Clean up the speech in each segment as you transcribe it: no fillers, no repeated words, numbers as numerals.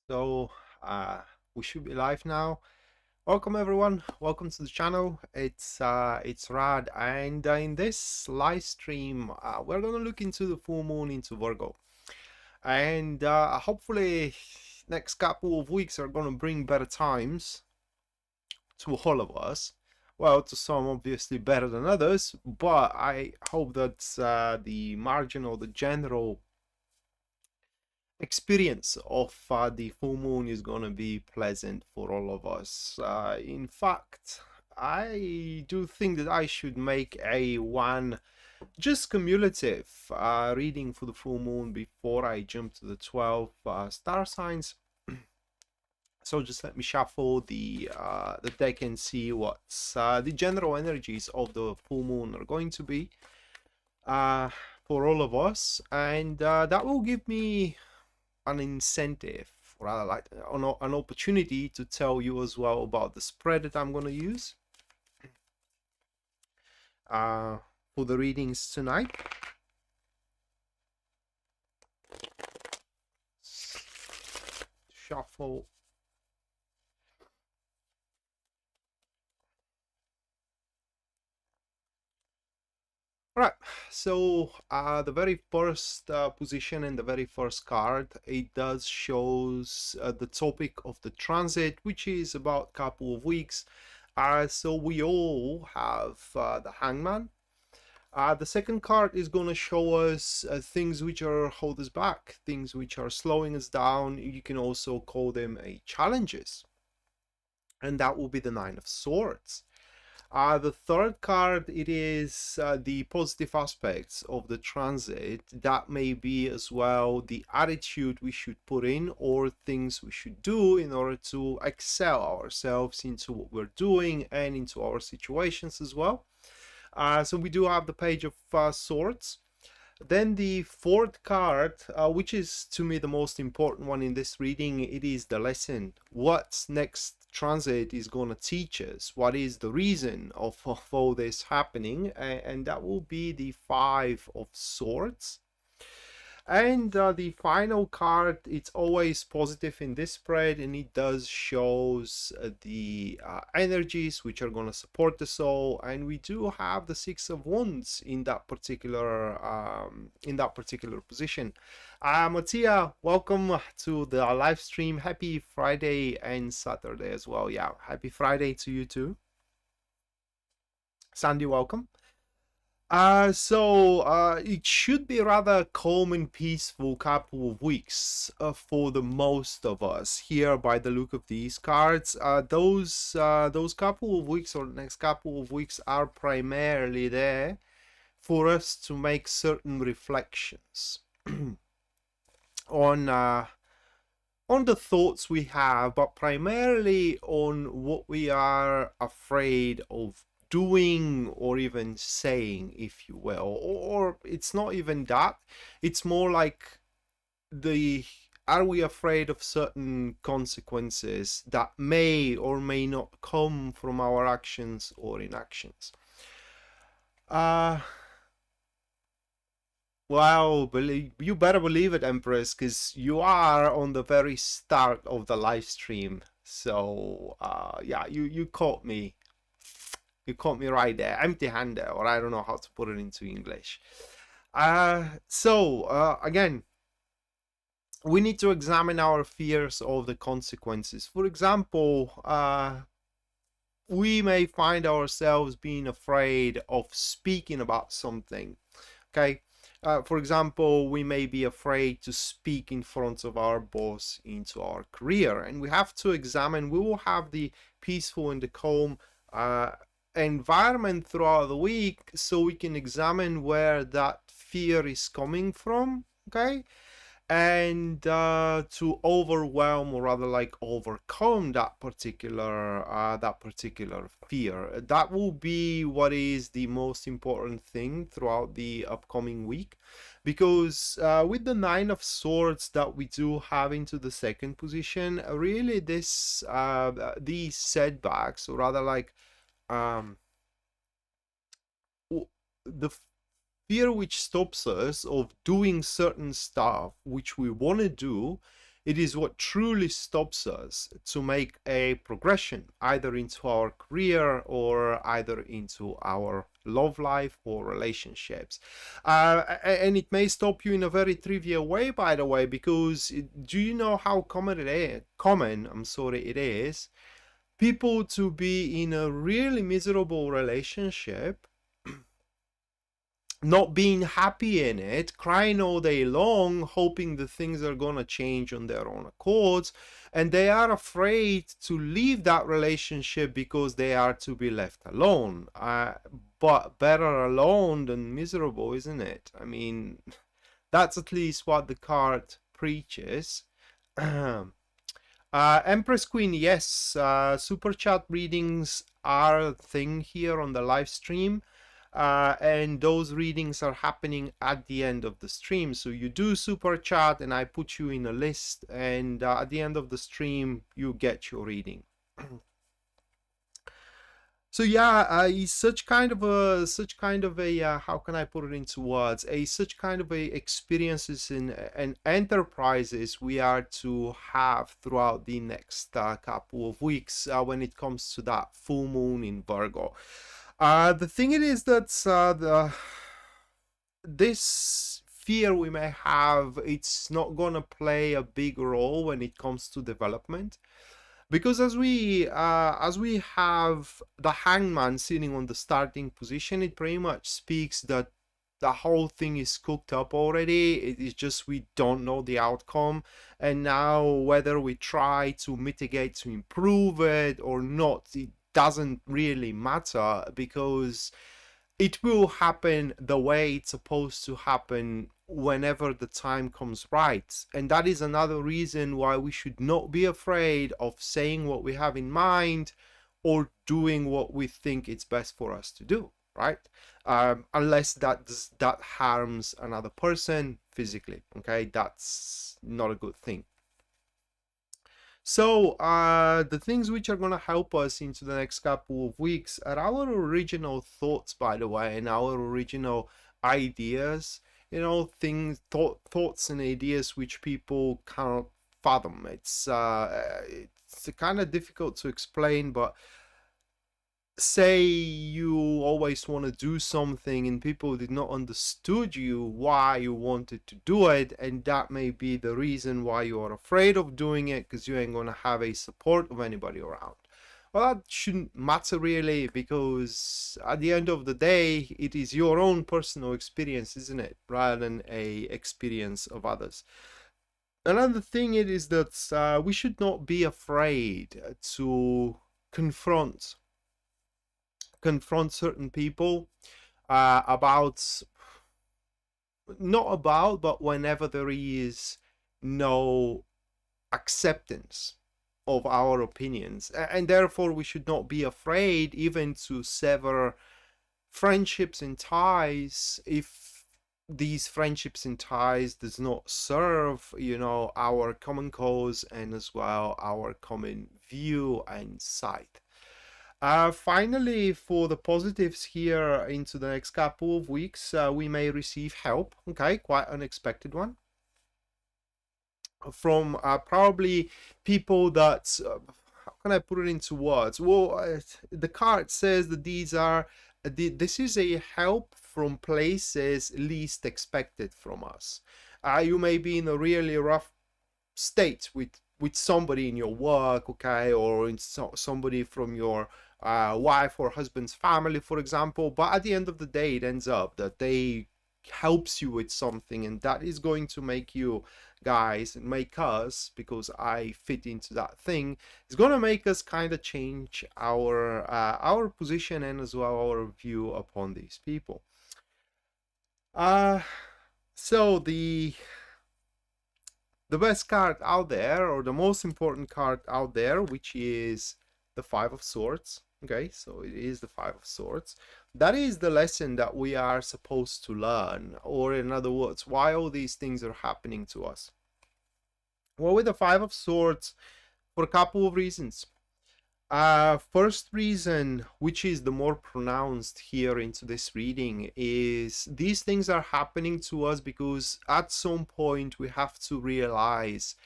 So we should be live now. Welcome everyone. Welcome to the channel. It's Rad, and in this live stream, we're gonna look into the full moon into Virgo, and hopefully next couple of weeks are gonna bring better times to all of us. Well, to some obviously better than others, but I hope that the margin or the general experience of the full moon is going to be pleasant for all of us. In fact, I do think that I should make a one just cumulative reading for the full moon before I jump to the 12 star signs. So just let me shuffle the deck and see what's the general energies of the full moon are going to be for all of us, and that will give me an incentive, rather like an opportunity to tell you as well about the spread that I'm going to use for the readings tonight. Shuffle. Right, so the very first position and the very first card, it does shows the topic of the transit, which is about a couple of weeks. So we all have the Hangman. The second card is going to show us things which are hold us back, things which are slowing us down. You can also call them challenges, and that will be the Nine of Swords. The third card, it is the positive aspects of the transit. That may be as well the attitude we should put in or things we should do in order to excel ourselves into what we're doing and into our situations as well. So we do have the Page of Swords. Then the fourth card, which is to me the most important one in this reading, it is the lesson. What's next transit is going to teach us? What is the reason of all this happening? And that will be the Five of Swords. And the final card, it's always positive in this spread, and it does shows the energies which are going to support the soul. And we do have the Six of Wands in that particular position. Mattia, welcome to the live stream. Happy Friday and Saturday as well. Yeah, happy Friday to you too. Sandy, welcome. It should be rather calm and peaceful couple of weeks for the most of us here by the look of these cards. Those couple of weeks or next couple of weeks are primarily there for us to make certain reflections on the thoughts we have, but primarily on what we are afraid of doing or even saying, if you will. Or it's not even that, it's more like are we afraid of certain consequences that may or may not come from our actions or inactions. Well, you better believe it, Empress, because you are on the very start of the live stream. So yeah, you caught me. You caught me right there, empty-handed, or I don't know how to put it into English. Again, we need to examine our fears of the consequences. For example, we may find ourselves being afraid of speaking about something. Okay. For example, we may be afraid to speak in front of our boss into our career, and we have to examine. We will have the peaceful and the calm environment throughout the week, so we can examine where that fear is coming from, okay, and to overwhelm, or rather like overcome that particular fear. That will be what is the most important thing throughout the upcoming week, because with the Nine of Swords that we do have into the second position, really this these setbacks, or rather like the fear which stops us of doing certain stuff which we want to do, It is what truly stops us to make a progression, either into our career or either into our love life or relationships. And it may stop you in a very trivial way, by the way, because do you know how common it is? It is people to be in a really miserable relationship, not being happy in it, crying all day long, hoping that things are gonna change on their own accords, and they are afraid to leave that relationship because they are to be left alone. But better alone than miserable, isn't it? I mean, that's at least what the card preaches. Empress Queen, yes, super chat readings are a thing here on the live stream. And those readings are happening at the end of the stream. So you do super chat and I put you in a list, and at the end of the stream you get your reading. So yeah, it's such kind of a how can I put it into words? Such kind of a experiences and enterprises we are to have throughout the next couple of weeks when it comes to that full moon in Virgo. The thing it is that this fear we may have, it's not gonna play a big role when it comes to development, because as we have the Hangman sitting on the starting position, it pretty much speaks that the whole thing is cooked up already. It is just we don't know the outcome, and now whether we try to mitigate to improve it or not, it doesn't really matter, because it will happen the way it's supposed to happen whenever the time comes right. And that is another reason why we should not be afraid of saying what we have in mind or doing what we think it's best for us to do, right? Unless that harms another person physically, okay? That's not a good thing. So the things which are going to help us into the next couple of weeks are our original thoughts, by the way, and our original ideas, you know, thoughts and ideas which people cannot fathom. It's kind of difficult to explain, but say you always want to do something and people did not understood you why you wanted to do it, and that may be the reason why you are afraid of doing it, because you ain't going to have a support of anybody around. Well, that shouldn't matter really, because at the end of the day it is your own personal experience, isn't it, rather than a experience of others. Another thing it is that we should not be afraid to confront certain people but whenever there is no acceptance of our opinions, and therefore we should not be afraid even to sever friendships and ties if these friendships and ties does not serve, you know, our common cause and as well our common view and sight. Finally, for the positives here into the next couple of weeks, we may receive help, okay, quite unexpected one, from probably people that, how can I put it into words? Well, the card says that this is a help from places least expected from us. You may be in a really rough state with somebody in your work, okay, or in somebody from your wife or husband's family, for example, but at the end of the day it ends up that they helps you with something, and that is going to make you guys and make us, because I fit into that thing, it's going to make us kind of change our position and as well our view upon these people. So the best card out there, or the most important card out there, which is the Five of Swords. Okay, so it is the Five of Swords. That is the lesson that we are supposed to learn, or in other words, why all these things are happening to us. Well, with the Five of Swords, for a couple of reasons. First reason, which is the more pronounced here into this reading, is these things are happening to us because at some point we have to realize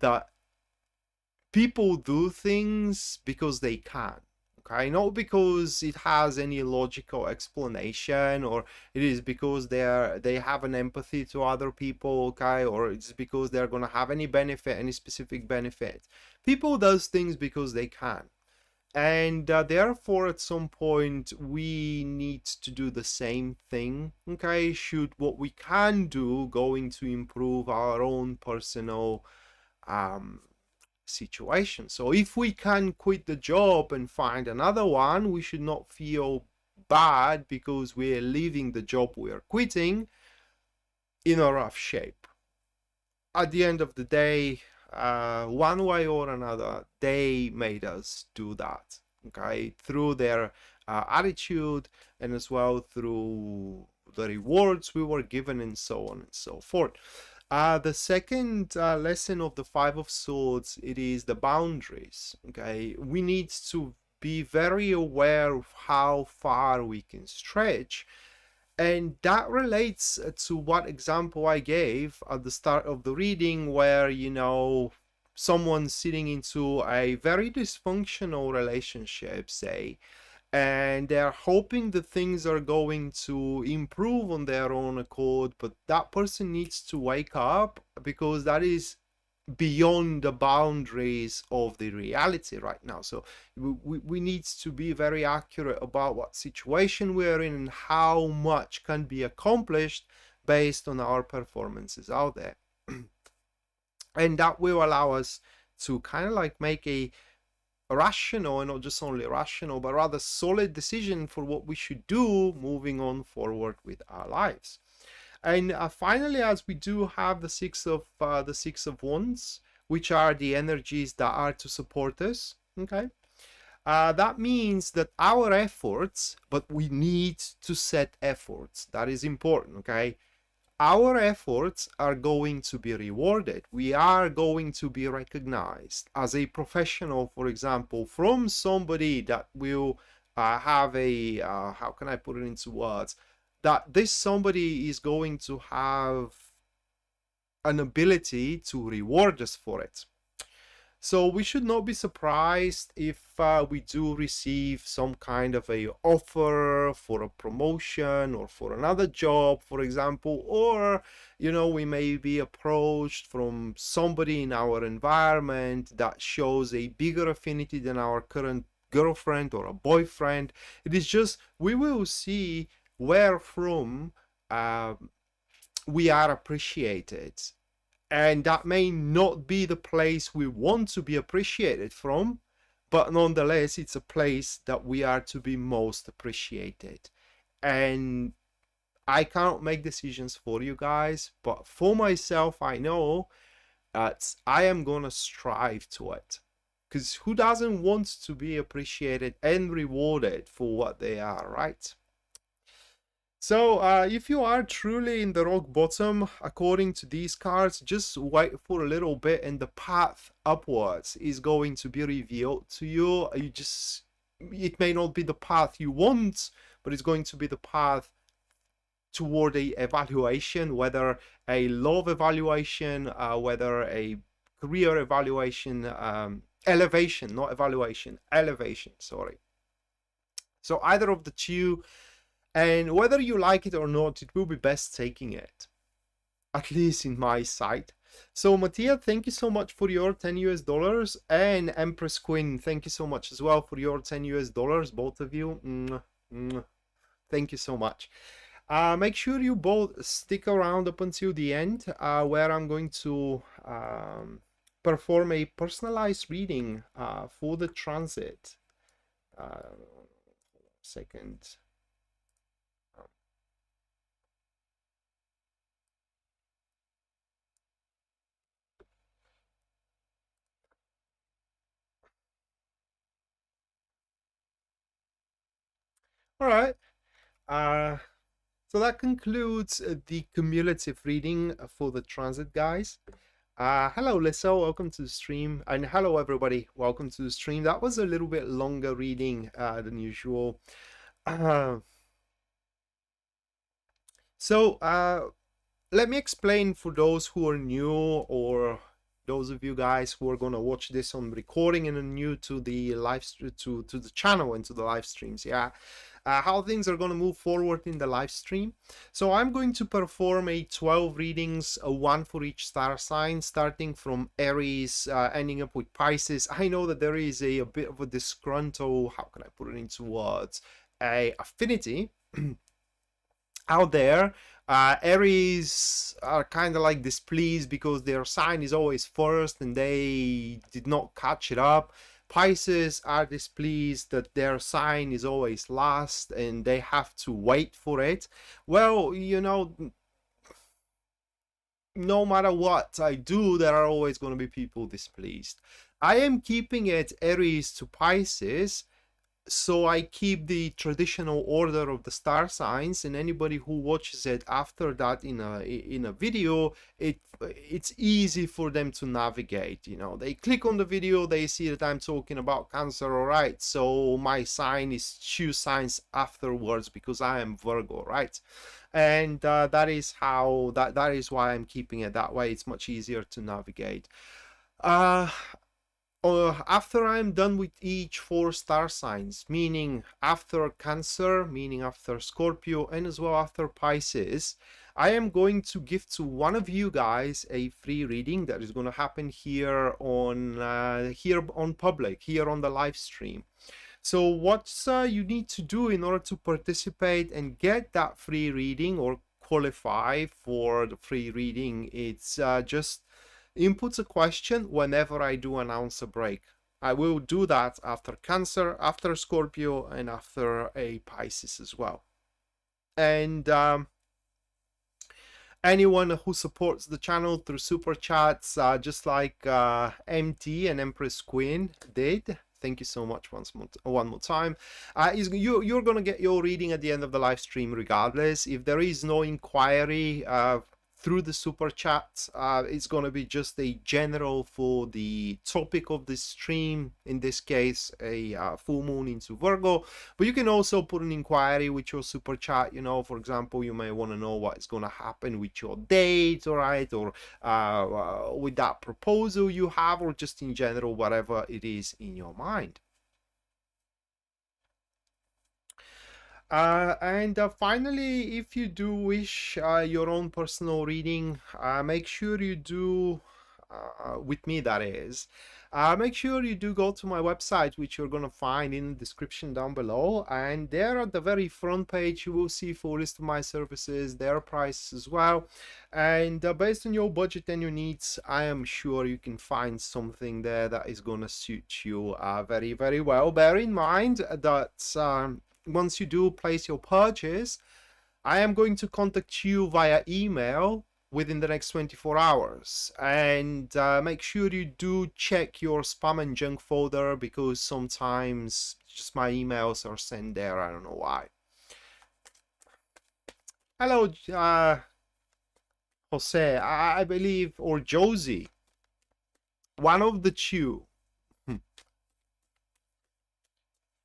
that people do things because they can. Okay, not because it has any logical explanation, or it is because they have an empathy to other people, okay, or it's because they're gonna have any benefit, any specific benefit. People does things because they can, and therefore at some point we need to do the same thing. Okay, should what we can do going to improve our own personal um situation. So if we can quit the job and find another one, we should not feel bad because we're leaving the job we're quitting in a rough shape. At the end of the day, one way or another, they made us do that, okay, through their attitude, and as well through the rewards we were given, and so on and so forth. The second lesson of the Five of Swords, it is the boundaries. Okay, we need to be very aware of how far we can stretch, and that relates to what example I gave at the start of the reading, where someone sitting into a very dysfunctional relationship, say, and they're hoping that things are going to improve on their own accord, but that person needs to wake up, because that is beyond the boundaries of the reality right now. So we need to be very accurate about what situation we're in and how much can be accomplished based on our performances out there. And that will allow us to kind of like make a rational, and not just only rational, but rather solid decision for what we should do moving on forward with our lives. And finally, as we do have the six of wands, which are the energies that are to support us, okay, that means that our efforts, but we need to set efforts. That is important, okay? Our efforts are going to be rewarded. We are going to be recognized as a professional, for example, from somebody that will have a, how can I put it into words? That this somebody is going to have an ability to reward us for it. So we should not be surprised if we do receive some kind of a offer for a promotion or for another job, for example, or we may be approached from somebody in our environment that shows a bigger affinity than our current girlfriend or a boyfriend. It is just, we will see where from we are appreciated. And that may not be the place we want to be appreciated from, but nonetheless, it's a place that we are to be most appreciated. And I cannot make decisions for you guys, but for myself, I know that I am gonna strive to it. Because who doesn't want to be appreciated and rewarded for what they are, right? So if you are truly in the rock bottom, according to these cards, just wait for a little bit and the path upwards is going to be revealed to you. It may not be the path you want, but it's going to be the path toward a evaluation, whether a love evaluation, whether a career evaluation, elevation, not evaluation, elevation, sorry. So either of the two. And whether you like it or not, it will be best taking it, at least in my sight. So Mattia, thank you so much for your 10 US dollars, and Empress Queen, thank you so much as well for your 10 US dollars, both of you. Thank you so much. Make sure you both stick around up until the end, where I'm going to perform a personalized reading for the transit. Second. All right. So that concludes the cumulative reading for the transit, guys. Hello, Lisa. Welcome to the stream. And hello, everybody. Welcome to the stream. That was a little bit longer reading than usual. So let me explain for those who are new or Those of you guys who are gonna watch this on recording and are new to the to the channel and to the live streams, yeah, how things are gonna move forward in the live stream. So I'm going to perform a 12 readings, one for each star sign, starting from Aries, ending up with Pisces. I know that there is a bit of a disgruntled, how can I put it into words, a affinity out there. Aries are kind of like displeased because their sign is always first and they did not catch it up. Pisces are displeased that their sign is always last and they have to wait for it. Well, you know, no matter what I do, there are always going to be people displeased. I am keeping it Aries to Pisces, so I keep the traditional order of the star signs, and anybody who watches it after that in a video, it's easy for them to navigate. You know, they click on the video, they see that I'm talking about Cancer, all right, so my sign is 2 signs afterwards because I am Virgo, right? And that is how that is why I'm keeping it that way. It's much easier to navigate. After I'm done with each 4 star signs, meaning after Cancer, meaning after Scorpio, and as well after Pisces, I am going to give to one of you guys a free reading that is going to happen here on public, here on the live stream. So what you need to do in order to participate and get that free reading or qualify for the free reading, it's just input a question whenever I do announce a break. I will do that after Cancer, after Scorpio, and after a Pisces as well. And anyone who supports the channel through super chats, just like MT and Empress Queen did, thank you so much one more time. You're gonna get your reading at the end of the live stream regardless. If there is no inquiry through the super chat, it's going to be just a general for the topic of the stream, in this case a full moon into Virgo, but you can also put an inquiry with your super chat. You know, for example, you may want to know what is going to happen with your date, all right, or with that proposal you have, or just in general whatever it is in your mind. And finally, if you do wish your own personal reading, make sure you do, with me that is, make sure you do go to my website, which you're going to find in the description down below. And there at the very front page, you will see full list of my services, their prices as well. And based on your budget and your needs, I am sure you can find something there that is going to suit you very, very well. Bear in mind that once you do place your purchase, I am going to contact you via email within the next 24 hours. And make sure you do check your spam and junk folder, because sometimes just my emails are sent there. I don't know why. Hello, Jose, I believe, or Josie. One of the two.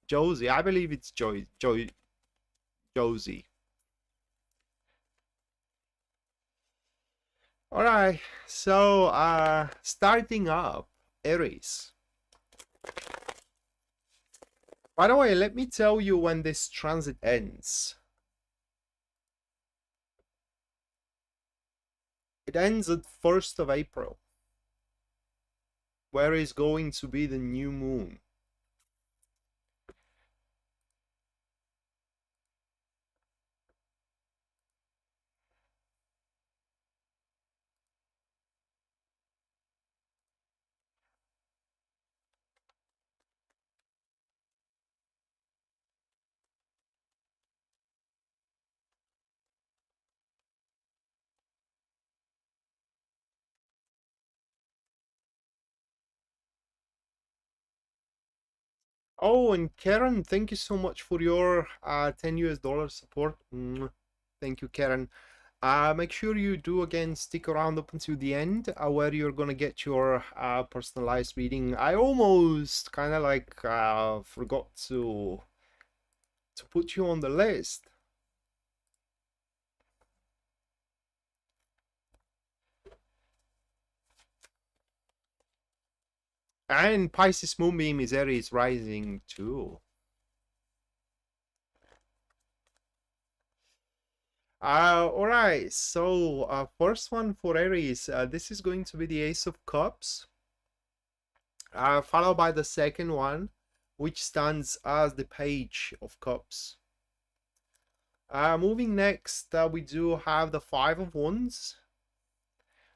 Josie, I believe it's Josie. All right, so starting up, Aries. By the way, let me tell you when this transit ends. It ends at 1st of April, where is going to be the new moon. Oh, and Karen, thank you so much for your 10 US dollar support. Thank you, Karen. Make sure you do again stick around up until the end, where you're gonna get your personalized reading. I almost kind of like forgot to put you on the list. And Pisces moonbeam is Aries rising too. All right, so first one for Aries, this is going to be the Ace of Cups, followed by the second one, which stands as the Page of Cups. Moving next, we do have the Five of Wands,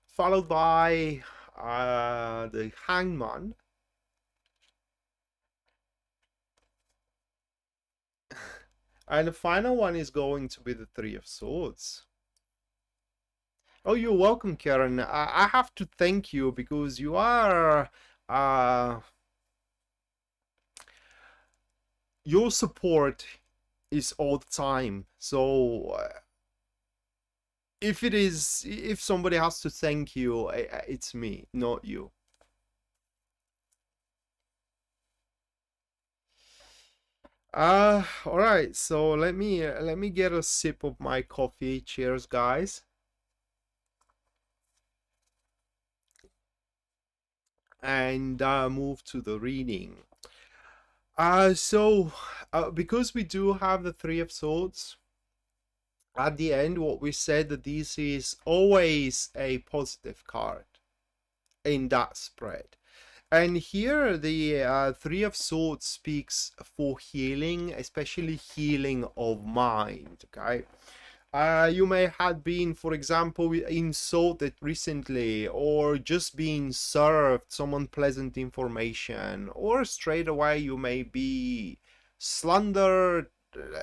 followed by the Hangman. And the final one is going to be the Three of Swords. Oh, you're welcome, Karen. I have to thank you because you are your support is all the time. So if somebody has to thank you, it's me, not you. All right. So let me get a sip of my coffee. Cheers, guys. And move to the reading. So because we do have the Three of Swords at the end, what we said that this is always a positive card in that spread. And here the Three of Swords speaks for healing, especially healing of mind, okay? You may have been, for example, insulted recently, or just being served some unpleasant information, or straight away you may be slandered,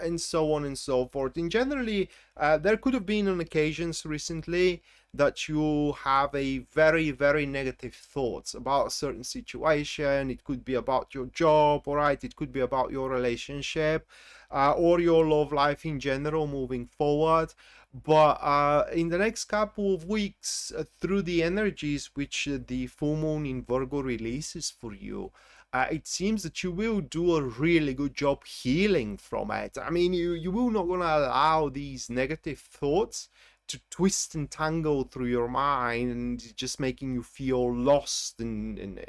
and so on and so forth. And generally, there could have been on occasions recently that you have a very, very negative thoughts about a certain situation. It could be about your job, all right? It could be about your relationship, or your love life in general moving forward. But in the next couple of weeks, through the energies which the full moon in Virgo releases for you, it seems that you will do a really good job healing from it. I mean, you will not going to allow these negative thoughts to twist and tangle through your mind and just making you feel lost and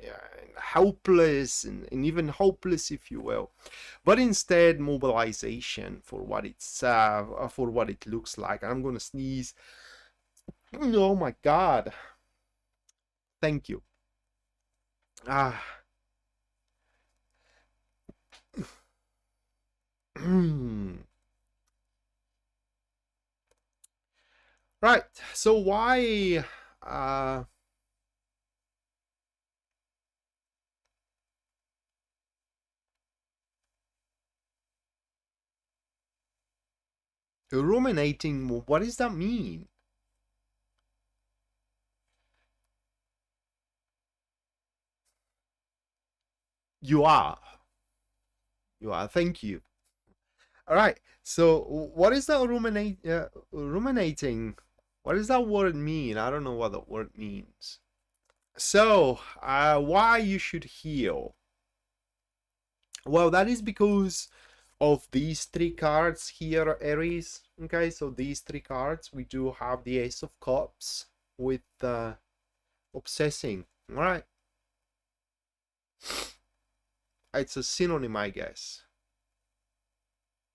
helpless and even hopeless, if you will. But instead, mobilization for what it looks like. I'm gonna sneeze. Oh my god! Thank you. Ah. Right. So why ruminating? What does that mean? You are. You are. Thank you. All right. So what is that ruminating? What does that word mean? I don't know what that word means. So, why you should heal? Well, that is because of these three cards here, Aries. Okay, so these three cards, we do have the Ace of Cups with obsessing. All right. It's a synonym, I guess.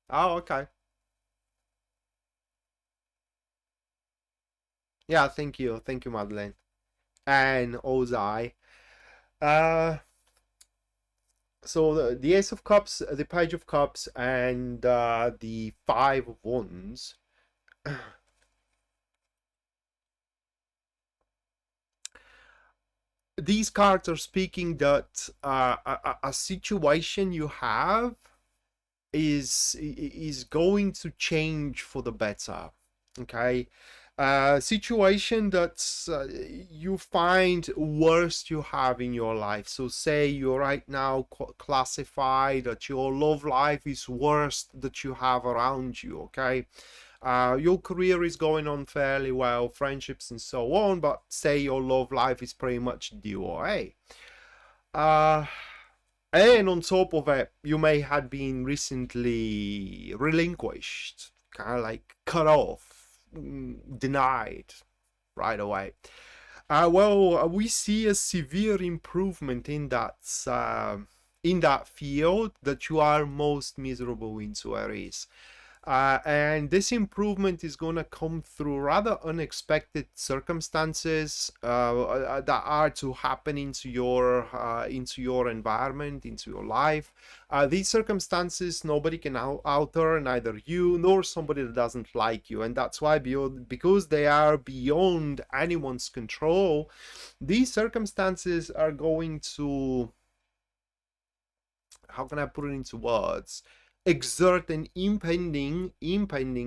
Oh, okay. Yeah, thank you. Thank you, Madeleine. And Ozai. So the Ace of Cups, the Page of Cups, and the Five of Wands. These cards are speaking that a situation you have is going to change for the better. Okay, situation that you find worst you have in your life. So say you right now classify that your love life is worst that you have around you. Okay, your career is going on fairly well, friendships and so on, but say your love life is pretty much DOA. And on top of it, you may have been recently relinquished, kind of like cut off, denied right away. Well, we see a severe improvement in that field that you are most miserable into, Aries. And this improvement is going to come through rather unexpected circumstances that are to happen into your environment, into your life. These circumstances nobody can alter, neither you nor somebody that doesn't like you, and that's why because they are beyond anyone's control, these circumstances are going to, how can I put it into words, exert an impending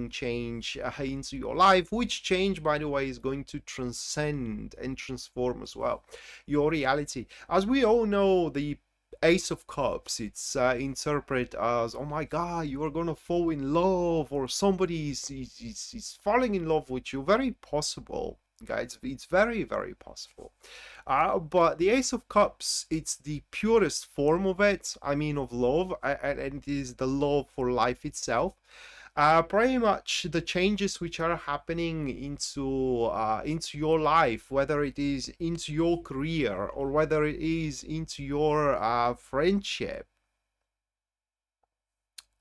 change into your life, which change, by the way, is going to transcend and transform as well your reality. As we all know, the Ace of Cups, it's interpreted as, oh my god, you are gonna fall in love, or somebody is falling in love with you. Very possible, guys. It's very, very possible. But the Ace of Cups, it's the purest form of it, I mean, of love, and it is the love for life itself. Pretty much the changes which are happening into your life, whether it is into your career or whether it is into your friendship.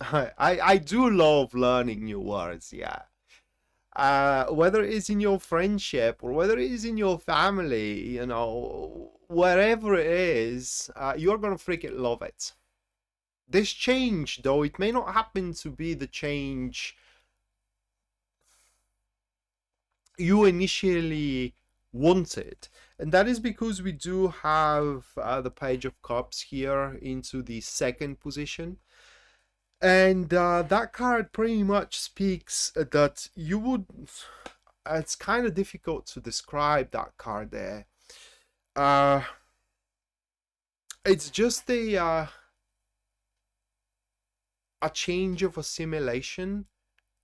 I do love learning new words, yeah. Whether it's in your friendship or whether it is in your family, you know, wherever it is, you're gonna freaking love it. This change, though, it may not happen to be the change you initially wanted, and that is because we do have the Page of Cups here into the second position. And that card pretty much speaks that you would, it's kind of difficult to describe that card there. It's just a change of assimilation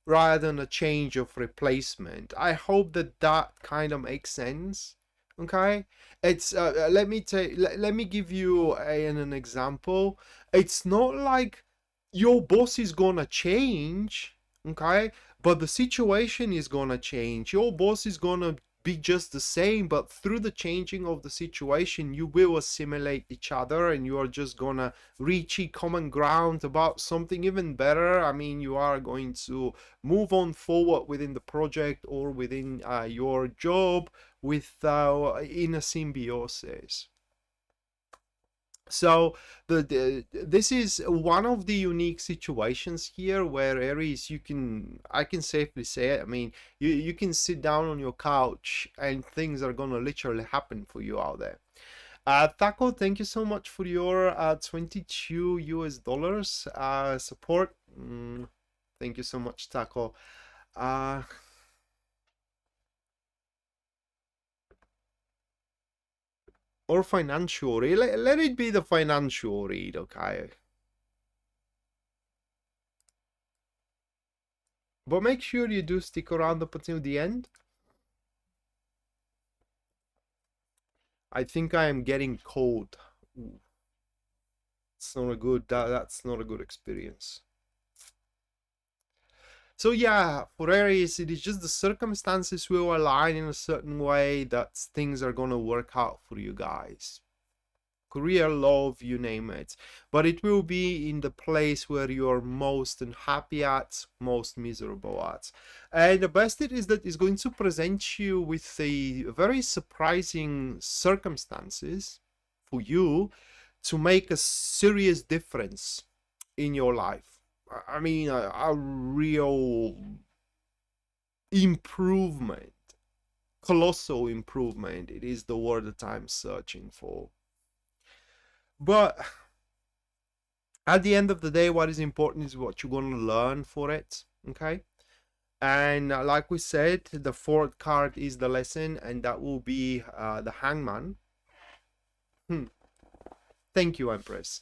rather than a change of replacement. I hope that that kind of makes sense. Okay, it's let me give you an example. It's not like your boss is gonna change, okay, but the situation is gonna change. Your boss is gonna be just the same, but through the changing of the situation, you will assimilate each other and you are just gonna reach a common ground about something even better. I mean, you are going to move on forward within the project or within your job with in a symbiosis. So this is one of the unique situations here where Aries, I can safely say it, I mean, you can sit down on your couch and things are gonna literally happen for you out there. Taco, thank you so much for your 22 US dollars support. Thank you so much, Taco. Or financial read. Let it be the financial read, okay? But make sure you do stick around up until the end. I think I am getting cold. Ooh. It's not a good, that's not a good experience. So yeah, for Aries, it is just the circumstances will align in a certain way that things are gonna work out for you guys. Career, love, you name it. But it will be in the place where you're most unhappy at, most miserable at. And the best it is that is going to present you with a very surprising circumstances for you to make a serious difference in your life. I mean, a real improvement, colossal improvement. It is the word that I'm searching for. But at the end of the day, what is important is what you're going to learn for it, okay? And like we said, the fourth card is the lesson, and that will be the Hangman. Thank you, Empress.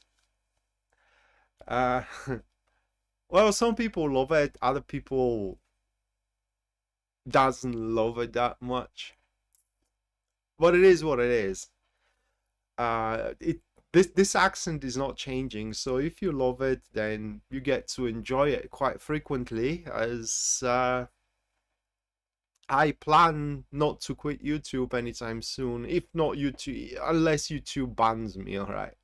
Well, some people love it, other people doesn't love it that much. But it is what it is. This accent is not changing, so if you love it, then you get to enjoy it quite frequently, as I plan not to quit YouTube anytime soon, if not YouTube, unless YouTube bans me, all right?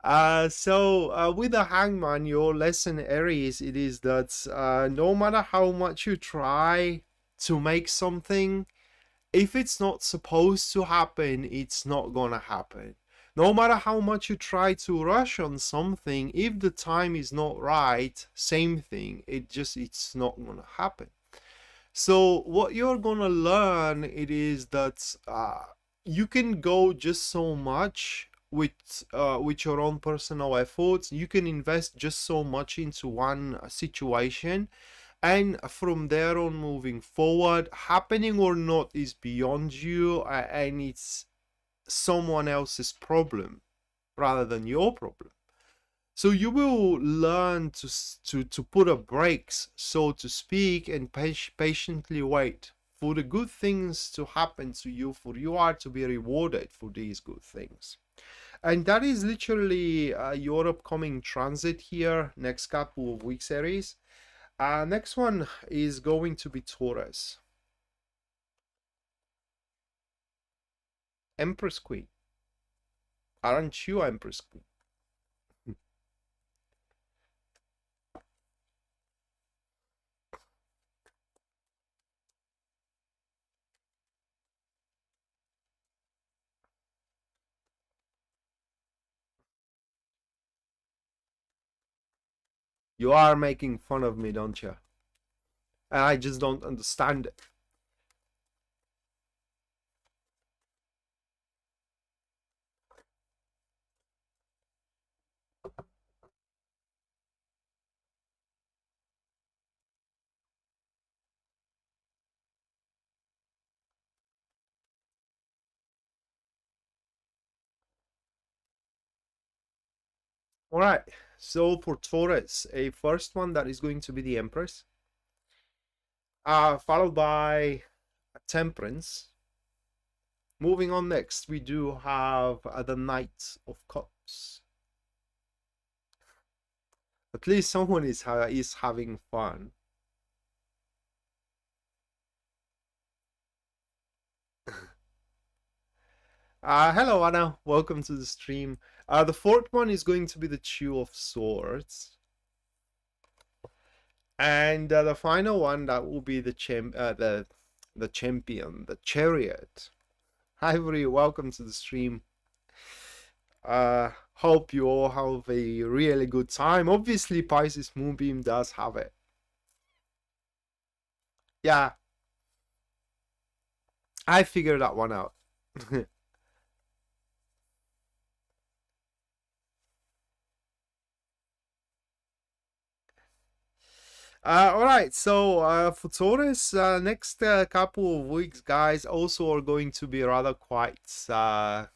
With the hangman, your lesson, Aries, it is that no matter how much you try to make something, if it's not supposed to happen, it's not gonna happen. No matter how much you try to rush on something, if the time is not right, same thing, it's not gonna happen. So what you're gonna learn, it is that you can go just so much with your own personal efforts. You can invest just so much into one situation, and from there on moving forward, happening or not is beyond you, and it's someone else's problem rather than your problem. So you will learn to put a brakes, so to speak, and patiently wait for the good things to happen to you, for you are to be rewarded for these good things. And that is literally your upcoming transit here, next couple of weeks, Aries. Next one is going to be Taurus. Empress Queen. Aren't you Empress Queen? You are making fun of me, don't you? And I just don't understand it. All right. So for Taurus, a first one that is going to be the Empress, followed by Temperance. Moving on next, we do have the Knight of Cups. At least someone is having fun. Hello, Anna. Welcome to the stream. The fourth one is going to be the Two of Swords. And the final one, that will be the champion, the Chariot. Hi, everybody. Welcome to the stream. Hope you all have a really good time. Obviously, Pisces Moonbeam does have it. Yeah. I figured that one out. All right, so for Taurus, next couple of weeks, guys, also are going to be rather quite. Oh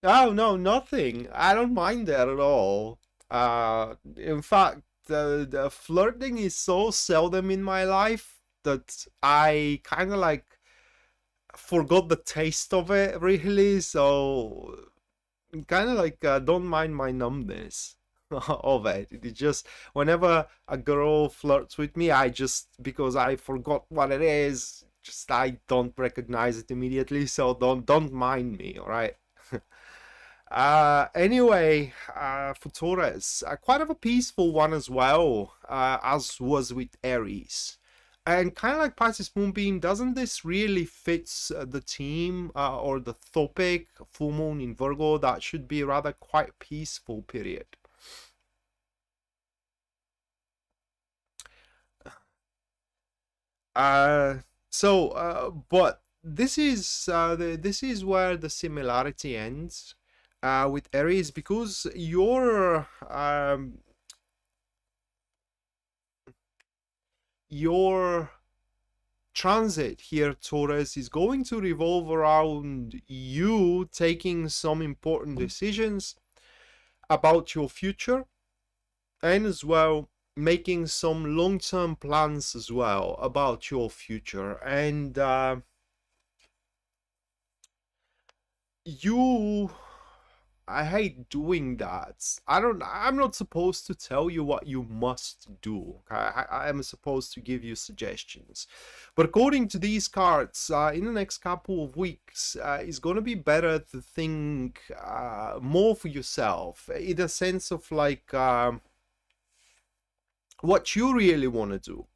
no, nothing. I don't mind that at all. In fact, the flirting is so seldom in my life that I kind of like forgot the taste of it, really. So kind of like don't mind my numbness of it. It's just whenever a girl flirts with me, I just, because I forgot what it is, just I don't recognize it immediately. So don't mind me, all right? Anyway, for Taurus, quite of a peaceful one as well, as was with Aries. And kind of like Pisces Moonbeam, doesn't this really fits the theme or the topic, full moon in Virgo? That should be rather quite peaceful period. But this is this is where the similarity ends with Aries, because your transit here, Taurus, is going to revolve around you taking some important decisions about your future, and as well making some long-term plans as well about your future. And you I hate doing that. I'm not supposed to tell you what you must do. Okay? I am supposed to give you suggestions. But according to these cards, in the next couple of weeks, it's going to be better to think more for yourself, in a sense of like what you really want to do.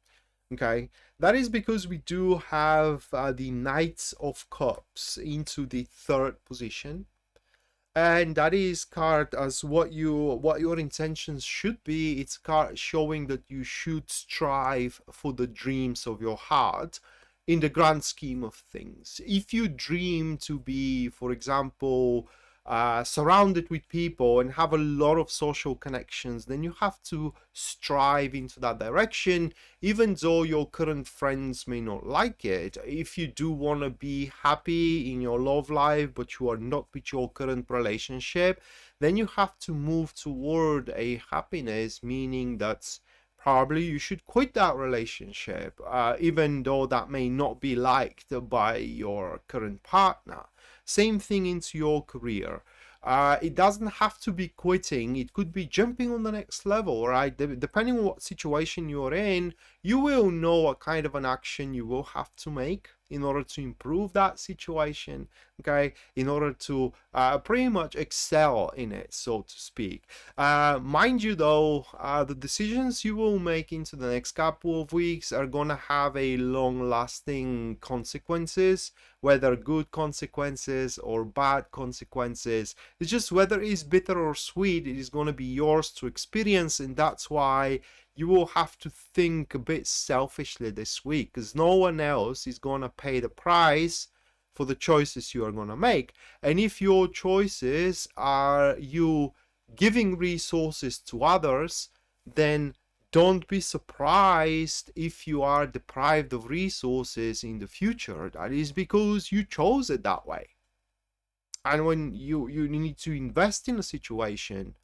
Okay, that is because we do have the Knights of Cups into the third position, and that is card as what your intentions should be. It's card showing that you should strive for the dreams of your heart in the grand scheme of things. If you dream to be, for example, surrounded with people and have a lot of social connections, then you have to strive into that direction, even though your current friends may not like it. If you do want to be happy in your love life, but you are not with your current relationship, then you have to move toward a happiness, meaning that probably you should quit that relationship, even though that may not be liked by your current partner. Same thing into your career. It doesn't have to be quitting. It could be jumping on the next level, right? Depending on what situation you're in, you will know what kind of an action you will have to make in order to improve that situation, okay, in order to pretty much excel in it, so to speak. Mind you though, the decisions you will make into the next couple of weeks are gonna have a long-lasting consequences, whether good consequences or bad consequences. It's just whether it's bitter or sweet, it is gonna be yours to experience, and that's why you will have to think a bit selfishly this week, because no one else is going to pay the price for the choices you are going to make. And if your choices are you giving resources to others, then don't be surprised if you are deprived of resources in the future. That is because you chose it that way. And when you need to invest in a situation,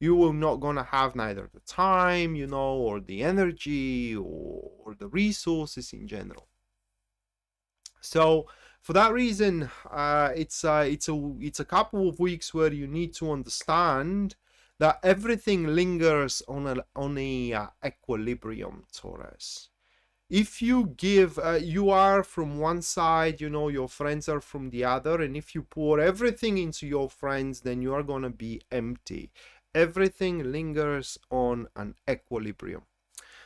you will not gonna have neither the time, or the energy or the resources in general. So for that reason, it's a couple of weeks where you need to understand that everything lingers on a equilibrium, Taurus. If you give, you are from one side, your friends are from the other, and if you pour everything into your friends, then you are gonna be empty. Everything lingers on an equilibrium.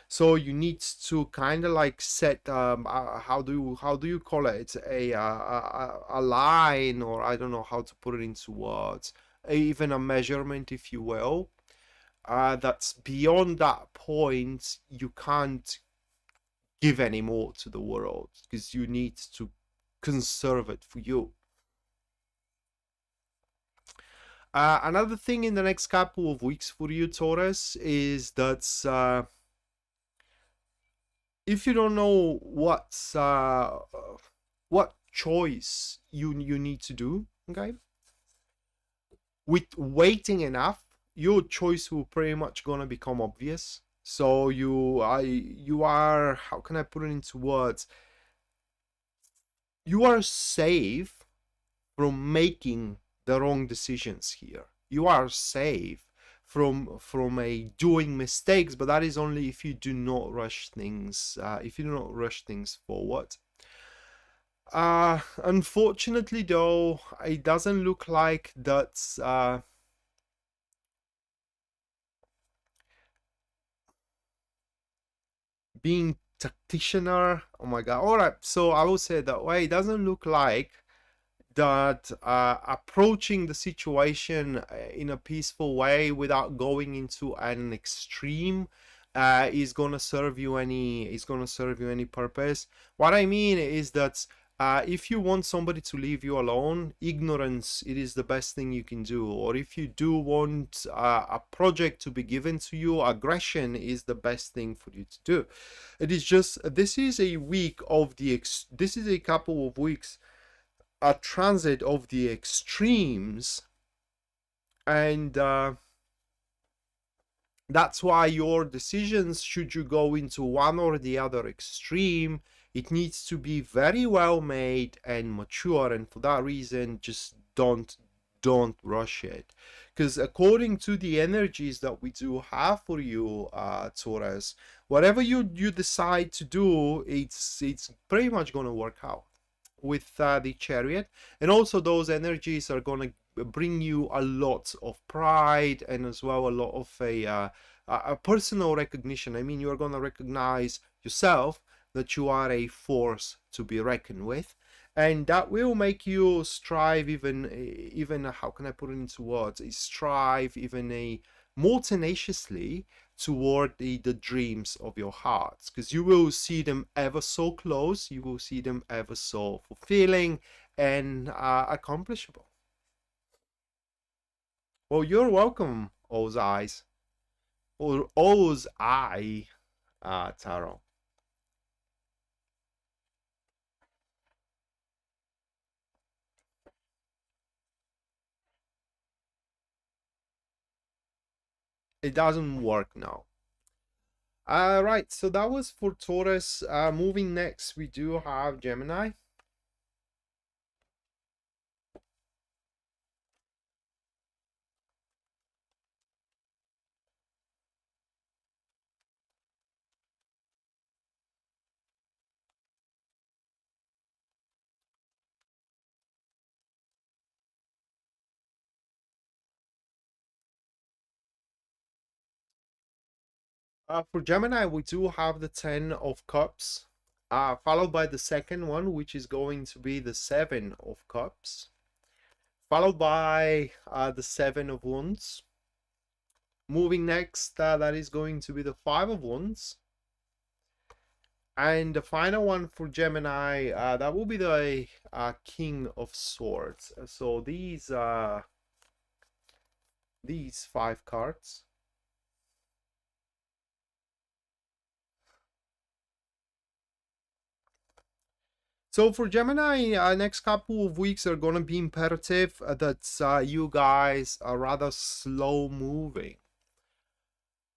So you need to kind of like set how do you call it, a line, or I don't know how to put it into words, even a measurement, if you will, that's beyond that point you can't give any more to the world, because you need to conserve it for you. Another thing in the next couple of weeks for you, Taurus, is that if you don't know what choice you need to do, okay, with waiting enough, your choice will pretty much gonna become obvious. So you are, how can I put it into words? You are safe from making the wrong decisions here. You are safe from doing mistakes, but that is only if you do not rush things. If you do not rush things forward. Unfortunately, though, it doesn't look like that's being tacticianer. Oh my god! All right, so I will say that way. It doesn't look like that approaching the situation in a peaceful way without going into an extreme is gonna serve you any purpose. What I mean is that if you want somebody to leave you alone, ignorance, it is the best thing you can do. Or if you do want a project to be given to you, aggression is the best thing for you to do. It is just, this is a week of this is a couple of weeks, a transit of the extremes, and that's why your decisions, should you go into one or the other extreme, it needs to be very well made and mature, and for that reason, just don't don't rush it, because according to the energies that we do have for you, Taurus, whatever you decide to do, it's pretty much going to work out with the Chariot. And also those energies are going to bring you a lot of pride, and as well a lot of a personal recognition. I mean, you're going to recognize yourself that you are a force to be reckoned with, and that will make you strive even how can I put it into words, strive even a more tenaciously toward the dreams of your hearts, because you will see them ever so close, you will see them ever so fulfilling and accomplishable. Well, you're welcome, O's eyes, or O's eye, Tarot. It doesn't work now. Right, so that was for Taurus. Moving next, we do have Gemini. For Gemini, we do have the 10 of Cups, followed by the second one, which is going to be the 7 of Cups, followed by the 7 of Wands. Moving next, that is going to be the 5 of Wands. And the final one for Gemini, that will be the King of Swords. So these 5 cards. So for Gemini, next couple of weeks are gonna be imperative that you guys are rather slow moving.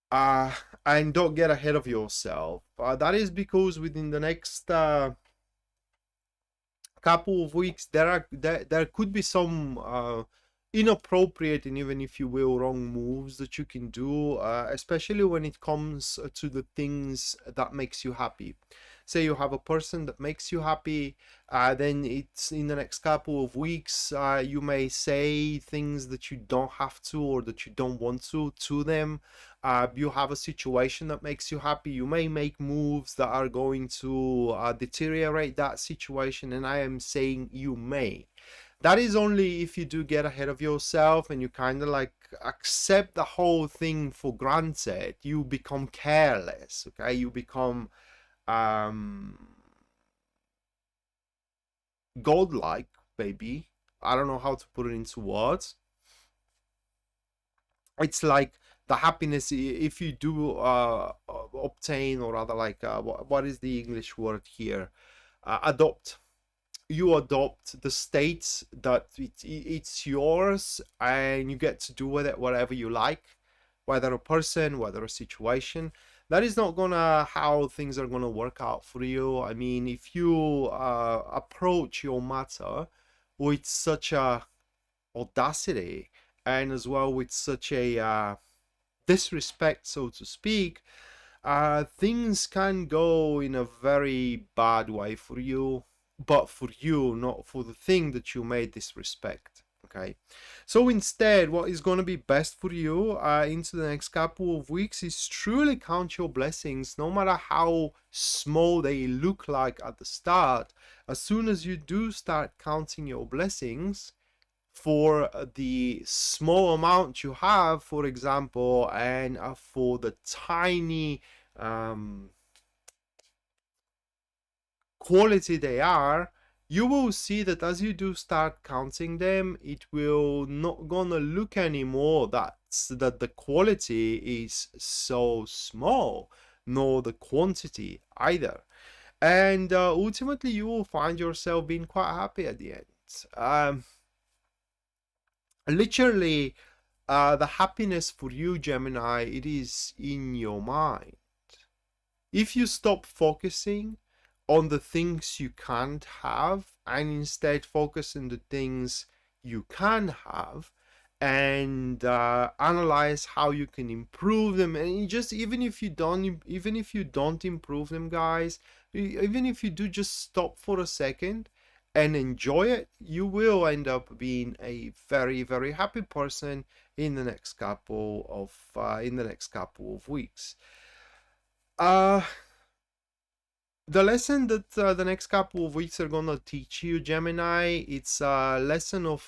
And don't get ahead of yourself. That is because within the next couple of weeks, there could be some inappropriate and even, if you will, wrong moves that you can do, especially when it comes to the things that makes you happy. Say you have a person that makes you happy, then it's in the next couple of weeks, you may say things that you don't have to or that you don't want to them. You have a situation that makes you happy, you may make moves that are going to deteriorate that situation, and I am saying you may. That is only if you do get ahead of yourself and you kind of like accept the whole thing for granted. You become careless, okay? You become godlike, baby. I don't know how to put it into words. It's like the happiness, if you do obtain, or rather like what is the English word here, adopt. You adopt the states that it's yours, and you get to do with it whatever you like, whether a person, whether a situation. That is not gonna how things are gonna work out for you. I mean, if you approach your matter with such a audacity, and as well with such a disrespect, so to speak, things can go in a very bad way for you, but for you, not for the thing that you may disrespect. Okay, so instead, what is going to be best for you into the next couple of weeks is truly count your blessings, no matter how small they look like at the start. As soon as you do start counting your blessings for the small amount you have, for example, and for the tiny quality they are, you will see that as you do start counting them, it will not gonna look anymore that the quality is so small, nor the quantity either. And ultimately, you will find yourself being quite happy at the end. Literally, the happiness for you, Gemini, it is in your mind. If you stop focusing on the things you can't have and instead focus on the things you can have, and analyze how you can improve them. And just even if you don't improve them, guys, even if you do just stop for a second and enjoy it, you will end up being a very, very happy person in the next couple of weeks. uh the lesson that the next couple of weeks are gonna teach you, Gemini, it's a lesson of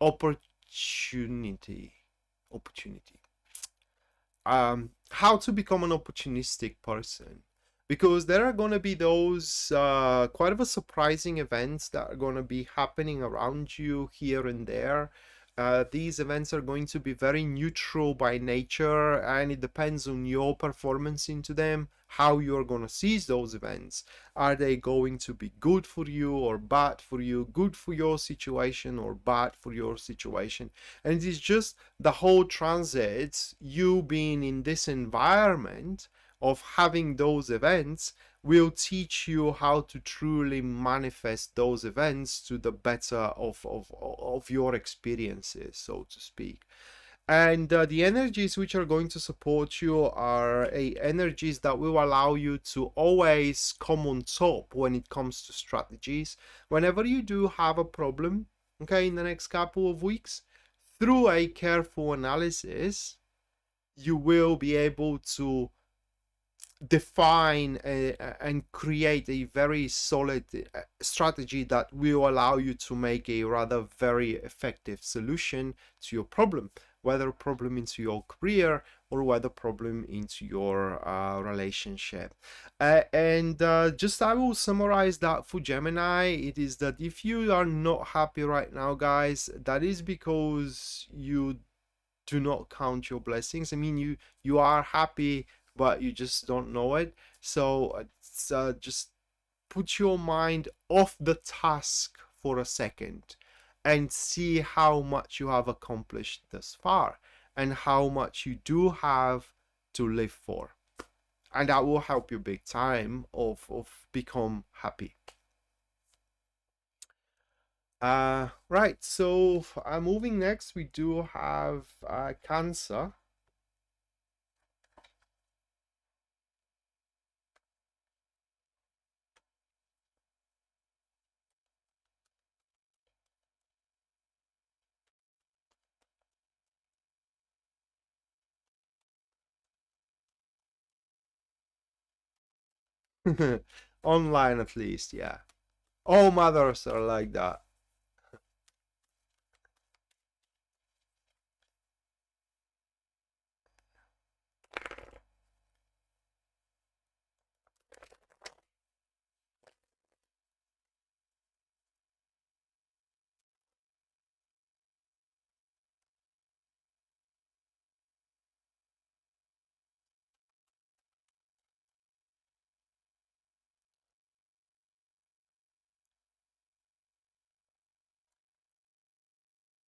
opportunity. Opportunity. How to become an opportunistic person, because there are going to be those quite of a surprising events that are going to be happening around you here and there. These events are going to be very neutral by nature, and it depends on your performance into them, how you're going to seize those events. Are they going to be good for you or bad for you, good for your situation or bad for your situation? And it is just the whole transit, you being in this environment of having those events, will teach you how to truly manifest those events to the better of your experiences, so to speak. And the energies which are going to support you are energies that will allow you to always come on top when it comes to strategies. Whenever you do have a problem, okay, in the next couple of weeks, through a careful analysis, you will be able to define and create a very solid strategy that will allow you to make a rather very effective solution to your problem, whether problem into your career or whether problem into your relationship. And just I will summarize that for Gemini. It is that if you are not happy right now, guys, that is because you do not count your blessings. I mean, you are happy, but you just don't know it. So just put your mind off the task for a second and see how much you have accomplished thus far and how much you do have to live for. And that will help you big time of become happy. Right, so moving next, we do have Cancer. Online at least, yeah. All mothers are like that.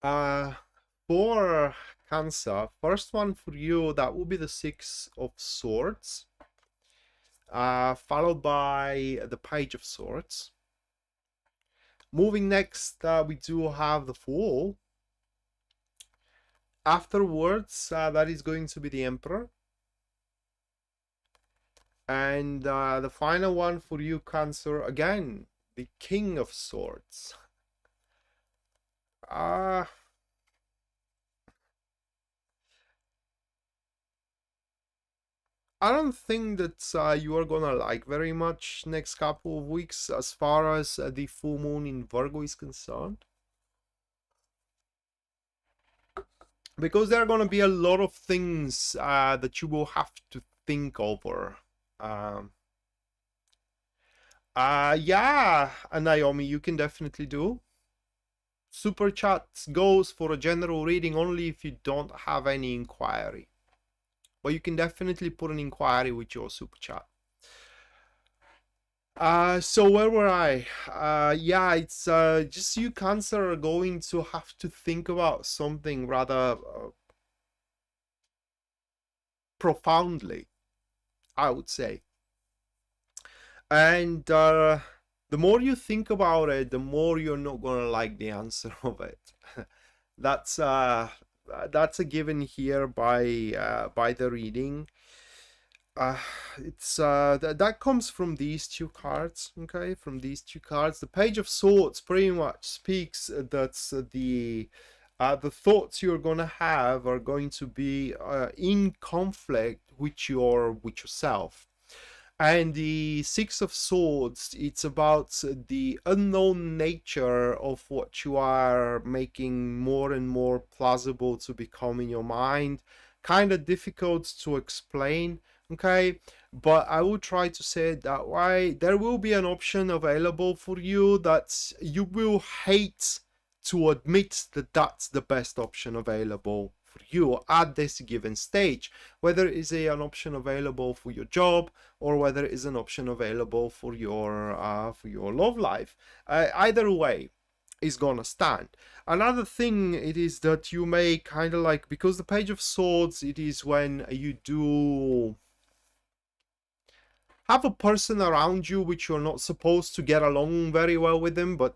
Uh, for Cancer, first one for you, that will be the Six of Swords, followed by the Page of Swords. Moving next, we do have the Fool. Afterwards, that is going to be the Emperor. And the final one for you, Cancer, again, the King of Swords. I don't think that you are gonna like very much next couple of weeks as far as the full moon in Virgo is concerned. Because there are gonna be a lot of things that you will have to think over. Um, yeah, Naomi, you can definitely do. Super chat goes for a general reading only if you don't have any inquiry. But you can definitely put an inquiry with your super chat. So where were I? Yeah, it's just you, Cancer, are going to have to think about something rather profoundly, I would say. And the the more you think about it, the more you're not gonna like the answer of it. that's a given here by the reading. It's that comes from these two cards. Okay, from these two cards, the Page of Swords pretty much speaks that the thoughts you're gonna have are going to be in conflict with yourself. And the Six of Swords, it's about the unknown nature of what you are making more and more plausible to become in your mind. Kind of difficult to explain, okay? But I will try to say it that way. There will be an option available for you that you will hate to admit that that's the best option available for you at this given stage, whether it is an option available for your job or whether it is an option available for your love life. Either way is gonna stand. Another thing it is that you may kind of like, because the Page of Swords, it is when you do have a person around you which you're not supposed to get along very well with them, but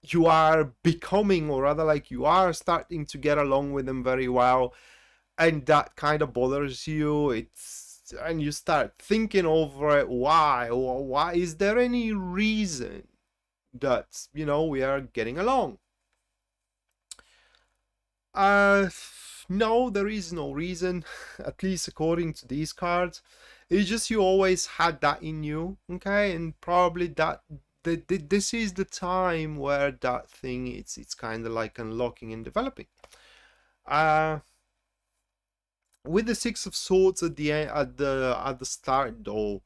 you are becoming, or rather like you are starting to get along with them very well, and that kind of bothers you. And you start thinking over it. Why is there any reason that, you know, we are getting along? No, there is no reason, at least according to these cards. It's just you always had that in you, okay? And probably that this is the time where that thing it's kind of like unlocking and developing. With the Six of Swords at the start though,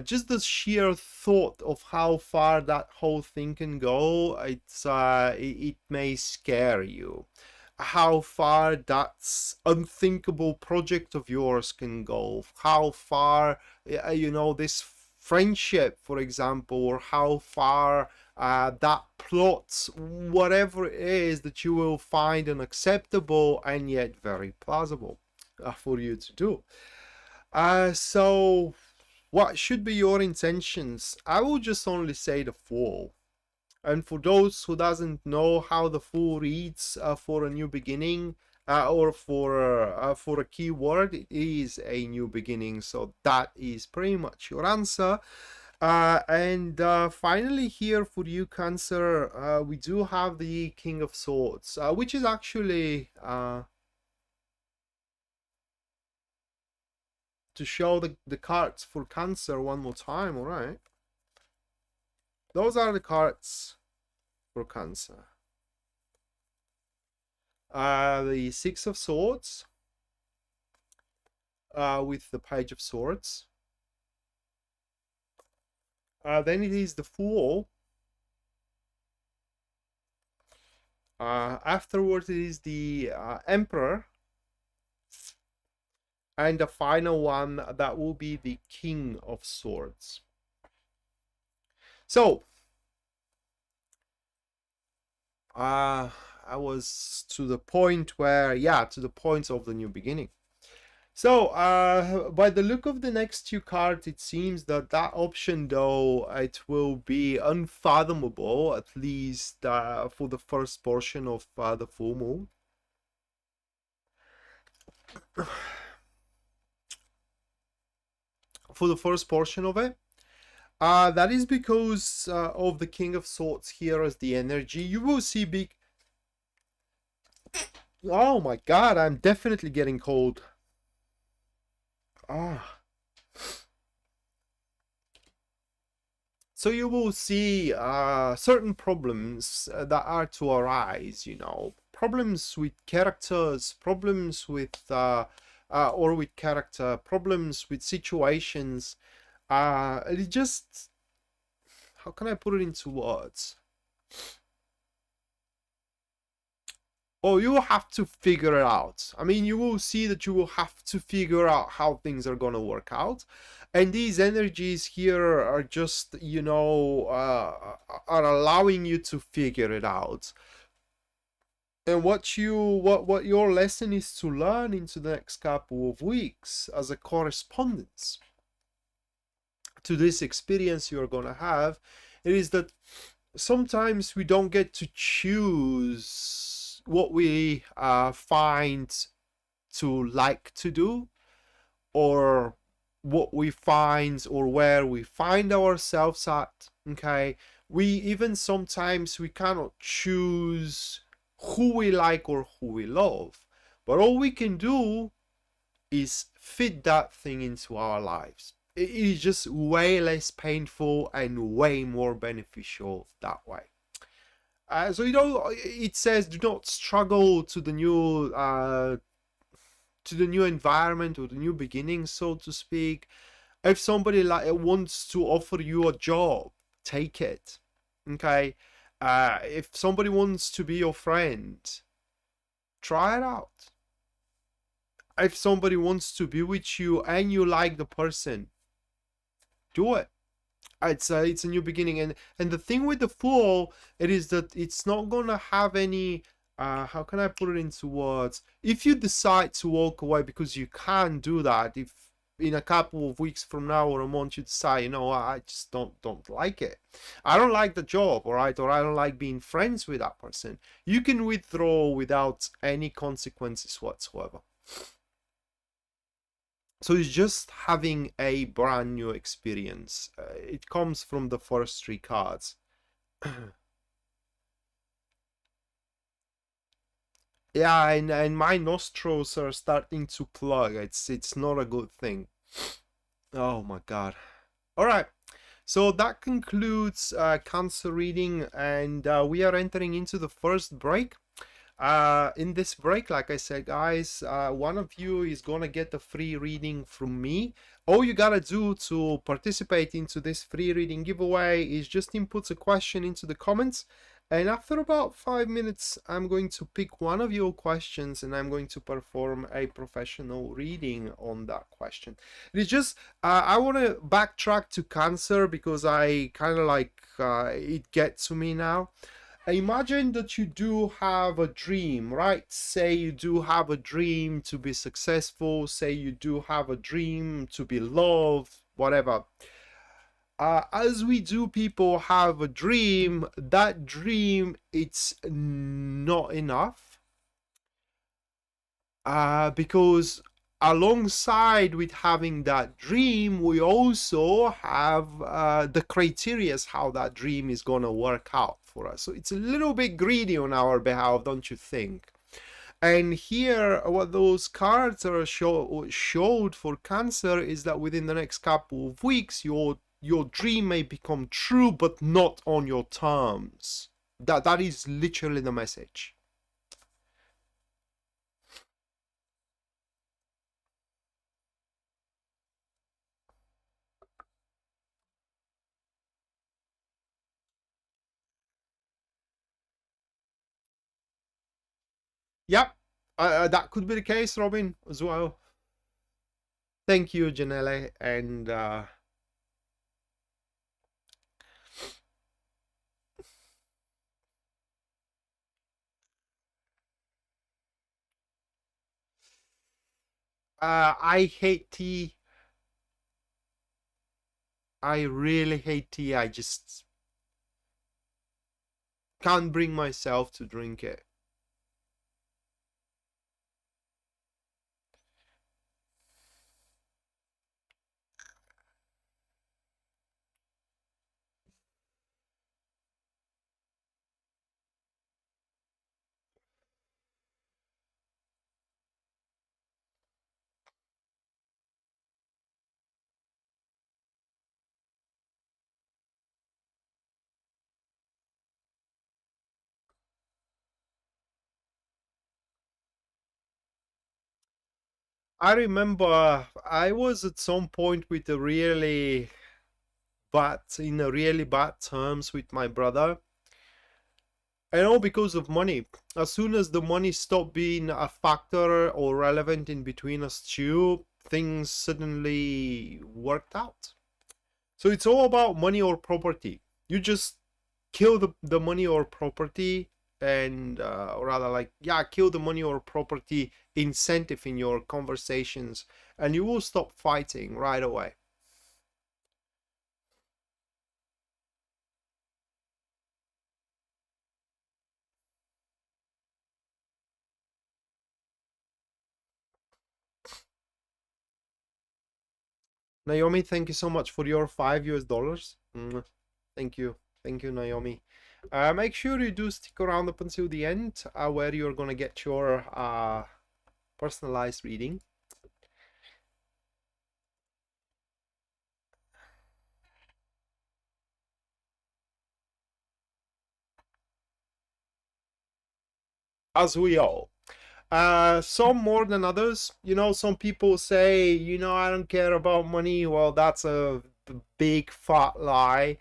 just the sheer thought of how far that whole thing can go, it may scare you. How far that unthinkable project of yours can go, how far you know, this friendship, for example, or how far that plot, whatever it is, that you will find unacceptable and yet very plausible for you to do. So what should be your intentions? I will just only say the Fool. And for those who doesn't know how the Fool reads for a new beginning, or for a keyword, it is a new beginning. So that is pretty much your answer. And finally here for you, Cancer, we do have the King of Swords, which is actually to show the cards for Cancer one more time. All right, those are the cards for Cancer. The Six of Swords with the Page of Swords. Then it is the Fool. Afterwards it is the Emperor. And the final one, that will be the King of Swords. So I was to the point where, yeah, to the point of the new beginning. So by the look of the next two cards, it seems that that option, though, it will be unfathomable, at least for the first portion of the full moon. For the first portion of it, that is because of the King of Swords here as the energy. You will see big... Oh my god, I'm definitely getting cold. So you will see certain problems that are to arise, you know, problems with characters, problems with or with character, problems with situations. It just, how can I put it into words? Well, you will have to figure it out. I mean, you will see that you will have to figure out how things are gonna work out. And these energies here are just, you know, are allowing you to figure it out. And what your lesson is to learn into the next couple of weeks as a correspondence to this experience you're gonna have It is that sometimes we don't get to choose what we find to like to do, or what we find, or where we find ourselves at. Okay, we even sometimes we cannot choose who we like or who we love, but all we can do is fit that thing into our lives. It is just way less painful and way more beneficial that way. So it says do not struggle to the new environment or the new beginning, so to speak. If somebody wants to offer you a job, take it. Okay, if somebody wants to be your friend, try it out. If somebody wants to be with you and you like the person, do it. It's a new beginning. And the thing with the Fool, it is that it's not gonna have any how can I put it into words? If you decide to walk away, because you can do that, if in a couple of weeks from now or a month you decide, you know, I just don't like it, I don't like the job, all right, or I don't like being friends with that person, you can withdraw without any consequences whatsoever. So it's just having a brand new experience. It comes from the first three cards. Yeah, and my nostrils are starting to plug. It's not a good thing. Oh my god. All right. So that concludes Cancer reading, and we are entering into the first break. In this break, like I said, guys, one of you is gonna get a free reading from me. All you gotta do to participate into this free reading giveaway is just input a question into the comments, and after about 5 minutes I'm going to pick one of your questions and I'm going to perform a professional reading on that question. It's just I want to backtrack to Cancer because I kind of like it gets to me now. Imagine that you do have a dream, right? Say you do have a dream to be successful, say you do have a dream to be loved, whatever. As we do, people have a dream. That dream, it's not enough, because alongside with having that dream, we also have the criterias how that dream is gonna work out for us. So it's a little bit greedy on our behalf, don't you think? And here, what those cards are showed for Cancer is that within the next couple of weeks, your dream may become true, but not on your terms. That is literally the message. Yep, that could be the case, Robin, as well. Thank you, Janelle, and I hate tea. I really hate tea. I just can't bring myself to drink it. I remember I was at some point with a really in a really bad terms with my brother. And all because of money. As soon as the money stopped being a factor or relevant in between us two, things suddenly worked out. So it's all about money or property. You just kill the money or property, and or rather, like, yeah, kill the money or property incentive in your conversations, and you will stop fighting right away. Naomi, thank you so much for your $5 US. Thank you. Thank you, Naomi. Make sure you do stick around up until the end, where you're gonna get your personalized reading. As we all. Some more than others. You know, some people say, you know, I don't care about money. Well, that's a big fat lie,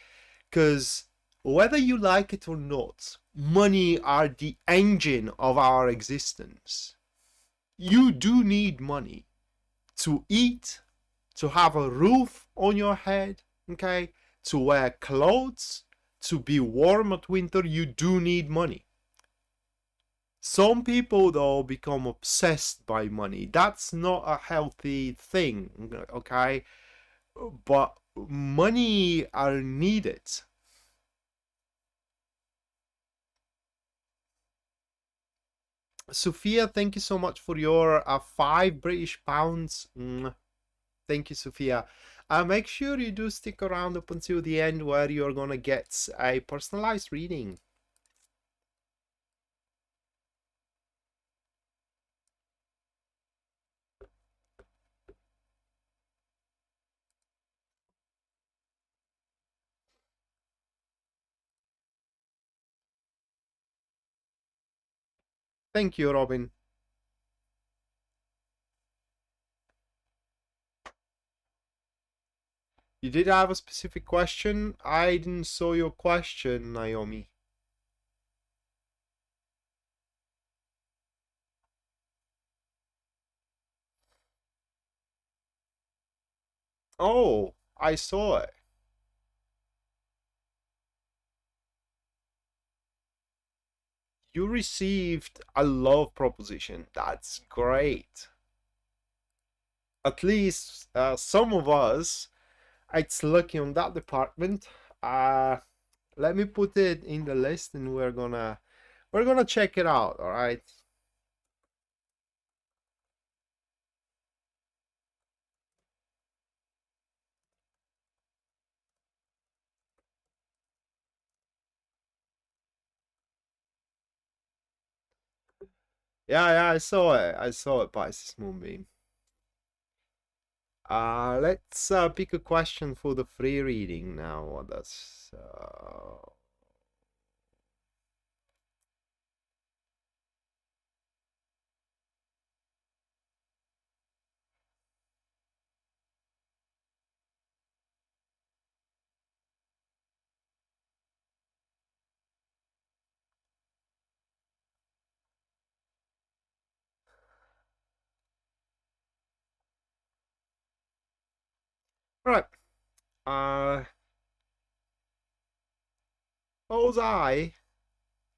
because whether you like it or not, money are the engine of our existence. You do need money to eat, to have a roof on your head, okay, to wear clothes, to be warm at winter. You do need money. Some people, though, become obsessed by money. That's not a healthy thing, okay? But money are needed. Sophia, thank you so much for your £5 British. Thank you, Sophia. Make sure you do stick around up until the end, where you're gonna get a personalized reading. Thank you, Robin. You did have a specific question. I didn't saw your question, Naomi. Oh, I saw it. You received a love proposition. That's great. At least some of us, it's lucky on that department. Let me put it in the list, and we're gonna check it out. All right. Yeah, yeah, I saw it. I saw it, Pisces Moonbeam. Let's pick a question for the free reading now. What does right. Uh, suppose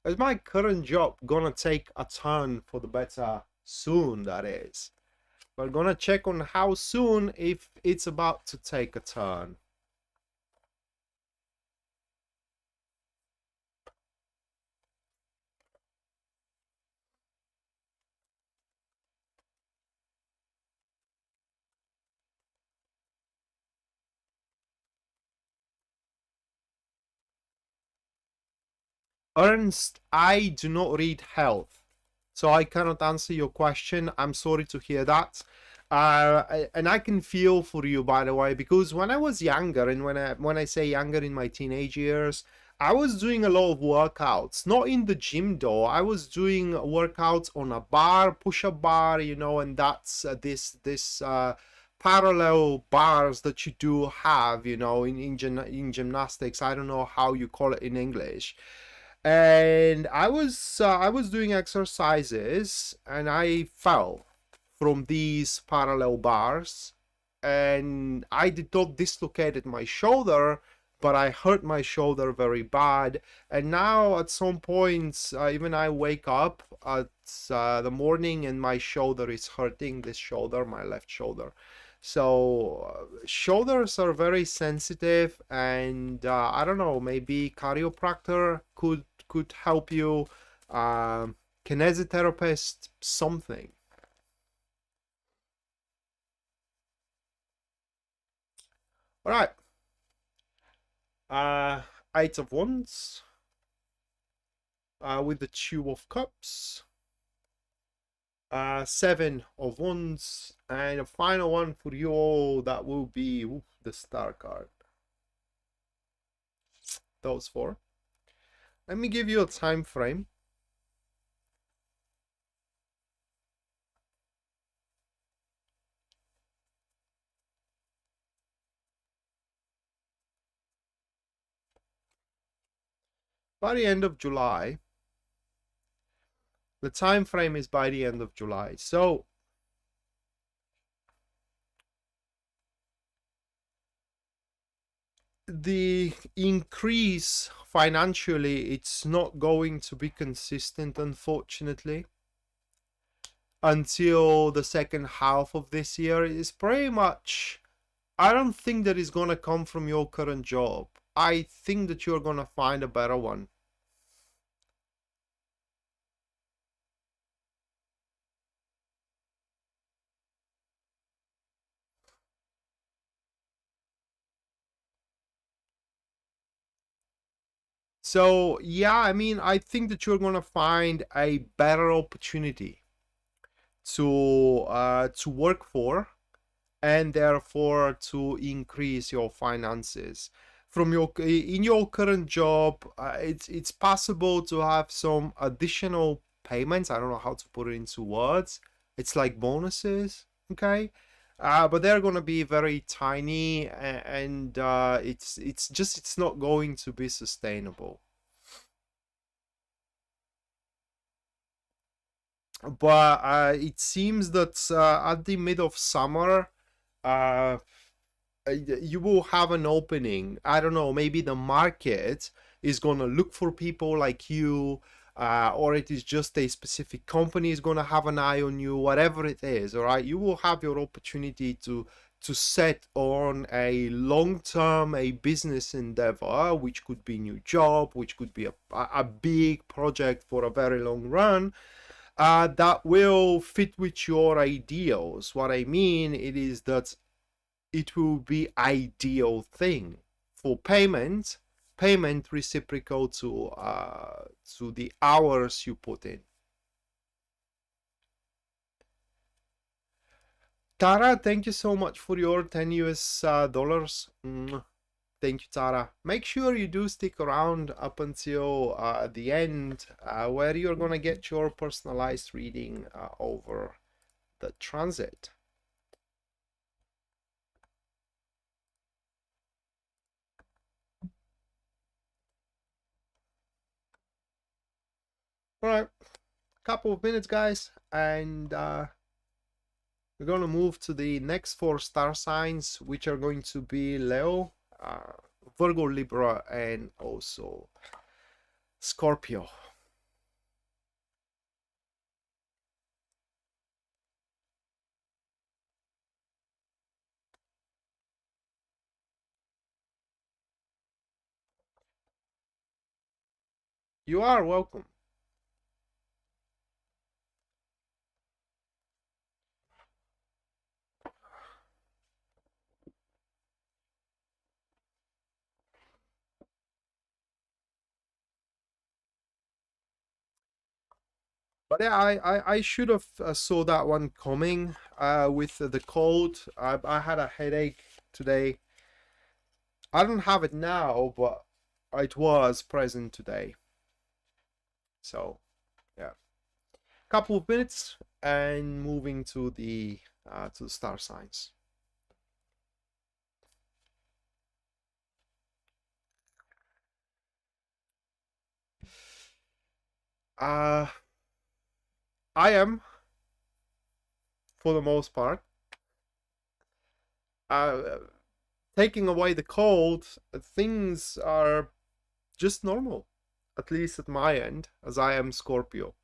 is my current job gonna take a turn for the better soon? That is. We're gonna check on how soon, if it's about to take a turn. Ernst, I do not read health, so I cannot answer your question. I'm sorry to hear that. And I can feel for you, by the way, because when I was younger, and when I say younger, in my teenage years, I was doing a lot of workouts, not in the gym though. I was doing workouts on a bar, push-up bar, you know, and that's this parallel bars that you do have, you know, in gymnastics. I don't know how you call it in English. And I was doing exercises, and I fell from these parallel bars, and I did not dislocated my shoulder, but I hurt my shoulder very bad. And now at some points, even I wake up at the morning, and my shoulder is hurting, this shoulder, my left shoulder. So shoulders are very sensitive, and I don't know, maybe chiropractor could help you, kinesiotherapist, something. All right. Uh, Eight of Wands. With the Two of Cups. Seven of Wands, and a final one for you all, that will be the Star card. Those four. Let me give you a time frame. By the end of July. The time frame is by the end of July. So the increase financially, it's not going to be consistent, unfortunately, until the second half of this year. Is pretty much, I don't think that is going to come from your current job. I think that you're going to find a better one. So yeah, I mean, I think that you're going to find a better opportunity to work for, and therefore to increase your finances from your in your current job. It's possible to have some additional payments. I don't know how to put it into words. It's like bonuses, okay? But they're going to be very tiny, and it's not going to be sustainable. But it seems that at the mid of summer, uh, you will have an opening. I don't know, maybe the market is going to look for people like you, or it is just a specific company is going to have an eye on you, whatever it is. All right, you will have your opportunity to set on a long term, a business endeavor, which could be new job, which could be a big project for a very long run, that will fit with your ideals. What I mean, it is that it will be ideal thing for payment reciprocal to the hours you put in. Tara, thank you so much for your 10 US dollars. Thank you, Tara. Make sure you do stick around up until the end, where you're gonna get your personalized reading over the transit. All right, couple of minutes, guys, and we're going to move to the next four star signs, which are going to be Leo, uh, Virgo, Libra, and also Scorpio. You are welcome. But yeah, I should have saw that one coming with the cold. I had a headache today. I don't have it now, but it was present today. So yeah, couple of minutes and moving to the star signs. I am, for the most part. Uh, Taking away the cold, things are just normal, at least at my end, as I am Scorpio.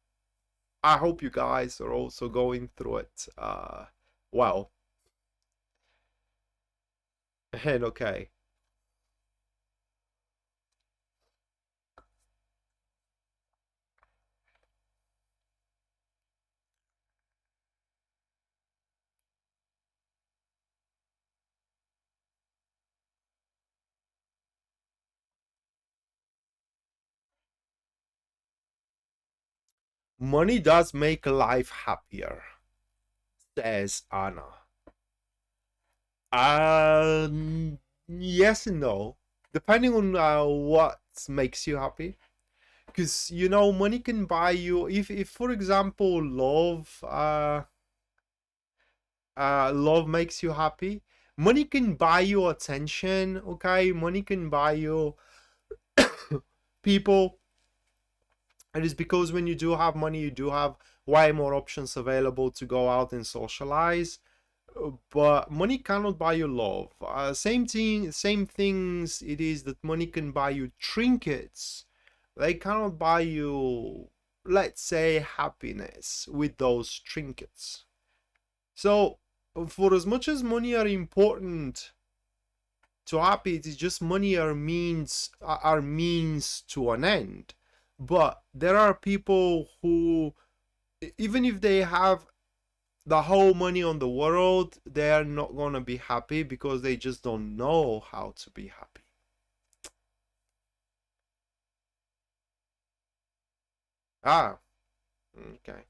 I hope you guys are also going through it well and okay. Money does make life happier, says Anna. Yes and no, depending on what makes you happy. Because you know, money can buy you. If for example, love makes you happy. Money can buy you attention. Okay, money can buy you people. It is because when you do have money, you do have way more options available to go out and socialize. But money cannot buy you love. Same thing, same things. It is that money can buy you trinkets. They cannot buy you, let's say, happiness with those trinkets. So, for as much as money are important to happy, it is just money are means to an end. But there are people who, even if they have the whole money on the world, they are not gonna be happy because they just don't know how to be happy. Ah, okay.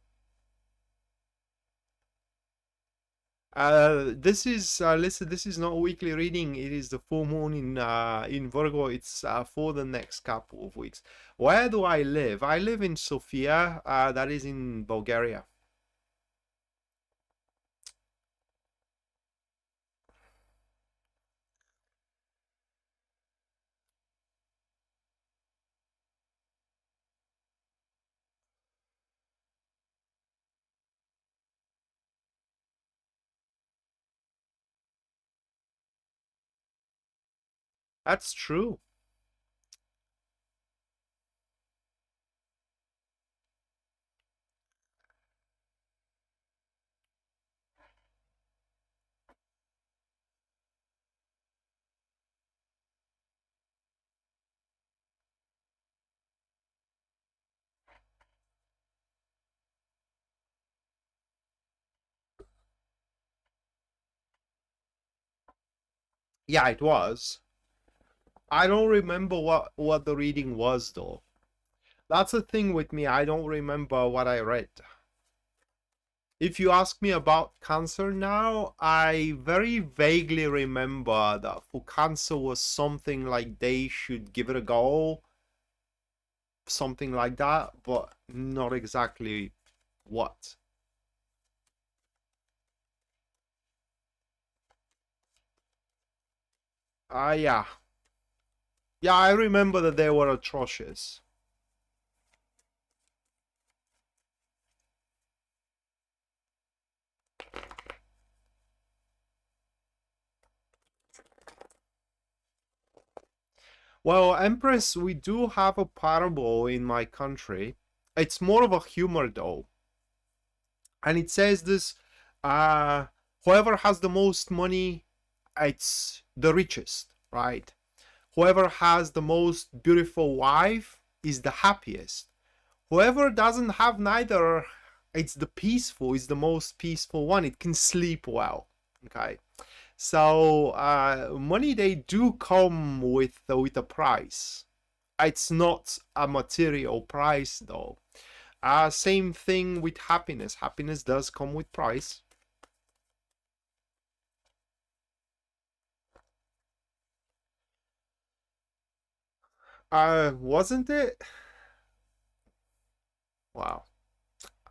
This is listen. This is not a weekly reading. It is the full moon in Virgo. It's for the next couple of weeks. Where do I live? I live in Sofia. That is in Bulgaria. That's true. Yeah, it was. I don't remember what the reading was though. That's the thing with me. I don't remember what I read. If you ask me about Cancer now, I very vaguely remember that for Cancer was something like they should give it a go, something like that, but not exactly what. Yeah. Yeah, I remember that they were atrocious. Well, Empress, we do have a parable in my country. It's more of a humor though. And it says this, uh whoever has the most money, it's the richest, right? Whoever has the most beautiful wife is the happiest. Whoever doesn't have neither, it's the peaceful, is the most peaceful one. It can sleep well. Okay. So money, they do come with a price. It's not a material price though. Same thing with happiness. Happiness does come with price. Wasn't it? Wow.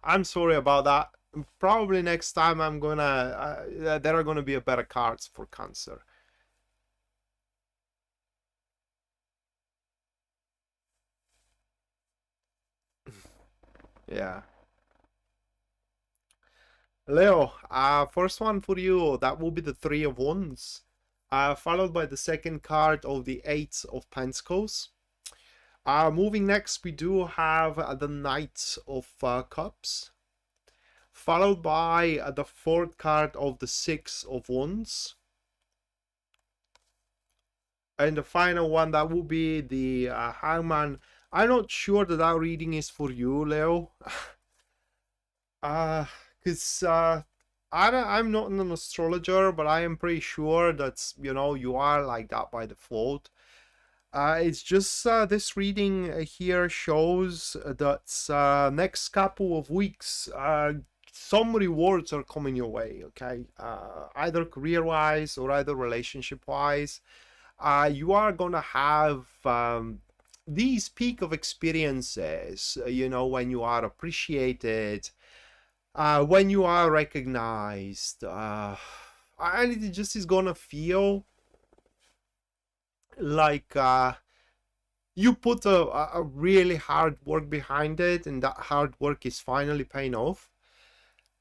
I'm sorry about that. Probably next time I'm gonna there are gonna be a better cards for Cancer. Yeah. Leo, first one for you, that will be the Three of Wands, followed by the second card of the Eight of Pentacles. Moving next, we do have the Knight of Cups, followed by the fourth card of the Six of Wands. And the final one, that will be the Hangman. I'm not sure that that reading is for you, Leo. Because I'm not an astrologer, but I am pretty sure that, you know, you are like that by default. It's just this reading here shows that next couple of weeks, some rewards are coming your way, okay? Either career-wise or either relationship-wise. You are gonna have these peak of experiences, you know, when you are appreciated, when you are recognized, and it just is gonna feel like you put a really hard work behind it, and that hard work is finally paying off.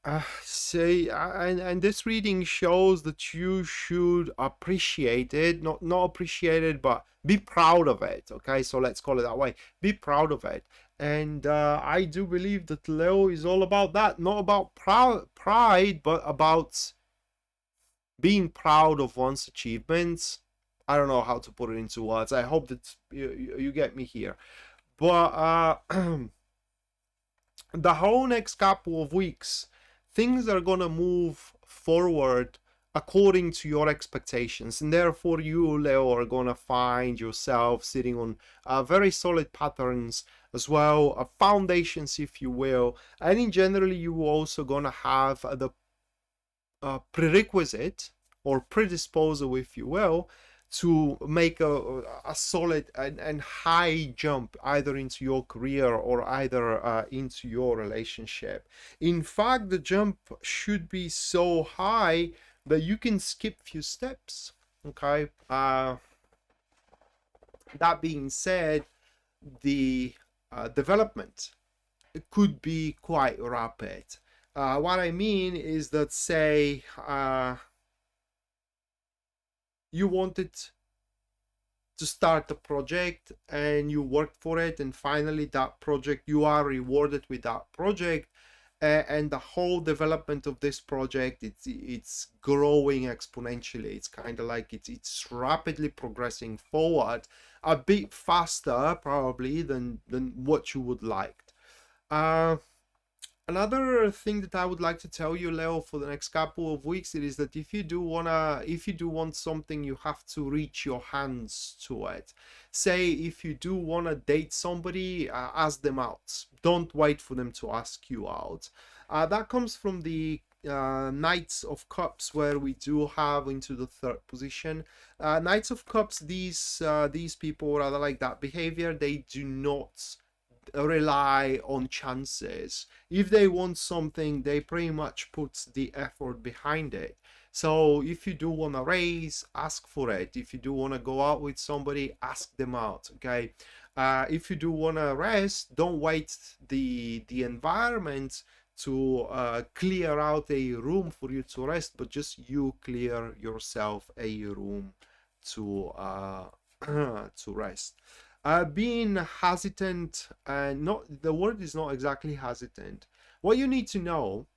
And this reading shows that you should appreciate it, not appreciate it, but be proud of it. Okay, so let's call it that way. Be proud of it. And I do believe that Leo is all about that, not about pride, but about being proud of one's achievements. I don't know how to put it into words. I hope that you get me here. But the whole next couple of weeks, things are gonna move forward according to your expectations, and therefore you, Leo, are gonna find yourself sitting on very solid patterns as well, foundations, if you will. And in general, you also gonna have the prerequisite or predisposal, if you will, to make a solid and high jump either into your career or either into your relationship. In fact, the jump should be so high that you can skip few steps. Okay. That being said, the development could be quite rapid. What I mean is that, say, you wanted to start a project and you worked for it, and finally that project, you are rewarded with that project, and the whole development of this project, it's growing exponentially. It's kind of like it's rapidly progressing forward a bit faster probably than what you would like. Another thing that I would like to tell you, Leo, for the next couple of weeks, it is that if you do want something, you have to reach your hands to it. Say, if you do want to date somebody, ask them out. Don't wait for them to ask you out. That comes from the Knights of Cups, where we do have into the third position. Knights of Cups, these people rather like that behavior. They do not rely on chances. If they want something, they pretty much put the effort behind it. So if you do want to raise, ask for it. If you do want to go out with somebody, ask them out. Okay. If you do want to rest, don't wait the environment to clear out a room for you to rest, but just you clear yourself a room to to rest. Being hesitant, and not, the word is not exactly hesitant. What you need to know,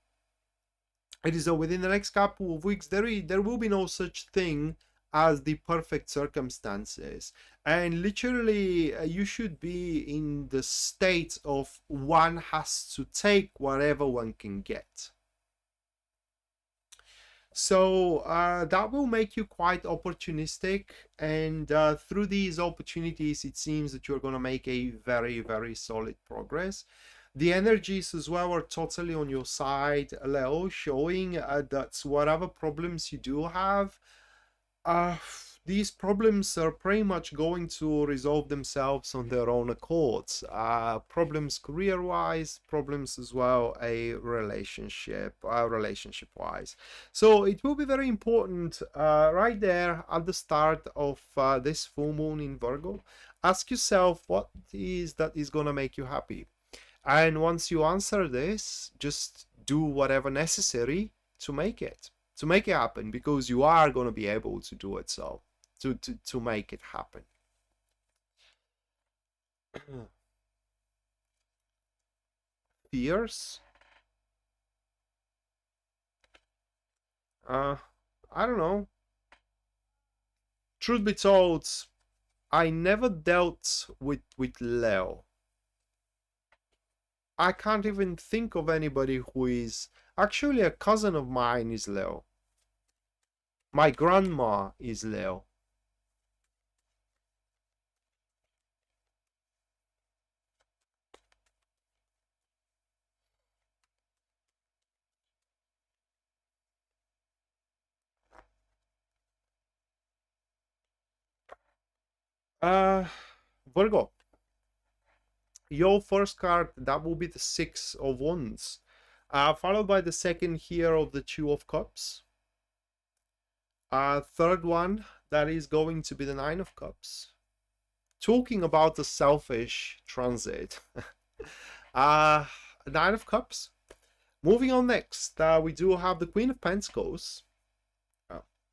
it is that within the next couple of weeks, there will be no such thing as the perfect circumstances, and literally you should be in the state of one has to take whatever one can get. So that will make you quite opportunistic, and through these opportunities, it seems that you're going to make a very, very solid progress. The energies as well are totally on your side, Leo, showing that whatever problems you do have, these problems are pretty much going to resolve themselves on their own accords. Problems career-wise, problems as well relationship-wise. So it will be very important right there at the start of this full moon in Virgo. Ask yourself what is that is going to make you happy. And once you answer this, just do whatever necessary to make it happen, because you are going to be able to do it, so to make it happen. Fears, I don't know. Truth be told, I never dealt with Leo. I can't even think of anybody who is actually a cousin of mine is Leo. My grandma is Leo. Uh, Virgo, your first card, that will be the Six of Wands, followed by the second here of the Two of Cups. Third one, that is going to be the Nine of Cups. Talking about the selfish transit. uh, Nine of Cups. Moving on next, we do have the Queen of Pentacles.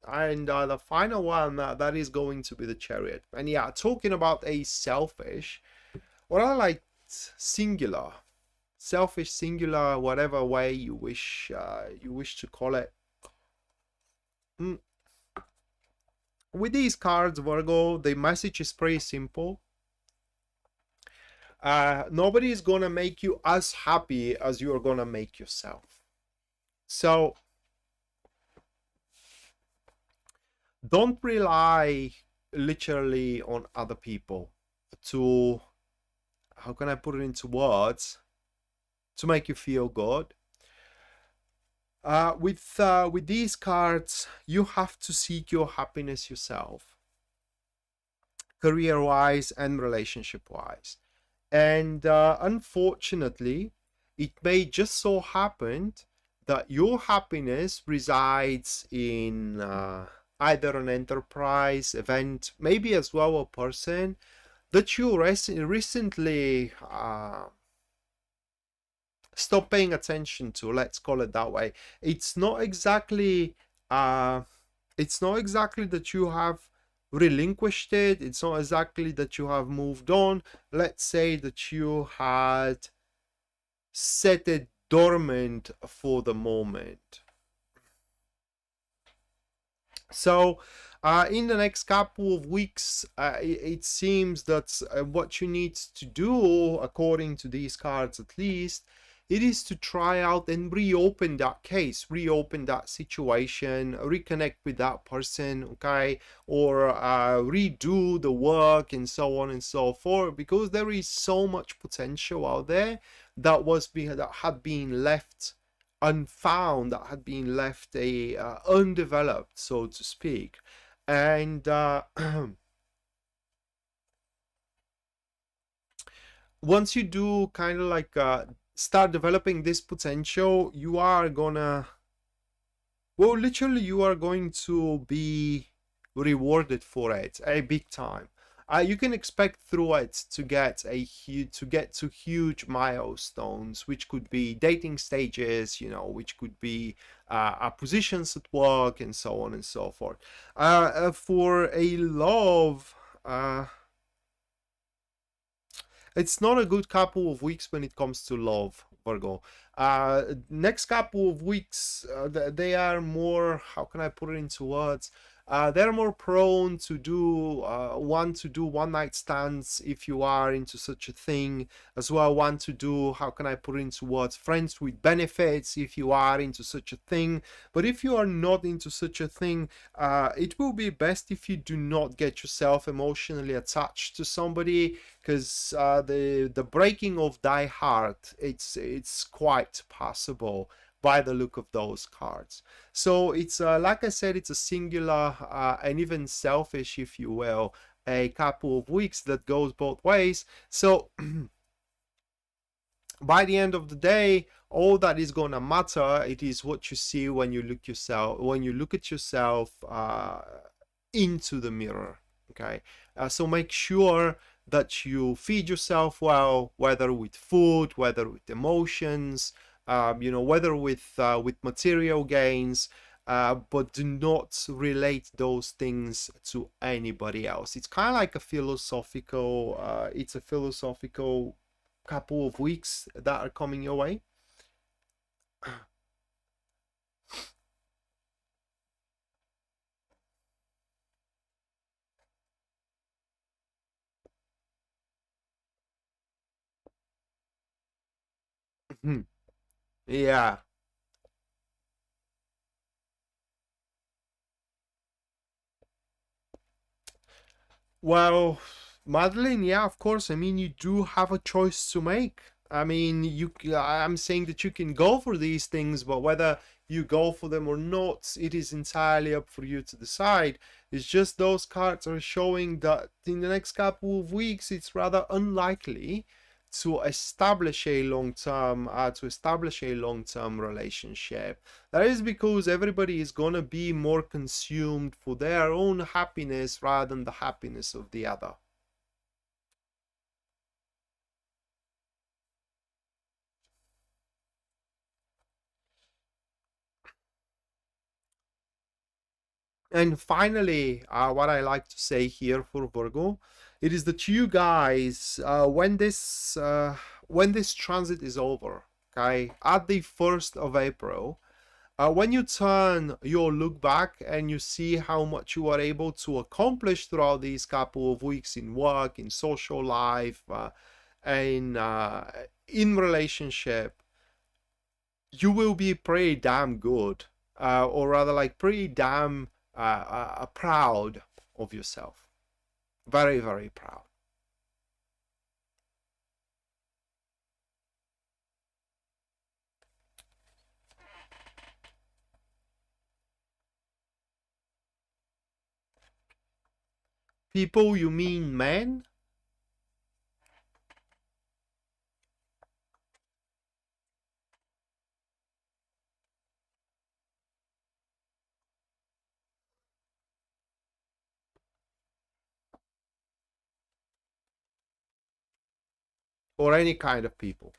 And the final one, that is going to be the Chariot. And yeah, talking about a selfish, what I like, singular, selfish, singular, whatever way you wish to call it. With these cards, Virgo, the message is pretty simple. Nobody is gonna make you as happy as you are gonna make yourself. So don't rely literally on other people to, how can I put it into words, to make you feel good. With these cards, you have to seek your happiness yourself, career-wise and relationship-wise. And unfortunately, it may just so happen that your happiness resides in either an enterprise, event, maybe as well a person that you recently stop paying attention to, let's call it that way. It's not exactly that you have relinquished it, it's not exactly that you have moved on. Let's say that you had set it dormant for the moment. So in the next couple of weeks, it seems that what you need to do, according to these cards at least, it is to try out and reopen that case, reopen that situation, reconnect with that person, okay, or redo the work and so on and so forth, because there is so much potential out there that had been left unfound, that had been left undeveloped, so to speak. And once you do kind of like start developing this potential, you are gonna, well, literally you are going to be rewarded for it a big time. You can expect through it to get to huge milestones, which could be dating stages, you know, which could be positions at work and so on and so forth. For a love, it's not a good couple of weeks when it comes to love, Virgo. Next couple of weeks, they are more, how can I put it into words? They're more prone to want to do one night stands if you are into such a thing, as well want to do, how can I put it into words, friends with benefits if you are into such a thing. But if you are not into such a thing, it will be best if you do not get yourself emotionally attached to somebody, because the breaking of thy heart, it's quite possible by the look of those cards. So it's like I said, it's a singular and even selfish, if you will, a couple of weeks that goes both ways. So by the end of the day, all that is gonna matter, it is what you see when you look at yourself into the mirror. Okay, so make sure that you feed yourself well, whether with food, whether with emotions, you know, whether with material gains, but do not relate those things to anybody else. It's kind of like a philosophical, it's a philosophical couple of weeks that are coming your way. Yeah. Well, Madeline, yeah, of course. I mean, you do have a choice to make. I mean, I'm saying that you can go for these things, but whether you go for them or not, it is entirely up for you to decide. It's just those cards are showing that in the next couple of weeks, it's rather unlikely to establish a long-term relationship. That is because everybody is going to be more consumed for their own happiness rather than the happiness of the other. And finally, what I like to say here for Virgo, it is that you guys, when this transit is over, okay, at the 1st of April, when you turn your look back and you see how much you are able to accomplish throughout these couple of weeks in work, in social life, and in relationship, you will be pretty damn good, or rather like pretty damn proud of yourself. Very, very proud. People, you mean men? Or any kind of people?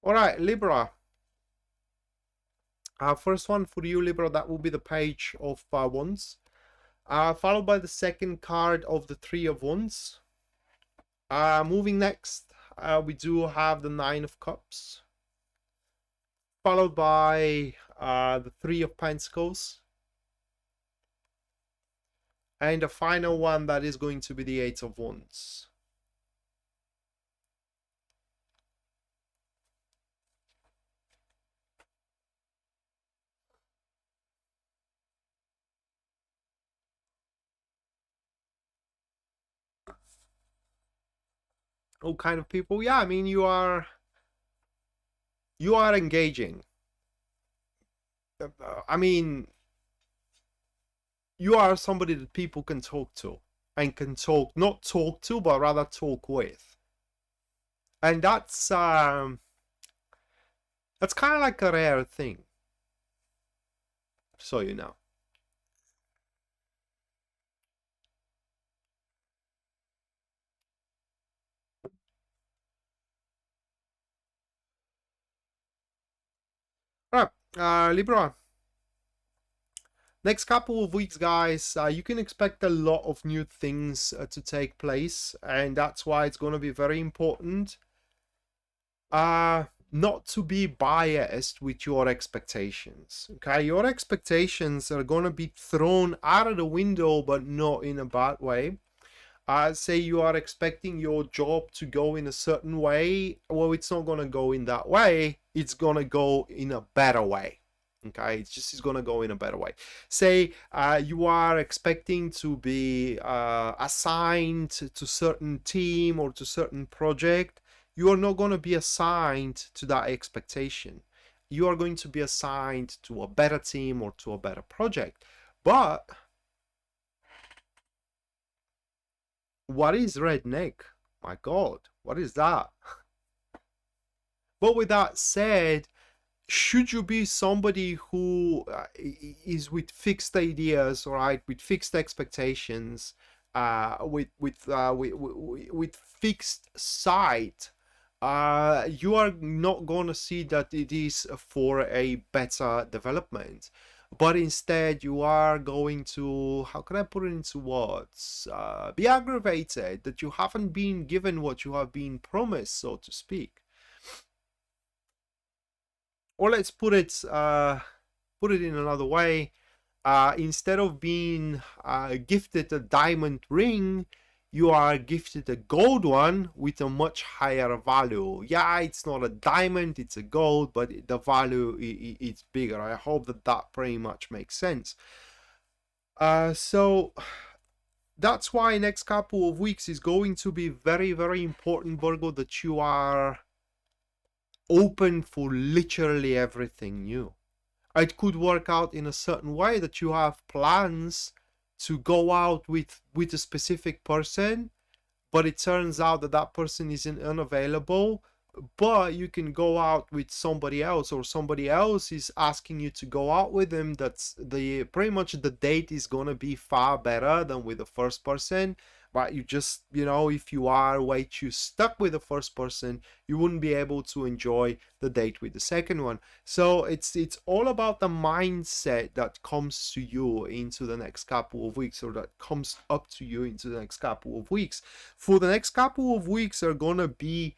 All right, Libra. First one for you, Libra, that will be the Page of Wands. Followed by the second card of the Three of Wands. Moving next, we do have the Nine of Cups. Followed by the Three of Pentacles. And the final one, that is going to be the Eight of Wands. All kind of people. Yeah, I mean, you are engaging. I mean, you are somebody that people can talk to, and can not talk to, but rather talk with. And that's kind of like a rare thing, so you know. All right, Libra. Next couple of weeks, guys, you can expect a lot of new things to take place, and that's why it's going to be very important not to be biased with your expectations. Okay, your expectations are going to be thrown out of the window, but not in a bad way. Say you are expecting your job to go in a certain way. Well, it's not going to go in that way. It's going to go in a better way. Okay, it's going to go in a better way. Say you are expecting to be assigned to certain team or to certain project. You are not going to be assigned to that expectation. You are going to be assigned to a better team or to a better project. But what is redneck? My God, what is that? But with that said, should you be somebody who is with fixed ideas, right, with fixed expectations, with fixed sight, you are not going to see that it is for a better development, but instead you are going to, how can I put it into words, be aggravated that you haven't been given what you have been promised, so to speak. Or let's put it in another way. Instead of being gifted a diamond ring, you are gifted a gold one with a much higher value. Yeah, it's not a diamond, it's a gold, but the value is bigger. I hope that pretty much makes sense. So that's why next couple of weeks is going to be very, very important, Virgo, that you are open for literally everything new. It could work out in a certain way that you have plans to go out with a specific person, but it turns out that that person isn't unavailable, but you can go out with somebody else, or somebody else is asking you to go out with them. That's the pretty much the date is gonna be far better than with the first person. But you just, you know, if you are way too stuck with the first person, you wouldn't be able to enjoy the date with the second one. So it's all about the mindset that comes to you into the next couple of weeks, or that comes up to you into the next couple of weeks. For the next couple of weeks are gonna be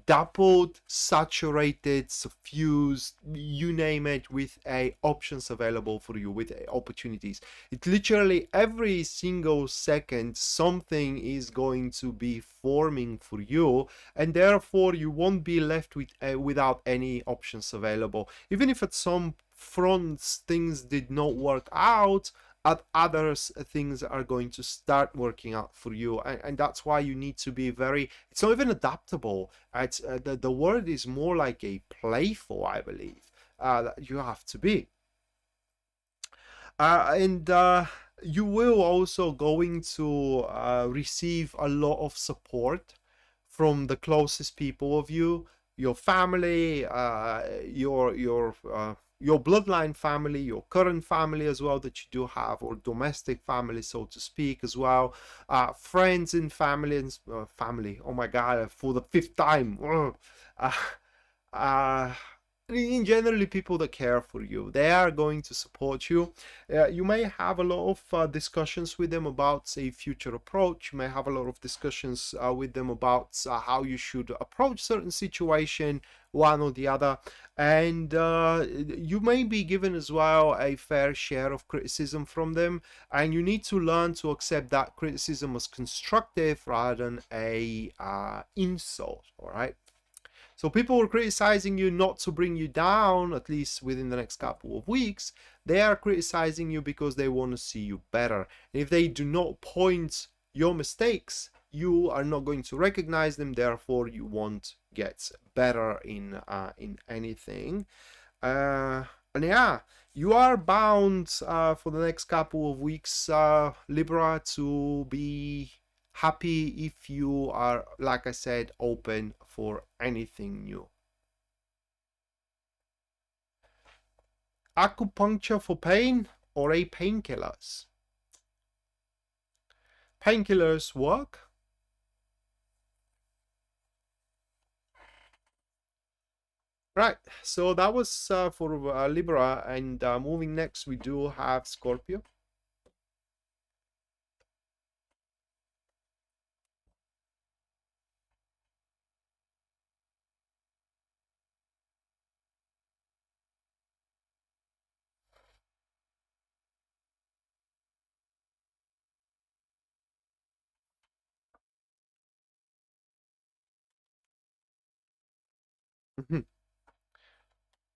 dappled, saturated, suffused, you name it, with options available for you, with opportunities. It literally every single second something is going to be forming for you, and therefore you won't be left with without any options available. Even if at some fronts things did not work out, at others things are going to start working out for you, and that's why you need to be very, it's not even adaptable, it's the word is more like a playful, I believe, that you have to be, and you will also going to receive a lot of support from the closest people of you, your family, your bloodline family, your current family as well that you do have, or domestic family, so to speak, as well. Friends and family, and family. Oh my God, for the fifth time. Uh, in generally, people that care for you, they are going to support you. You may have a lot of discussions with them about a future approach. You may have a lot of discussions with them about how you should approach certain situation, one or the other, and you may be given as well a fair share of criticism from them, and you need to learn to accept that criticism as constructive rather than a insult. All right. So people are criticizing you not to bring you down, at least within the next couple of weeks. They are criticizing you because they want to see you better. And if they do not point your mistakes, you are not going to recognize them. Therefore, you won't get better in anything. And yeah, you are bound for the next couple of weeks, Libra, to be happy if you are, like I said, open for anything new. Acupuncture for pain or a painkillers? Painkillers work. Right, so that was for Libra, and moving next we do have Scorpio.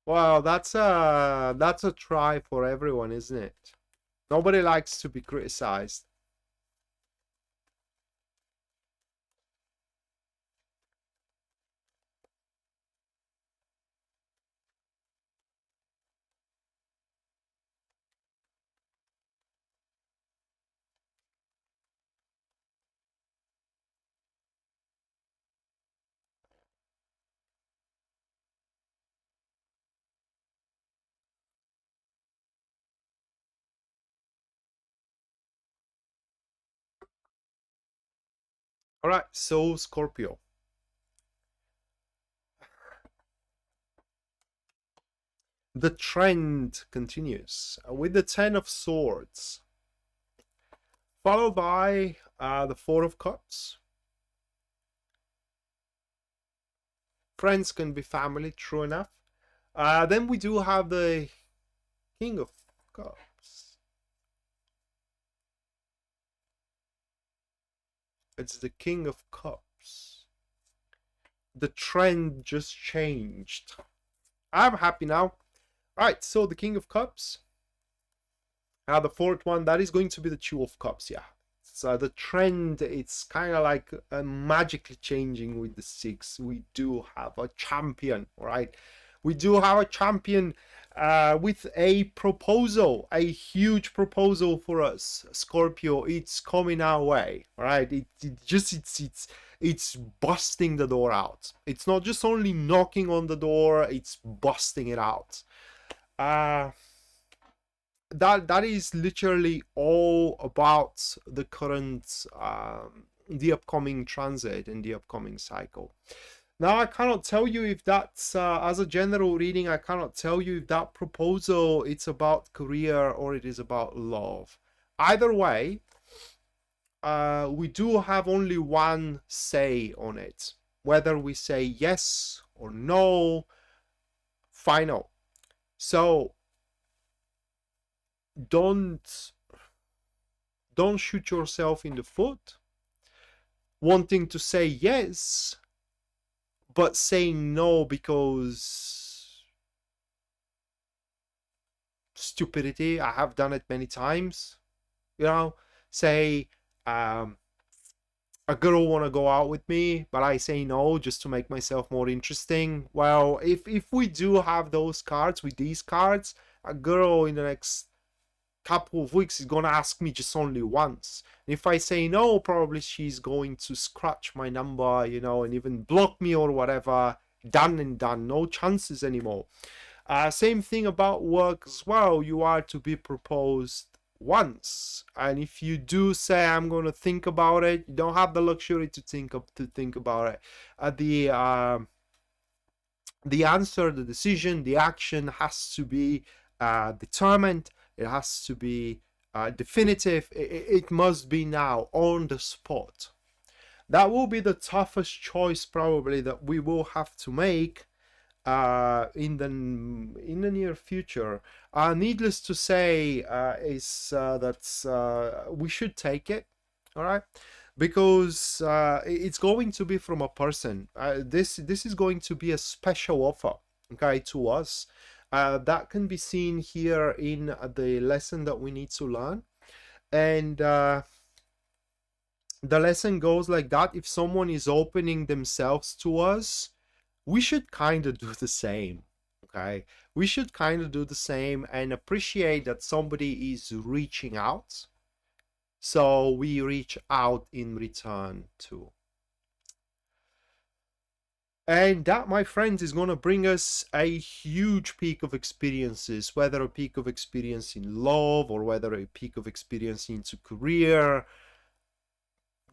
Wow, that's a try for everyone, isn't it? Nobody likes to be criticized. All right, so Scorpio. The trend continues with the Ten of Swords, followed by the Four of Cups. Friends can be family, true enough. Then we do have the King of Cups. It's the King of Cups. The trend just changed. I'm happy now. Alright, so the King of Cups. The fourth one, that is going to be the Two of Cups, yeah. forecasts, the trend, it's kind of like magically changing with the 6. We do have a champion, right? We do have a champion with a proposal, a huge proposal for us, Scorpio. It's coming our way, right? It's busting the door out. It's not just only knocking on the door, it's busting it out. That is literally all about the current the upcoming transit and the upcoming cycle. Now, I cannot tell you if that's as a general reading, I cannot tell you if that proposal it's about career or it is about love. Either way, we do have only one say on it, whether we say yes or no. Final. So don't shoot yourself in the foot wanting to say yes but saying no because stupidity. I have done it many times. You know, say a girl want to go out with me, but I say no just to make myself more interesting. Well, if we do have those cards with these cards, a girl in the next couple of weeks is gonna ask me just only once. And if I say no, probably she's going to scratch my number, you know, and even block me or whatever. Done and done. No chances anymore. Same thing about work as well. You are to be proposed once, and if you do say I'm gonna think about it, you don't have the luxury to think about it. The answer, the decision, the action has to be determined. It has to be definitive. It must be now, on the spot. That will be the toughest choice probably that we will have to make in the near future. Needless to say, is that we should take it, all right? Because it's going to be from a person. This is going to be a special offer, okay, to us. That can be seen here in the lesson that we need to learn. And the lesson goes like that. If someone is opening themselves to us, we should kind of do the same, okay? We should kind of do the same and appreciate that somebody is reaching out. So we reach out in return too. And that, my friends, is going to bring us a huge peak of experiences, whether a peak of experience in love or whether a peak of experience into career.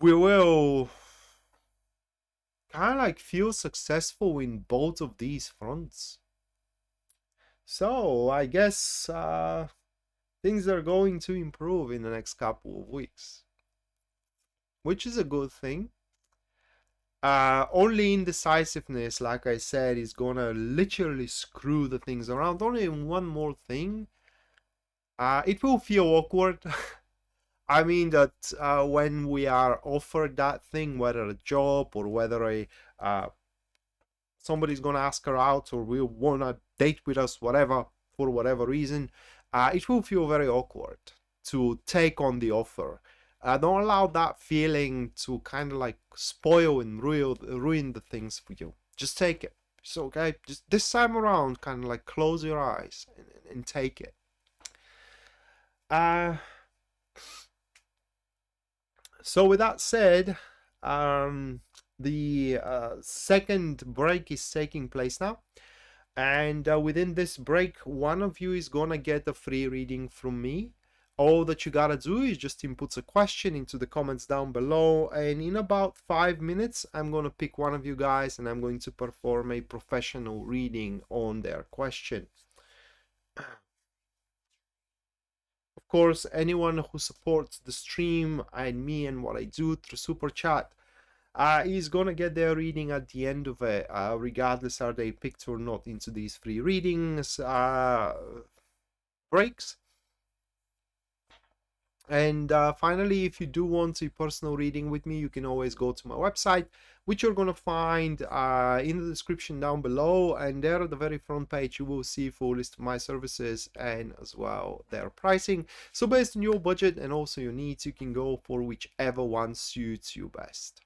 We will kind of like feel successful in both of these fronts. So I guess things are going to improve in the next couple of weeks, which is a good thing. Only indecisiveness, like I said, is gonna literally screw the things around. Only one more thing. It will feel awkward. I mean that when we are offered that thing, whether a job or whether somebody's gonna ask her out or will wanna date with us, whatever, for whatever reason, it will feel very awkward to take on the offer. Don't allow that feeling to kind of like spoil and ruin the things for you. Just take it. It's okay. Just this time around, kind of like close your eyes and take it. So with that said, the second break is taking place now. And within this break, one of you is gonna get a free reading from me. All that you gotta do is just input a question into the comments down below, and in about 5 minutes I'm gonna pick one of you guys and I'm going to perform a professional reading on their question. Of course, anyone who supports the stream and me and what I do through super chat is gonna get their reading at the end of it, regardless are they picked or not into these free readings breaks. And finally, if you do want a personal reading with me, you can always go to my website, which you're going to find in the description down below. And there at the very front page, you will see full list of my services and as well their pricing. So based on your budget and also your needs, you can go for whichever one suits you best.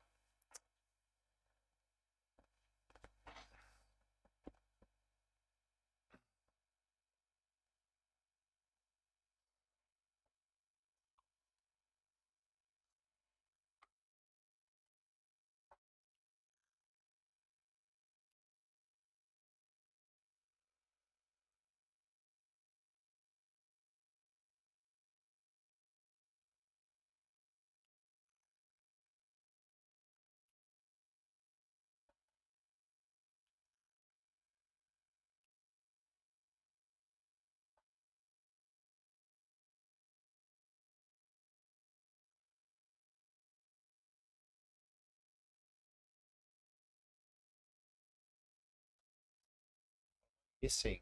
Missing.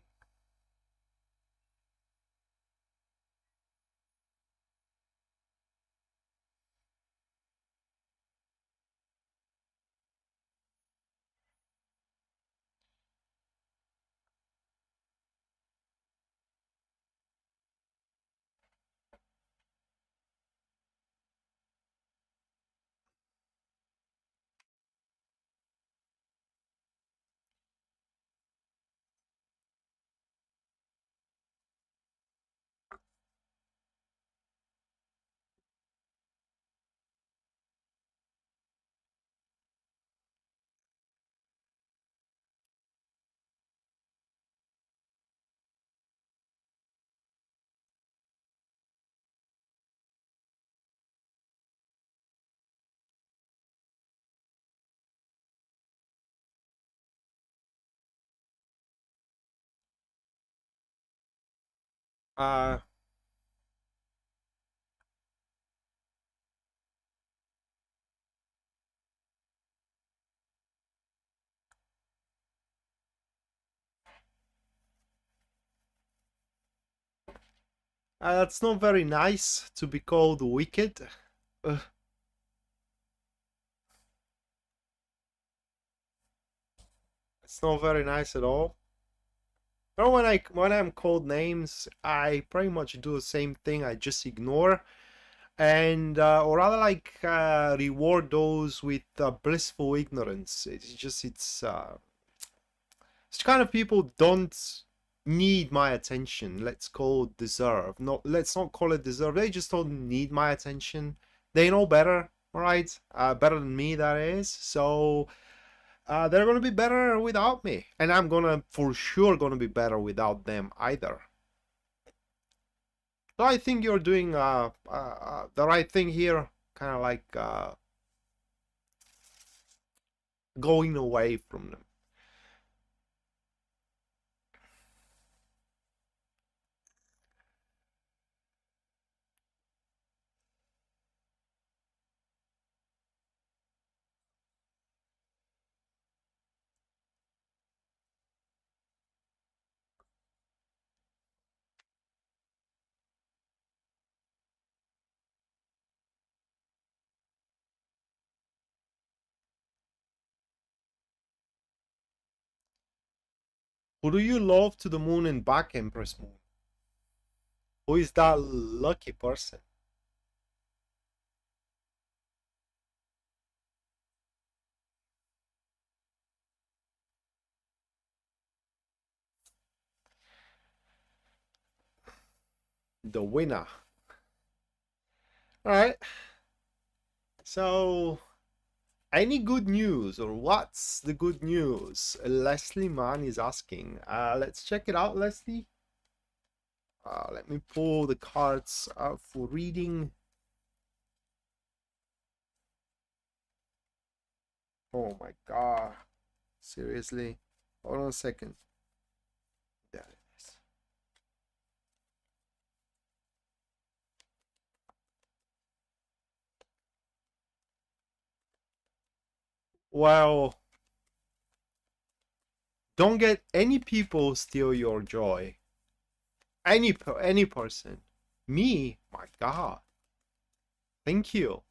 Uh, that's not very nice to be called wicked. Uh, it's not very nice at all. But when I'm called names, I pretty much do the same thing. I just ignore, and or rather like reward those with blissful ignorance. It's kind of people don't need my attention. Let's call it deserve. No, let's not call it deserve. They just don't need my attention. They know better, all right? Better than me, that is. So they're gonna be better without me, and I'm gonna for sure gonna be better without them either. So I think you're doing the right thing here, kind of like going away from them. Who do you love to the moon and back, Empress Moon? Who is that lucky person? The winner. All right. So, any good news or what's the good news? Leslie Mann is asking. Let's check it out, Leslie. Let me pull the cards out for reading. Oh my god. Seriously? Hold on a second. There it is. Well, don't get any people steal your joy. Any person. Me? My god. Thank you.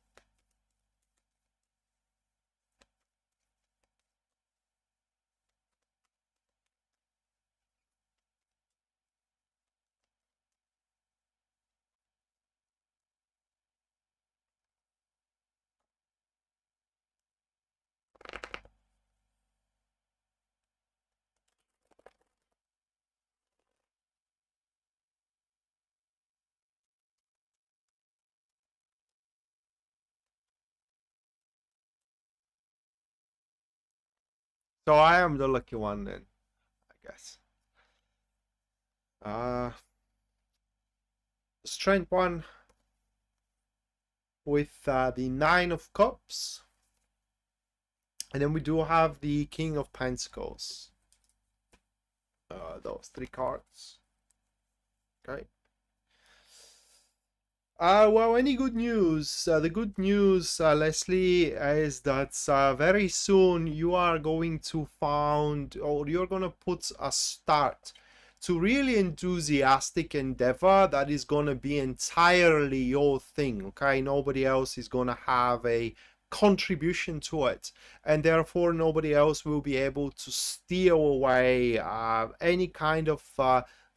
So I am the lucky one then, I guess. Strength one with the Nine of Cups. And then we do have the King of Pentacles. Those three cards. Okay. Well, any good news? The good news, Leslie, is that very soon you are going to found, or you're going to put a start to really enthusiastic endeavor that is going to be entirely your thing. Okay, nobody else is going to have a contribution to it, and therefore nobody else will be able to steal away any kind of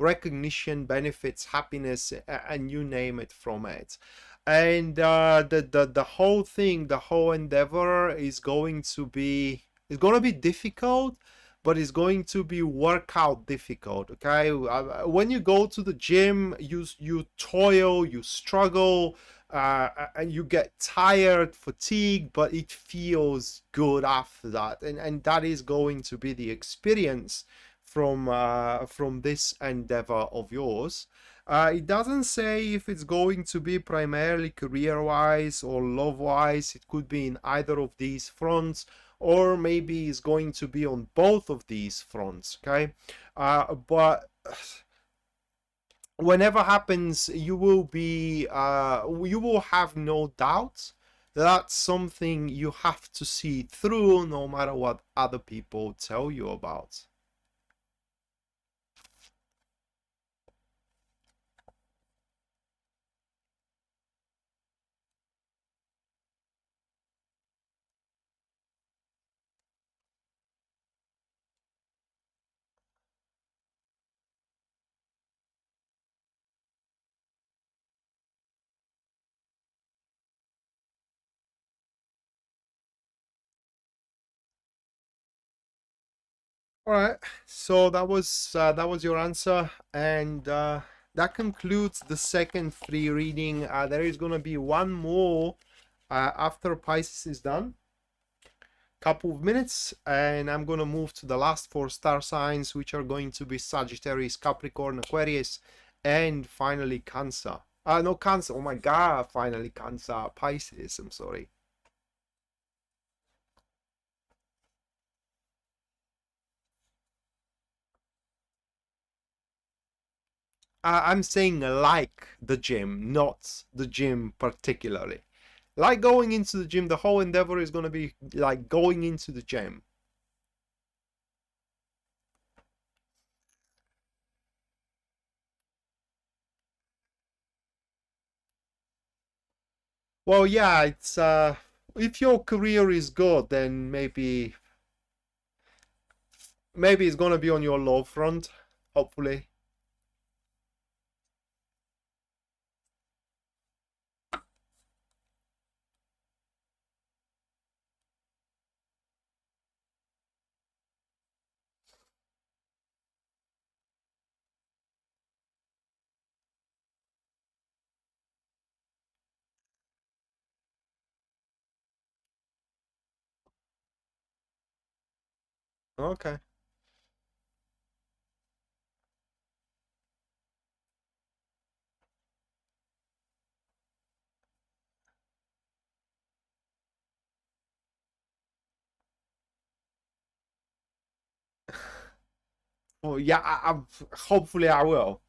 recognition, benefits, happiness, and you name it from it. And the whole thing, the whole endeavor is going to be difficult, but it's going to be workout difficult. Okay, when you go to the gym, you toil, you struggle, and you get tired, fatigued, but it feels good after that, and that is going to be the experience from this endeavor of yours. It doesn't say if it's going to be primarily career-wise or love-wise. It could be in either of these fronts, or maybe it's going to be on both of these fronts. Okay, but whenever happens, you will have no doubt that's something you have to see through, no matter what other people tell you about. All right, so that was your answer, and that concludes the second free reading. There is gonna be one more after Pisces is done, couple of minutes, and I'm gonna move to the last four star signs, which are going to be Sagittarius, Capricorn, Aquarius, and finally Cancer. No, Cancer. Oh my God! Finally Cancer, Pisces. I'm sorry. I'm saying like the gym, not the gym particularly. Like going into the gym, the whole endeavor is going to be like going into the gym. Well, yeah, it's if your career is good, then maybe it's going to be on your low front, hopefully. Okay. Well, yeah, hopefully I will.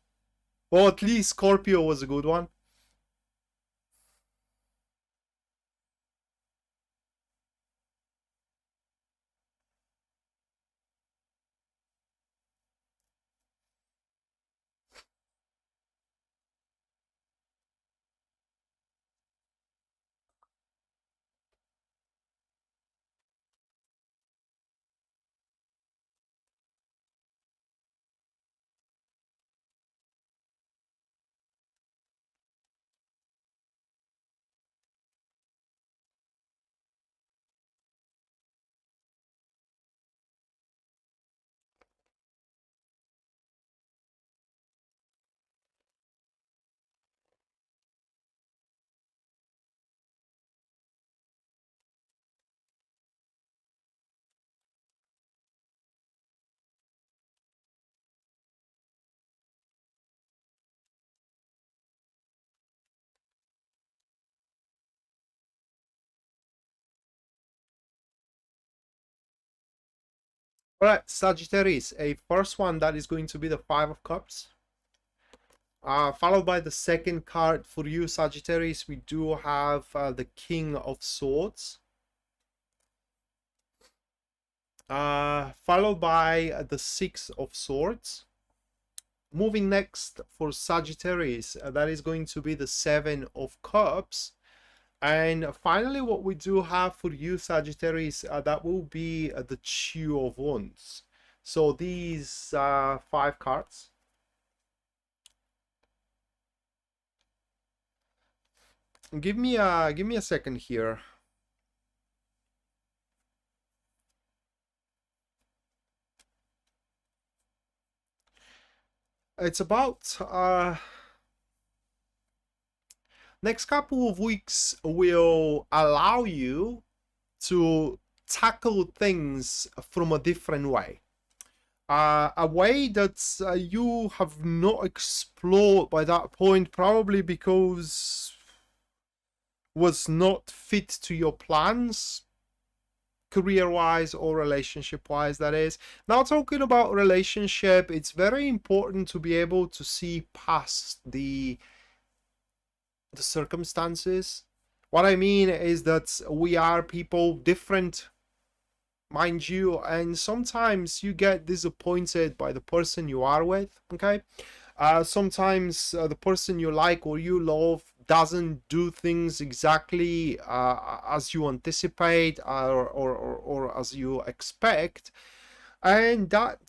Well, at least Scorpio was a good one. All right, Sagittarius, a first one that is going to be the Five of Cups. Followed by the second card for you, Sagittarius, we do have the King of Swords. Followed by the Six of Swords. Moving next for Sagittarius, that is going to be the Seven of Cups. And finally, what we do have for you, Sagittarius, that will be the Two of Wands. So these 5 cards. Give me a second here. It's about next couple of weeks will allow you to tackle things from a different way. A way that you have not explored by that point, probably because was not fit to your plans, career-wise or relationship-wise, that is. Now, talking about relationship, it's very important to be able to see past the circumstances. What I mean is that we are people different, mind you, and sometimes you get disappointed by the person you are with, okay? Sometimes the person you like or you love doesn't do things exactly as you anticipate or as you expect, and that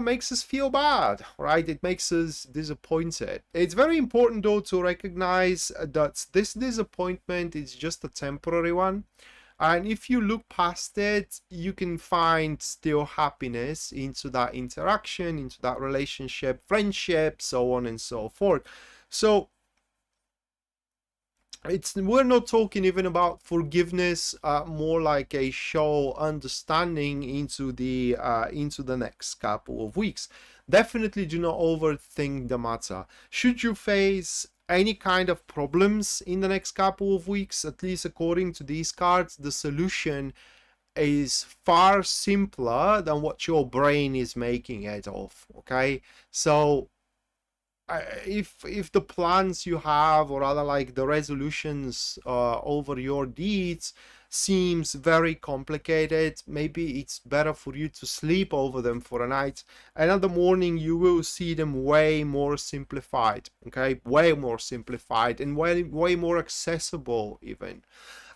makes us feel bad, right? It makes us disappointed. It's very important though to recognize that this disappointment is just a temporary one. And if you look past it, you can find still happiness into that interaction, into that relationship, friendship, so on and so forth. So we're not talking even about forgiveness, more like a show understanding into the next couple of weeks. Definitely do not overthink the matter. Should you face any kind of problems in the next couple of weeks, at least according to these cards, the solution is far simpler than what your brain is making it of. Okay, so if the plans you have, or rather like the resolutions over your deeds seems very complicated, maybe it's better for you to sleep over them for a night, and in the morning you will see them way more simplified. Okay, way more simplified and way more accessible even.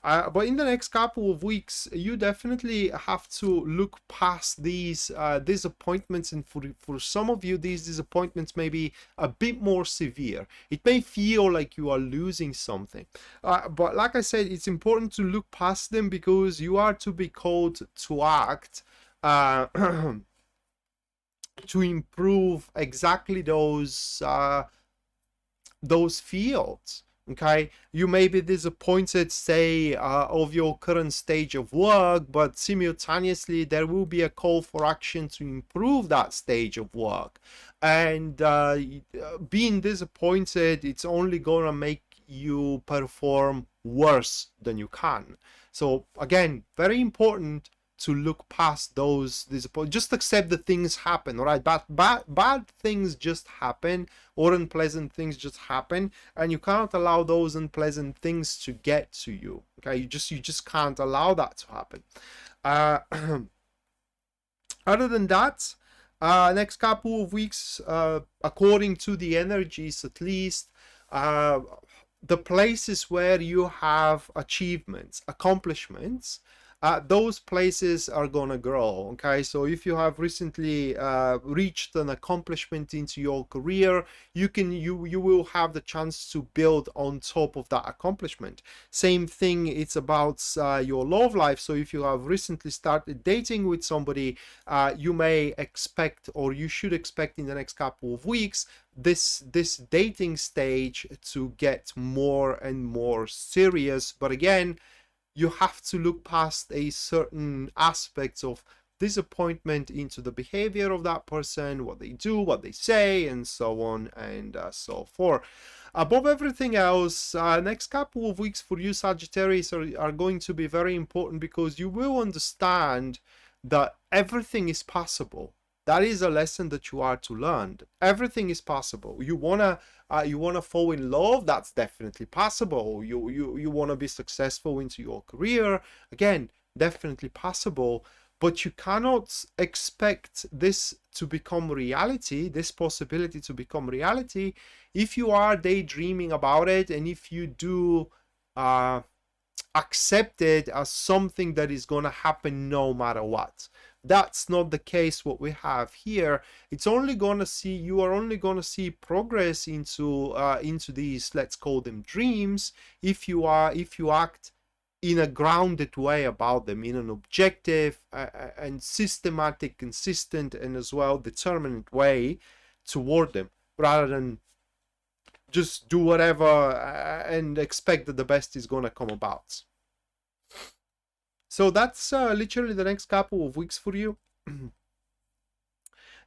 But in the next couple of weeks, you definitely have to look past these disappointments, and for some of you, these disappointments may be a bit more severe. It may feel like you are losing something, but like I said, it's important to look past them, because you are to be called to act to improve exactly those fields. Okay, you may be disappointed, say, of your current stage of work, but simultaneously there will be a call for action to improve that stage of work. And being disappointed, it's only gonna make you perform worse than you can. So again, very important to look past those disappointments. Just accept that things happen, all right? Bad things just happen, or unpleasant things just happen, and you can't allow those unpleasant things to get to you. Okay, you just can't allow that to happen. Other than that, next couple of weeks, according to the energies at least, the places where you have achievements, accomplishments, those places are gonna grow. Okay, so if you have recently reached an accomplishment into your career, you will have the chance to build on top of that accomplishment. Same thing, it's about your love life. So if you have recently started dating with somebody, you may expect, or you should expect, in the next couple of weeks, this dating stage to get more and more serious. But again, you have to look past a certain aspects of disappointment into the behavior of that person, what they do, what they say, and so on and so forth. Above everything else, next couple of weeks for you, Sagittarius, are going to be very important, because you will understand that everything is possible. That is a lesson that you are to learn. Everything is possible. You wanna fall in love. That's definitely possible. You wanna be successful into your career. Again, definitely possible. But you cannot expect this to become reality, this possibility to become reality, if you are daydreaming about it, and if you do accept it as something that is going to happen no matter what. That's not the case. What we have here, it's only going to see, you are only going to see progress into these, let's call them dreams, if you act in a grounded way about them, in an objective and systematic, consistent, and as well determined way toward them, rather than just do whatever and expect that the best is going to come about. So that's literally the next couple of weeks for you.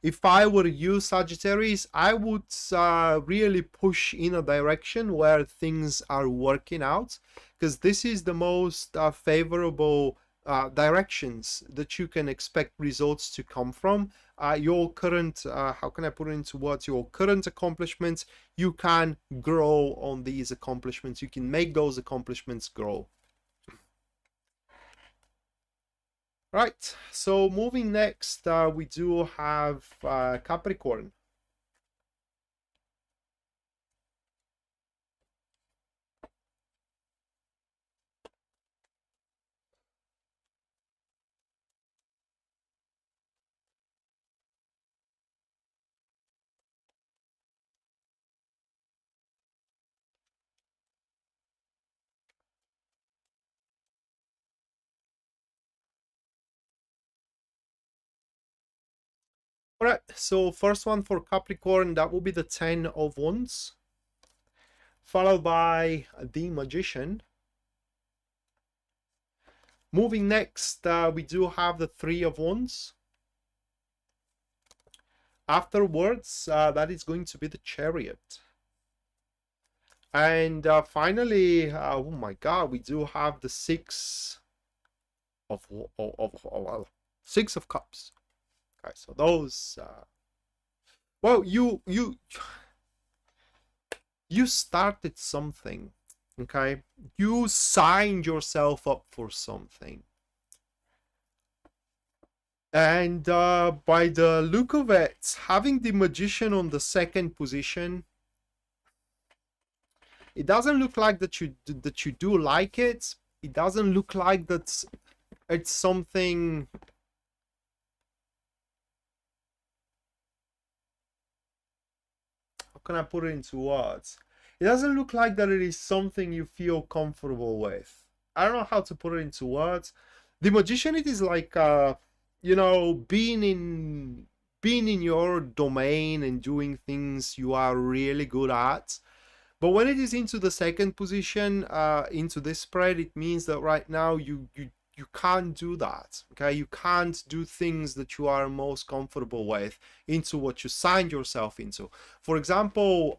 If I were you, Sagittarius, I would really push in a direction where things are working out, because this is the most favorable directions that you can expect results to come from. Your current, how can I put it into words, your current accomplishments, you can grow on these accomplishments. You can make those accomplishments grow. Right, so moving next, we do have Capricorn. All right, so first one for Capricorn, that will be the 10 of Wands, followed by the Magician. Moving next, we do have the 3 of Wands. Afterwards, that is going to be the Chariot. And finally, oh my God, we do have the 6 of 6 of Cups. Okay, so those, well, you started something, okay? You signed yourself up for something. And by the look of it, having the Magician on the 2nd position, it doesn't look like that you do like it. It doesn't look like that it's something. How can I put it into words? It doesn't look like that it is something you feel comfortable with. I don't know how to put it into words. The Magician, it is like you know, being in your domain and doing things you are really good at. But when it is into the 2nd position, into this spread, it means that right now you can't do that. Okay, you can't do things that you are most comfortable with into what you signed yourself into. For example,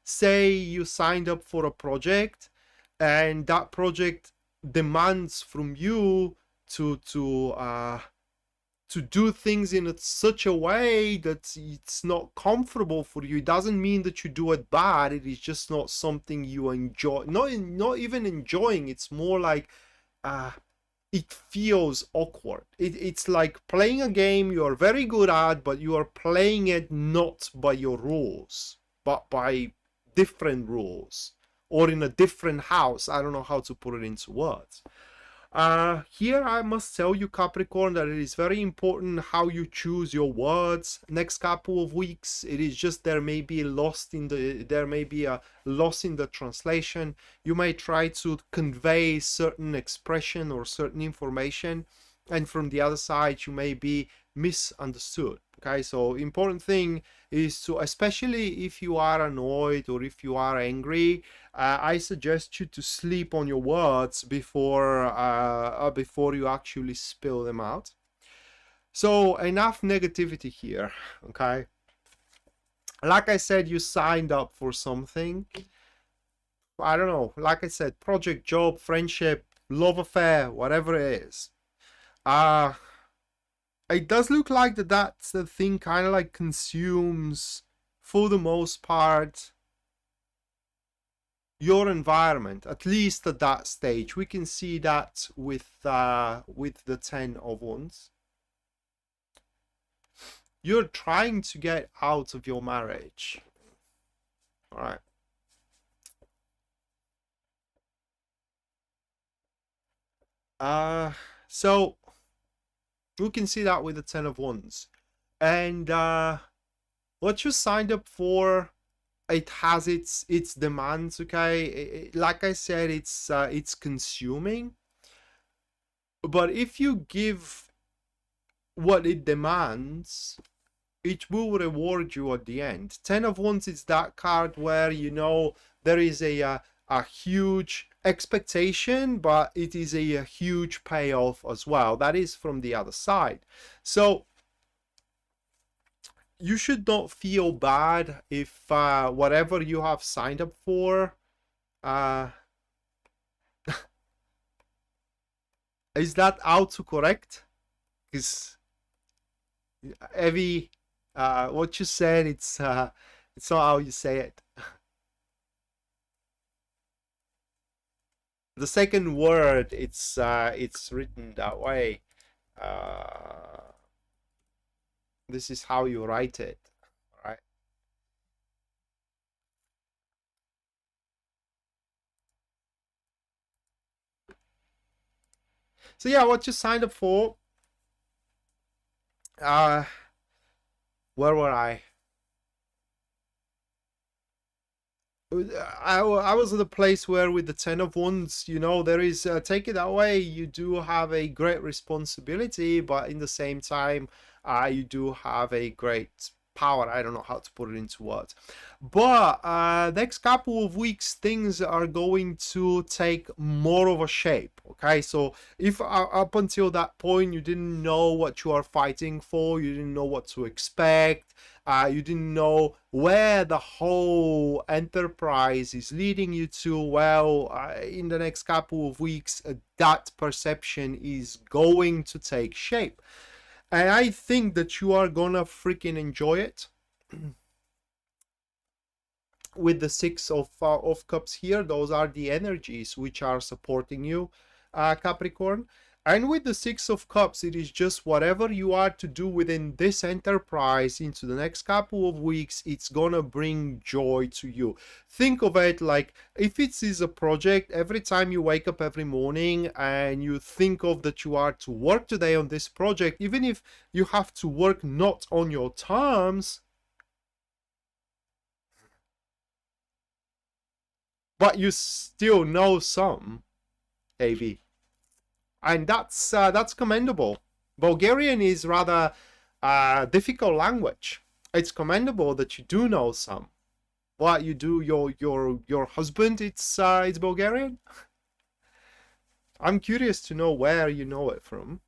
say you signed up for a project, and that project demands from you to do things in such a way that it's not comfortable for you. It doesn't mean that you do it bad. It is just not something you enjoy. Not even enjoying. It's more like it feels awkward. It's like playing a game you are very good at, but you are playing it not by your rules, but by different rules, or in a different house. I don't know how to put it into words. Here I must tell you, Capricorn, that it is very important how you choose your words. Next couple of weeks, it is just there may be a loss in the translation. You may try to convey certain expression or certain information, and from the other side you may be misunderstood. Okay, so important thing is to, especially if you are annoyed or if you are angry, I suggest you to sleep on your words before you actually spill them out. So enough negativity here. Okay, like I said, you signed up for something. I don't know, like I said, project, job, friendship, love affair, whatever it is. it does look like that's the thing kind of like consumes, for the most part, your environment, at least at that stage. We can see that with the 10 of Wands. You're trying to get out of your marriage. All right. So we can see that with the 10 of Wands. And what you signed up for, it has its demands, okay? Like I said, it's consuming. But if you give what it demands, it will reward you at the end. 10 of Wands is that card where, you know, there is a huge expectation, but it is a huge payoff as well. That is from the other side. So you should not feel bad if whatever you have signed up for is that autocorrect? Because every what you said, it's not how you say it. The second word, it's written that way. This is how you write it. All right. So yeah, what you signed up for. Where were I? I was at a place where with the 10 of Wands, you know, there is, take it that way, you do have a great responsibility, but in the same time, you do have a great power. I don't know how to put it into words. But next couple of weeks, things are going to take more of a shape, okay? So if up until that point, you didn't know what you are fighting for, you didn't know what to expect, you didn't know where the whole enterprise is leading you to, well, in the next couple of weeks, that perception is going to take shape. And I think that you are gonna freaking enjoy it. With the 6 of Cups here, those are the energies which are supporting you, Capricorn. And with the 6 of Cups, it is just whatever you are to do within this enterprise into the next couple of weeks, it's gonna bring joy to you. Think of it like, if it is a project, every time you wake up every morning and you think of that you are to work today on this project, even if you have to work not on your terms, but you still know some, AB. And that's commendable. Bulgarian is rather difficult language. It's commendable that you do know some. What you do, your husband, it's Bulgarian. I'm curious to know where you know it from.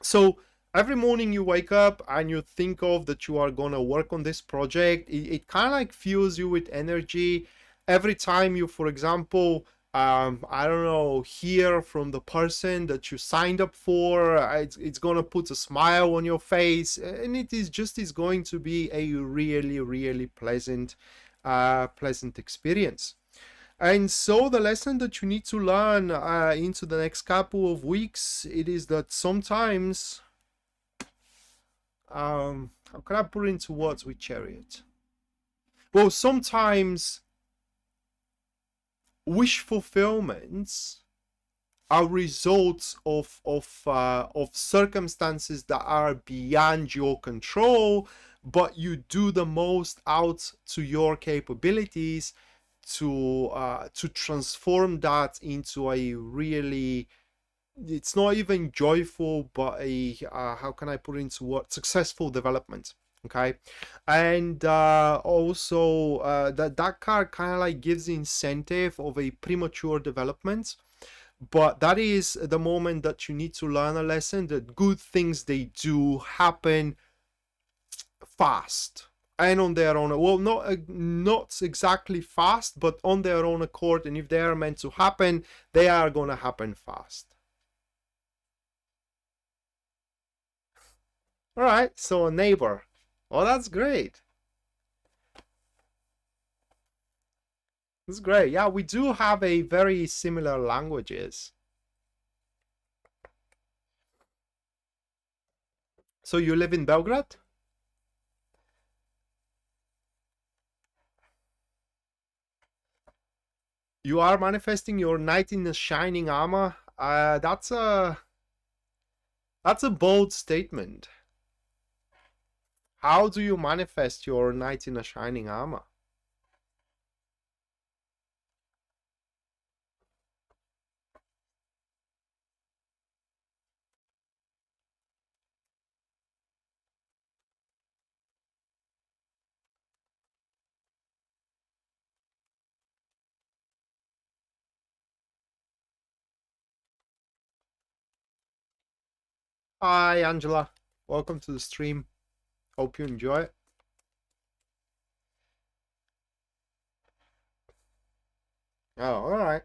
So every morning you wake up and you think of that you are gonna work on this project. It kind of like fuels you with energy. Every time you, for example, I don't know, hear from the person that you signed up for, it's gonna put a smile on your face, and it is going to be a really pleasant experience. And so the lesson that you need to learn into the next couple of weeks, it is that sometimes, how can I put it into words with Chariot? Well, sometimes wish fulfillments are results of circumstances that are beyond your control, but you do the most out to your capabilities to transform that into a really, it's not even joyful, but a how can I put it into what, successful development. Okay, and also that card kind of like gives the incentive of a premature development, but that is the moment that you need to learn a lesson that good things, they do happen fast and on their own. Well, not exactly fast, but on their own accord. And if they are meant to happen, they are gonna happen fast. All right, so a neighbor. Oh, that's great. That's great. Yeah, we do have a very similar languages. So you live in Belgrade? You are manifesting your knight in the shining armor. That's a bold statement. How do you manifest your knight in a shining armor? Hi, Angela. Welcome to the stream. Hope you enjoy it. Oh, all right.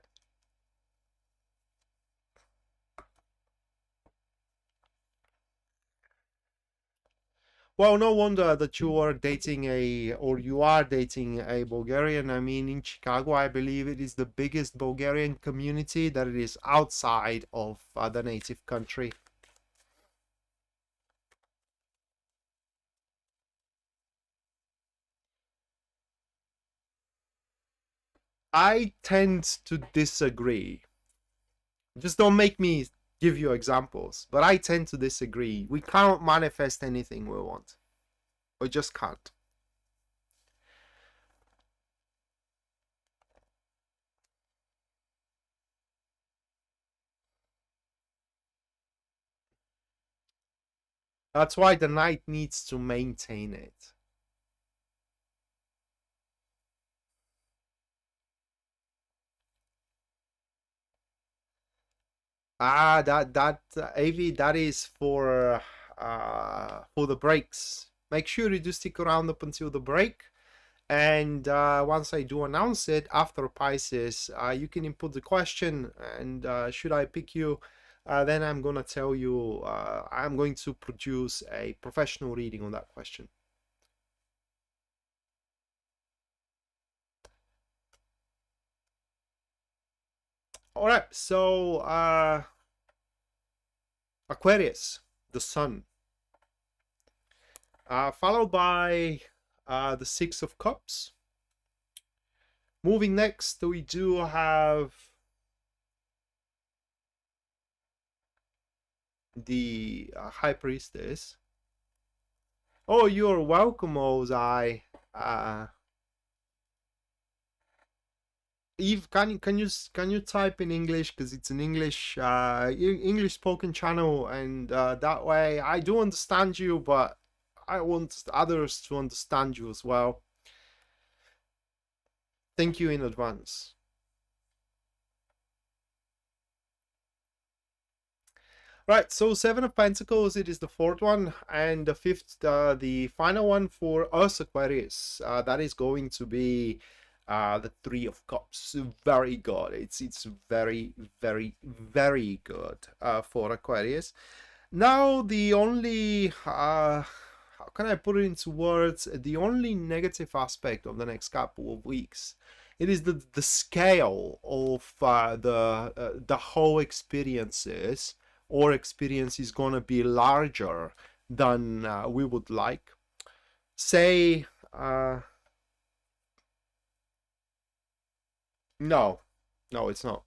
Well, no wonder that you are dating you are dating a Bulgarian. I mean, in Chicago, I believe it is the biggest Bulgarian community that it is outside of the native country. I tend to disagree. Just don't make me give you examples, but I tend to disagree. We can't manifest anything we want. We just can't. That's why the knight needs to maintain it. Avi, that is for the breaks. Make sure you do stick around up until the break. And once I do announce it after Pisces, you can input the question. And should I pick you, then I'm gonna tell you. I'm going to produce a professional reading on that question. All right. So Aquarius, the Sun, followed by the Six of Cups. Moving next, we do have the High Priestess. Oh, you're welcome, Ozai. Eve, can you type in English, because it's an English English spoken channel, and that way I do understand you, but I want others to understand you as well. Thank you in advance. Right, so Seven of Pentacles, it is the fourth one, and the fifth, the final one for us Aquarius, that is going to be the Three of Cups. Very good. It's very, very, very good for Aquarius. Now, the only how can I put it into words? The only negative aspect of the next couple of weeks, it is the scale of the whole experiences or experience is gonna be larger than we would like. Say, no, no, it's not.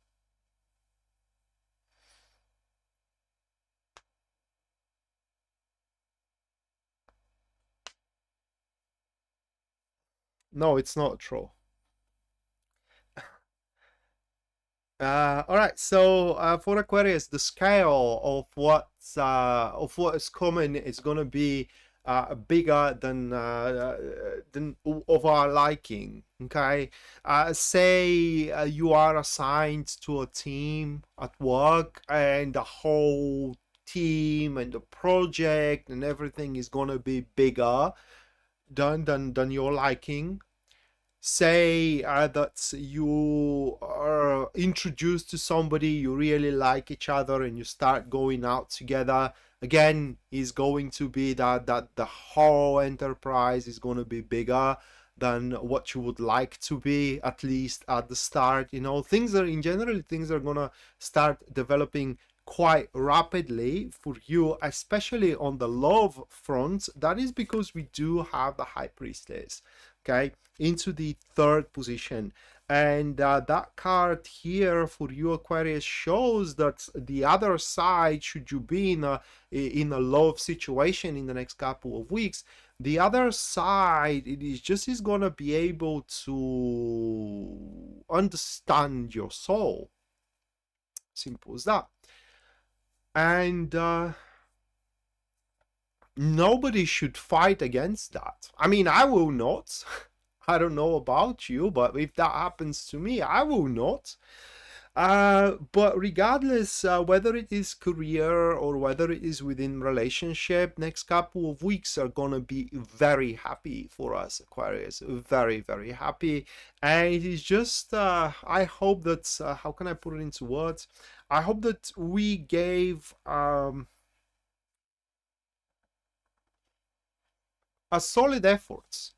No, it's not true. All right. So for Aquarius, the scale of what is coming is gonna be bigger than of our liking. Okay. Say you are assigned to a team at work, and the whole team and the project and everything is gonna be bigger than your liking. say that you are introduced to somebody, you really like each other, and you start going out together. Again, is going to be that the whole enterprise is going to be bigger than what you would like to be, at least at the start. You know, things are in general, things are going to start developing quite rapidly for you, especially on the love front. That is because we do have the High Priestess, okay, into the third position. And that card here for you, Aquarius, shows that the other side, should you be in a love situation in the next couple of weeks, the other side, it is going to be able to understand your soul. Simple as that. And nobody should fight against that. I mean, I will not. I don't know about you, but if that happens to me, I will not. But regardless, whether it is career or whether it is within relationship, next couple of weeks are gonna be very happy for us, Aquarius. Very, very happy. And it is just, I hope that, how can I put it into words? I hope that we gave a solid efforts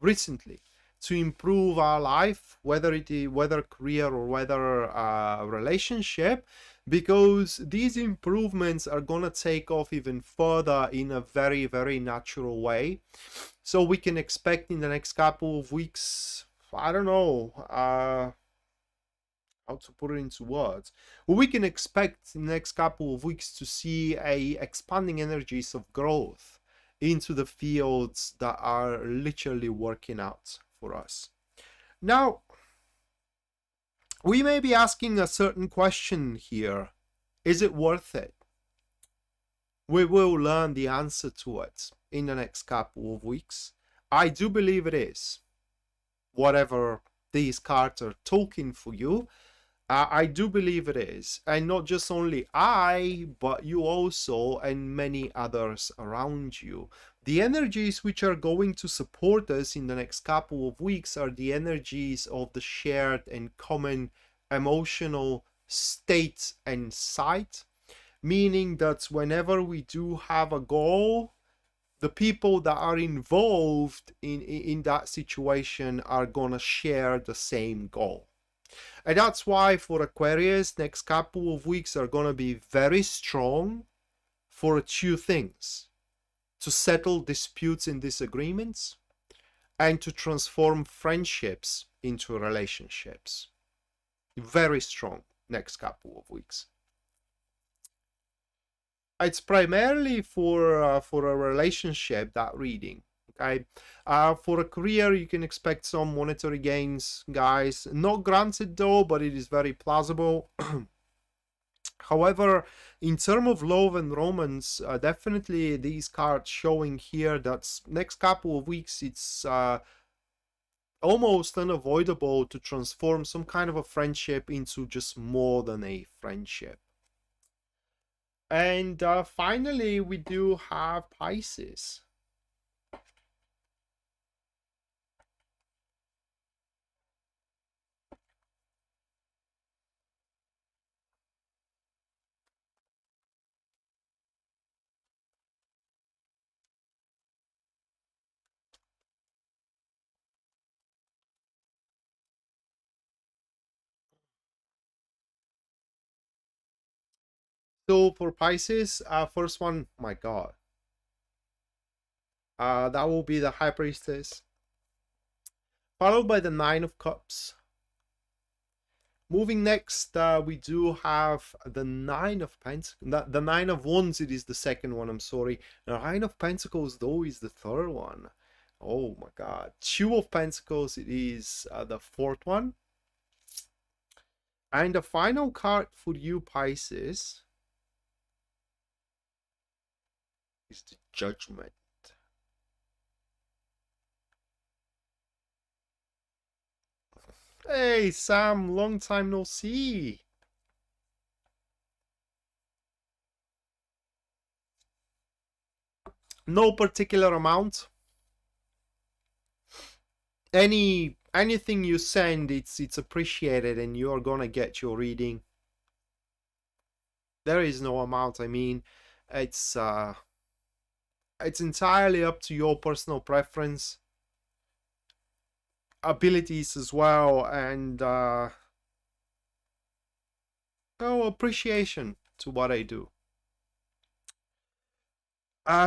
recently to improve our life, whether it is career or whether relationship, because these improvements are gonna take off even further in a very, very natural way. So we can expect in the next couple of weeks, I don't know how to put it into words, but we can expect in the next couple of weeks to see a expanding energies of growth into the fields that are literally working out for us. Now, we may be asking a certain question here. Is it worth it? We will learn the answer to it in the next couple of weeks. I do believe it is. Whatever these cards are talking for you, I do believe it is. And not just only I, but you also, and many others around you. The energies which are going to support us in the next couple of weeks are the energies of the shared and common emotional state and sight, meaning that whenever we do have a goal, the people that are involved in that situation are gonna share the same goal. And that's why for Aquarius, next couple of weeks are gonna be very strong for two things: to settle disputes and disagreements, and to transform friendships into relationships. Very strong next couple of weeks. It's primarily for a relationship, that reading. Okay, for a career, you can expect some monetary gains, guys. Not granted though, but it is very plausible. However, in terms of love and romance, definitely these cards showing here that next couple of weeks, it's almost unavoidable to transform some kind of a friendship into just more than a friendship. And finally, we do have Pisces. So for Pisces, first one, my God, that will be the High Priestess, followed by the Nine of Cups. Moving next, we do have the Nine of Pentacles. The Nine of Wands, it is the second one, I'm sorry. The Nine of Pentacles, though, is the third one. Oh my God. Two of Pentacles, it is the fourth one. And the final card for you, Pisces, is the Judgment. Hey, Sam, long time no see. No particular amount. Any anything you send, it's appreciated, and you're gonna get your reading. There is no amount. I mean, it's entirely up to your personal preference, abilities as well, and appreciation to what I do.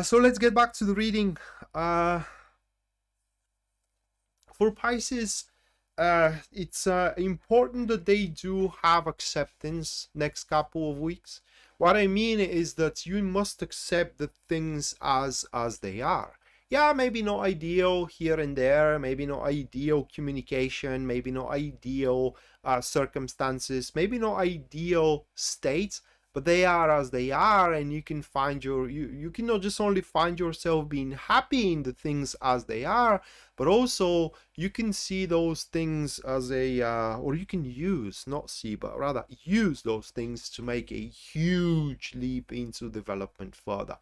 So let's get back to the reading. For Pisces, it's important that they do have acceptance next couple of weeks. What I mean is that you must accept the things as they are. Yeah, maybe not ideal here and there, maybe not ideal communication, maybe not ideal circumstances, maybe not ideal states, but they are as they are, and you can find you can not just only find yourself being happy in the things as they are, but also you can see those things as a or you can use, not see, but rather use those things to make a huge leap into development further.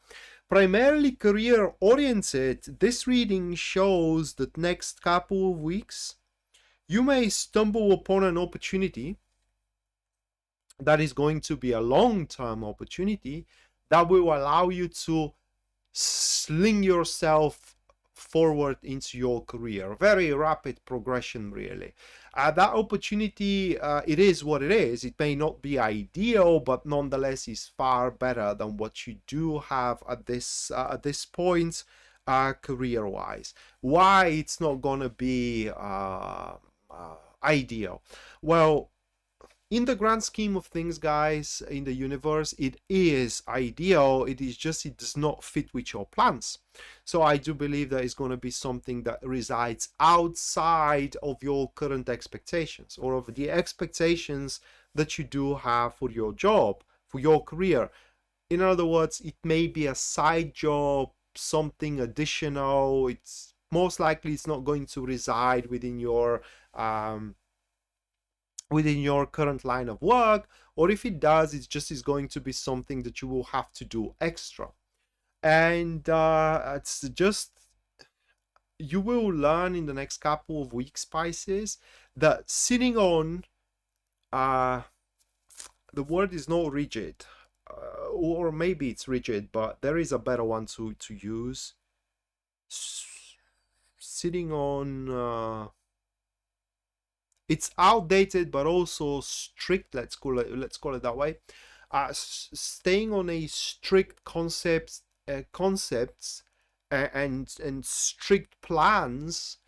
Primarily career oriented, this reading shows that next couple of weeks you may stumble upon an opportunity that is going to be a long-term opportunity that will allow you to sling yourself forward into your career. Very rapid progression, really. That opportunity, it is what it is. It may not be ideal, but nonetheless is far better than what you do have at this point, career-wise. Why it's not gonna be ideal? Well, in the grand scheme of things, guys, in the universe, it is ideal. It is just, it does not fit with your plans. So I do believe that it's going to be something that resides outside of your current expectations, or of the expectations that you do have for your job, for your career. In other words, it may be a side job, something additional. It's most likely it's not going to reside within your current line of work, or if it does, it just is going to be something that you will have to do extra. And it's just, you will learn in the next couple of weeks, Pisces, that sitting on the word is not rigid, or maybe it's rigid, but there is a better one to use. Sitting on it's outdated but also strict, let's call it that way. Staying on a strict concepts and strict plans,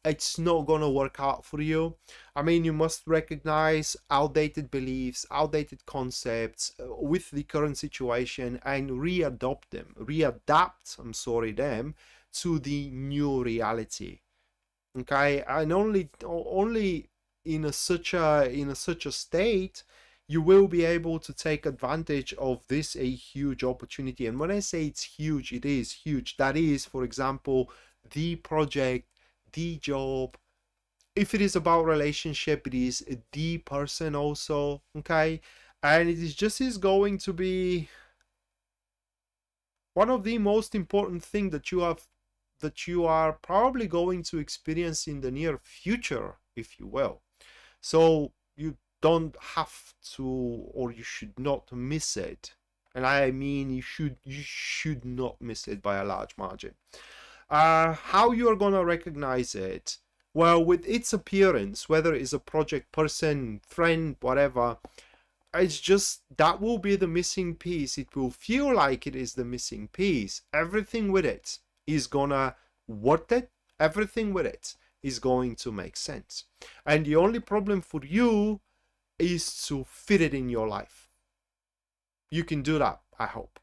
it's not gonna work out for you. I mean, you must recognize outdated beliefs, outdated concepts with the current situation, and readapt them to the new reality. Okay, and only in such a state you will be able to take advantage of this a huge opportunity. And when I say it's huge, it is huge. That is, for example, the project, the job. If it is about relationship, it is the person also. Okay, and it is going to be one of the most important things that you are probably going to experience in the near future, if you will. So you don't have to, or you should not miss it. And I mean, you should not miss it by a large margin. How you're gonna recognize it? Well, with its appearance, whether it's a project, person, friend, whatever, it's just that will be the missing piece. It will feel like it is the missing piece. Everything with it is gonna worth it. Everything with it is going to make sense. And the only problem for you is to fit it in your life. You can do that, I hope.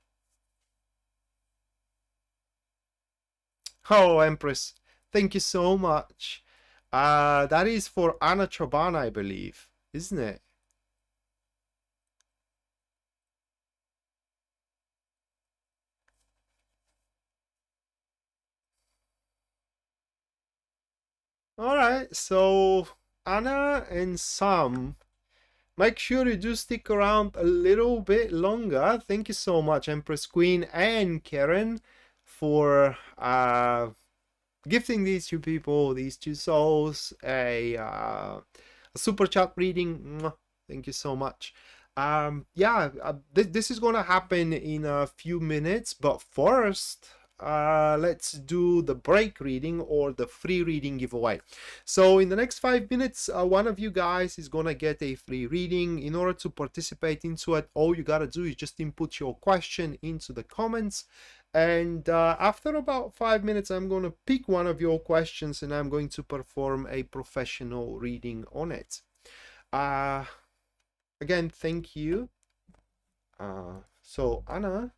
Oh, Empress, thank you so much. That is for Anna Chaban, I believe, isn't it? All right, so Anna and Sam, make sure you do stick around a little bit longer. Thank you so much, Empress Queen and Karen, for gifting these two people, these two souls, a super chat reading. Mwah. Thank you so much. Yeah, this is gonna happen in a few minutes, but first, let's do the break reading or the free reading giveaway. So in the next 5 minutes, one of you guys is gonna get a free reading. In order to participate into it, all you gotta do is just input your question into the comments, and after about 5 minutes, I'm gonna pick one of your questions and I'm going to perform a professional reading on it. Again, thank you. So Anna,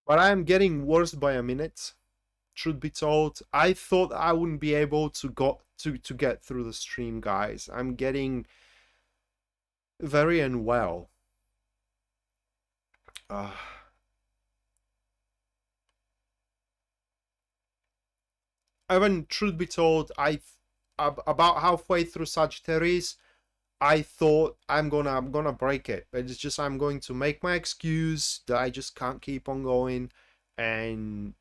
but I'm getting worse by a minute. Truth be told, I thought I wouldn't be able to get through the stream, guys. I'm getting very unwell. Even truth be told, about halfway through Sagittarius, I thought I'm gonna break it, but it's just I'm going to make my excuse that I just can't keep on going, and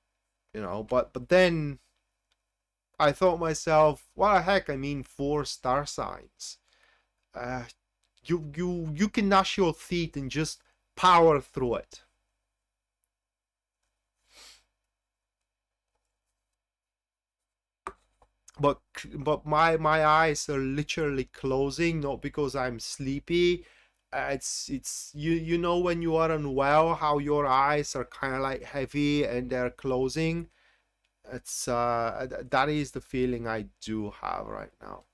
you know, but then I thought myself, what the heck? I mean, 4 star signs. You can gnash your teeth and just power through it. But my eyes are literally closing, not because I'm sleepy. It's you know when you are unwell, how your eyes are kind of like heavy and they're closing. It's that is the feeling I do have right now.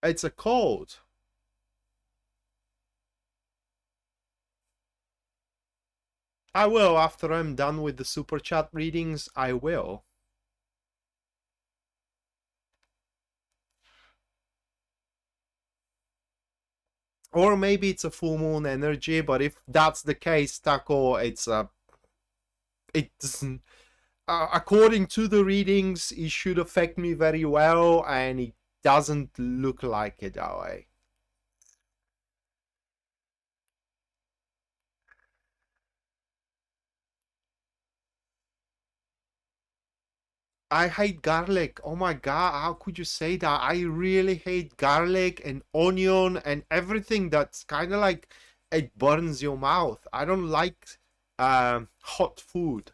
It's a cold. I will, after I'm done with the super chat readings, I will. Or maybe it's a full moon energy, but if that's the case, Taco, it's it doesn't. According to the readings, it should affect me very well, and it doesn't look like it that way. I hate garlic. Oh my god, how could you say that? I really hate garlic and onion and everything that's kind of like it burns your mouth. I don't like hot food.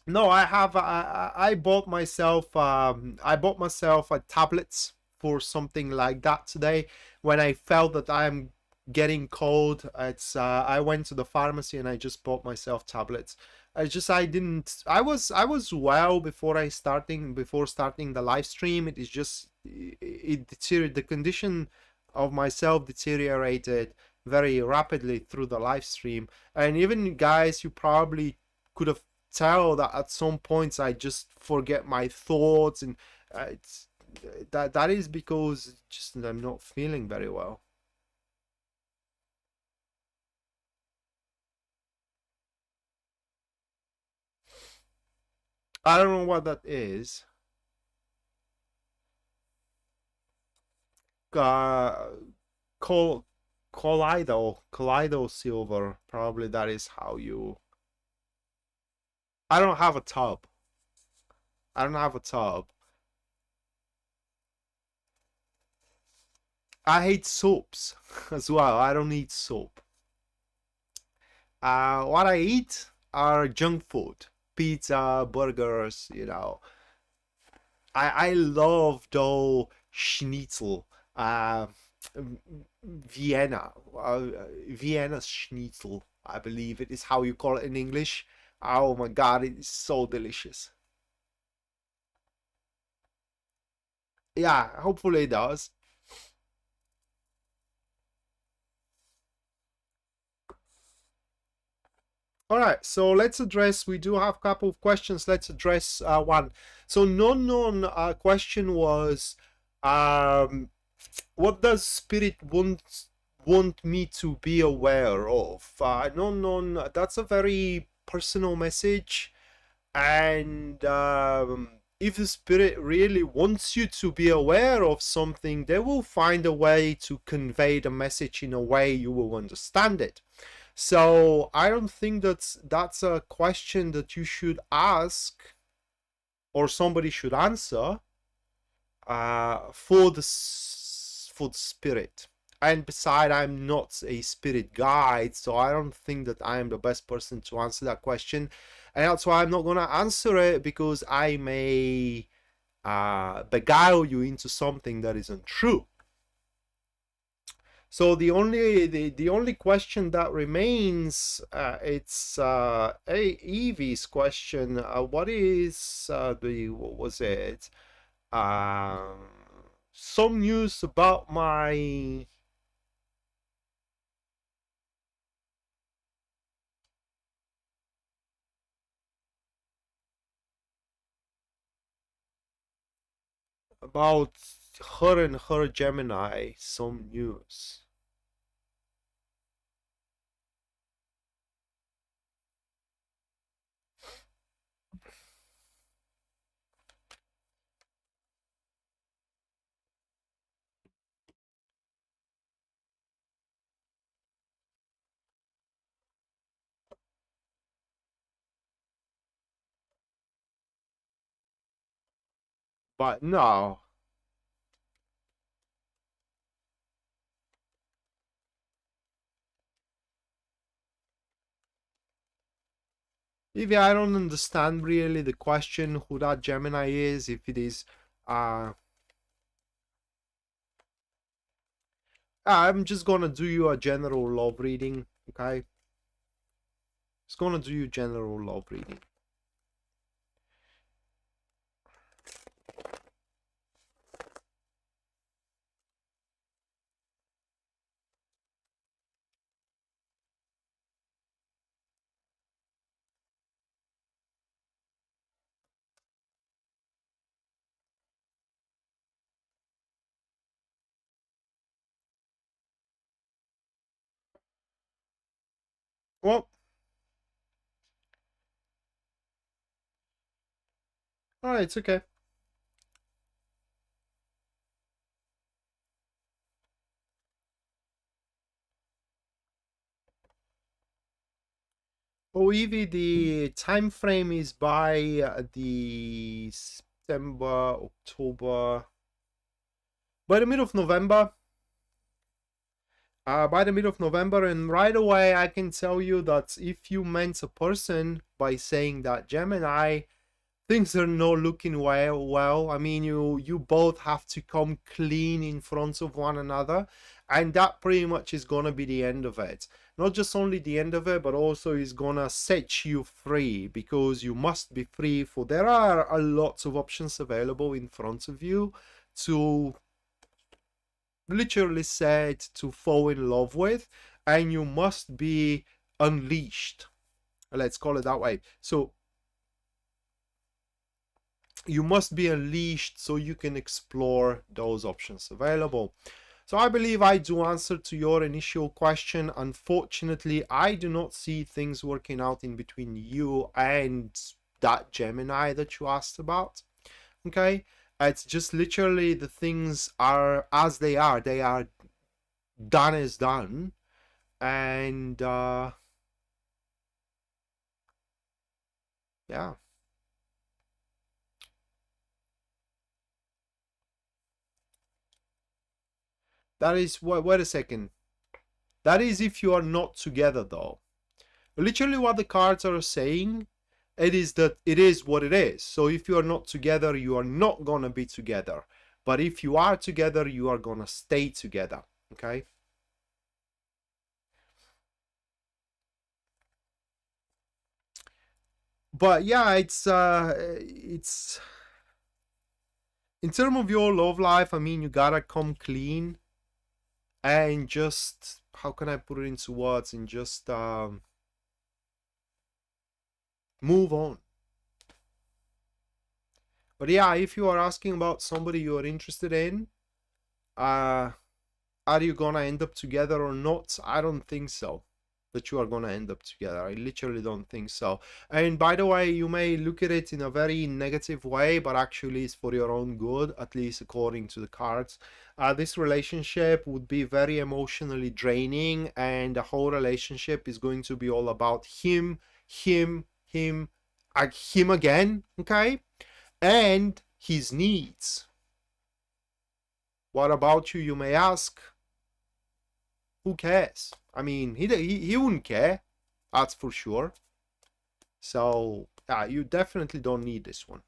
No, I have. I bought myself. I bought myself a tablets for something like that today. When I felt that I'm getting cold, it's. I went to the pharmacy and I just bought myself tablets. I didn't. I was well before starting the live stream. It is just it deteriorated. The condition of myself deteriorated very rapidly through the live stream, and even guys, you probably could have tell that at some points I just forget my thoughts, and it's that is because just I'm not feeling very well. I don't know what that is. Uh, col Collido silver. Probably that is how you. I don't have a tub. I don't have a tub. I hate soaps as well. I don't eat soap. What I eat are junk food, pizza, burgers. You know, I love though schnitzel. uh, Vienna, Vienna Schnitzel, I believe it is how you call it in English. Oh my god, it is so delicious. Yeah, hopefully it does. All right, so let's address, we do have a couple of questions. Let's address one. So non question was, what does spirit want me to be aware of? Non, that's a very personal message. And if the spirit really wants you to be aware of something, they will find a way to convey the message in a way you will understand it. So I don't think that's a question that you should ask or somebody should answer for the spirit. And beside, I'm not a spirit guide, so I don't think that I am the best person to answer that question. And that's why I'm not going to answer it, because I may beguile you into something that isn't true. So the only question that remains, it's Evie's question. What is what was it? Some news about my about her and her Gemini. Some news. But no, Evie, I don't understand really the question who that Gemini is. If it is, I'm just gonna do you a general love reading, okay? Just gonna do you general love reading. Well, alright, it's okay. Oh, Evie, the time frame is by the September, October, by the middle of November. By the middle of November, and right away I can tell you that if you meant a person by saying that Gemini, things are not looking well. I mean, you both have to come clean in front of one another, and that pretty much is gonna be the end of it. Not just only the end of it, but also is gonna set you free, because you must be free. For there are a lot of options available in front of you to literally said to fall in love with, and you must be unleashed, let's call it that way. So you must be unleashed so you can explore those options available. So I believe I do answer to your initial question. Unfortunately, I do not see things working out in between you and that Gemini that you asked about. Okay, it's just literally the things are as they are. They are done is done, and yeah, that is what. Wait a second. That is if you are not together, though. Literally, what the cards are saying, it is that it is what it is. So if you are not together, you are not gonna be together. But if you are together, you are gonna stay together, okay? But yeah, it's in terms of your love life, I mean, you gotta come clean and just, how can I put it into words, and just move on. But yeah, if you are asking about somebody you are interested in, are you gonna end up together or not? I don't think so, that you are gonna end up together. I literally don't think so. And by the way, you may look at it in a very negative way, but actually it's for your own good, at least according to the cards. This relationship would be very emotionally draining, and the whole relationship is going to be all about him again, okay? And his needs. What about you, you may ask? Who cares? I mean, he wouldn't care, that's for sure. So yeah, you definitely don't need this one.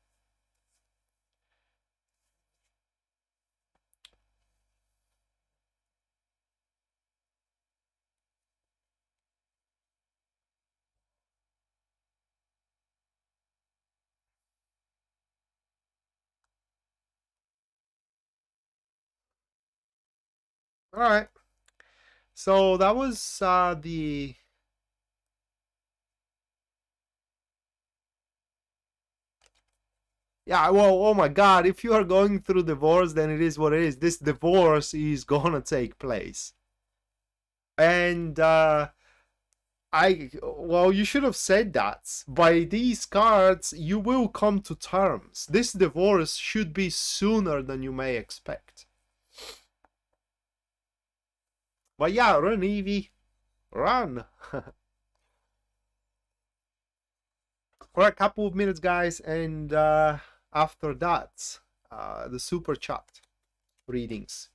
All right. So that was the yeah, well, oh my god, if you are going through divorce, then it is what it is. This divorce is gonna take place. And well, you should have said that. By these cards, you will come to terms. This divorce should be sooner than you may expect. But yeah, run, Evie. Run. For a couple of minutes, guys, and after that, the super chat readings.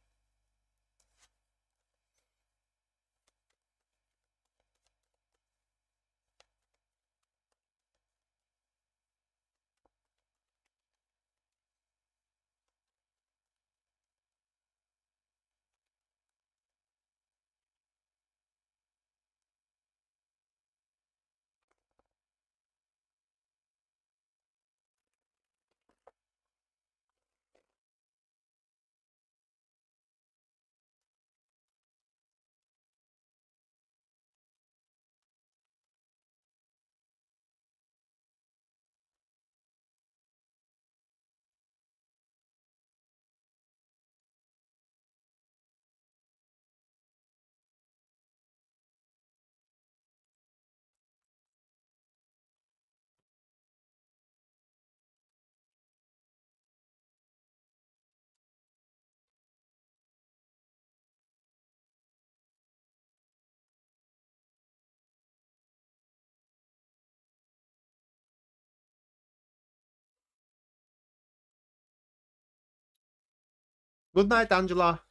Good night, Angela.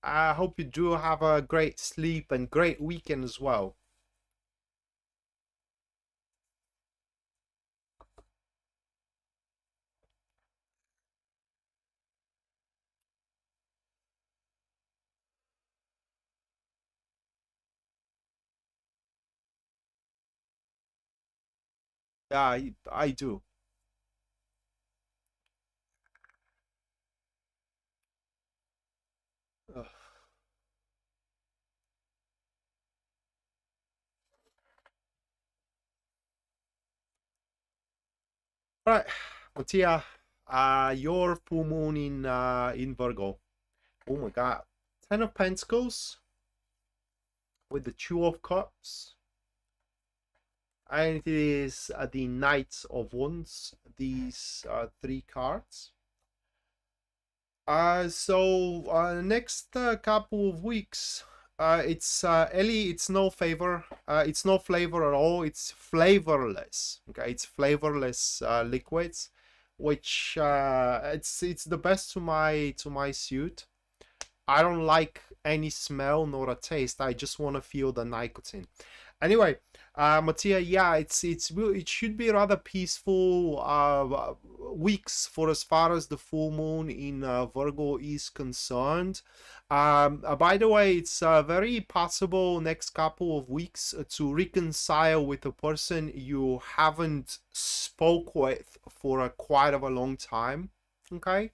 I hope you do have a great sleep and great weekend as well. Yeah, I do. Ugh. All right, Mattia, your full moon in Virgo. Oh my God, Ten of Pentacles with the Two of Cups, and it is the Knight of Wands. These three cards. Next couple of weeks, it's Ellie. It's no favor. It's no flavor at all. It's flavorless. Okay, it's flavorless liquids, which it's the best to my suit. I don't like any smell nor a taste. I just want to feel the nicotine. Anyway, Mattia, yeah, it should be rather peaceful weeks for as far as the full moon in Virgo is concerned. By the way, it's very possible next couple of weeks to reconcile with a person you haven't spoke with for quite of a long time. Okay,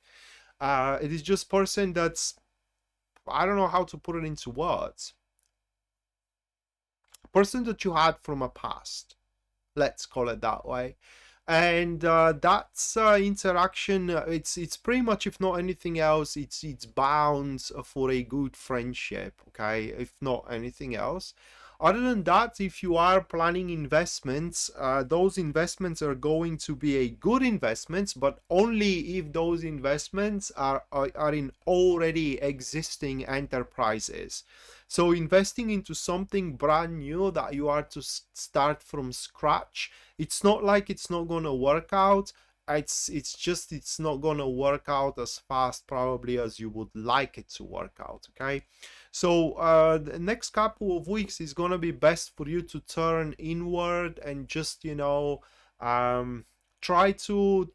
it is just person that's, I don't know how to put it into words. Person that you had from a past, let's call it that way. And that's interaction, it's pretty much, if not anything else, it's bound for a good friendship, okay, if not anything else. Other than that, if you are planning investments, those investments are going to be a good investments, but only if those investments are in already existing enterprises. So investing into something brand new that you are to start from scratch, it's not like it's not going to work out. It's just it's not going to work out as fast probably as you would like it to work out, okay? So the next couple of weeks is going to be best for you to turn inward and just, you know, try to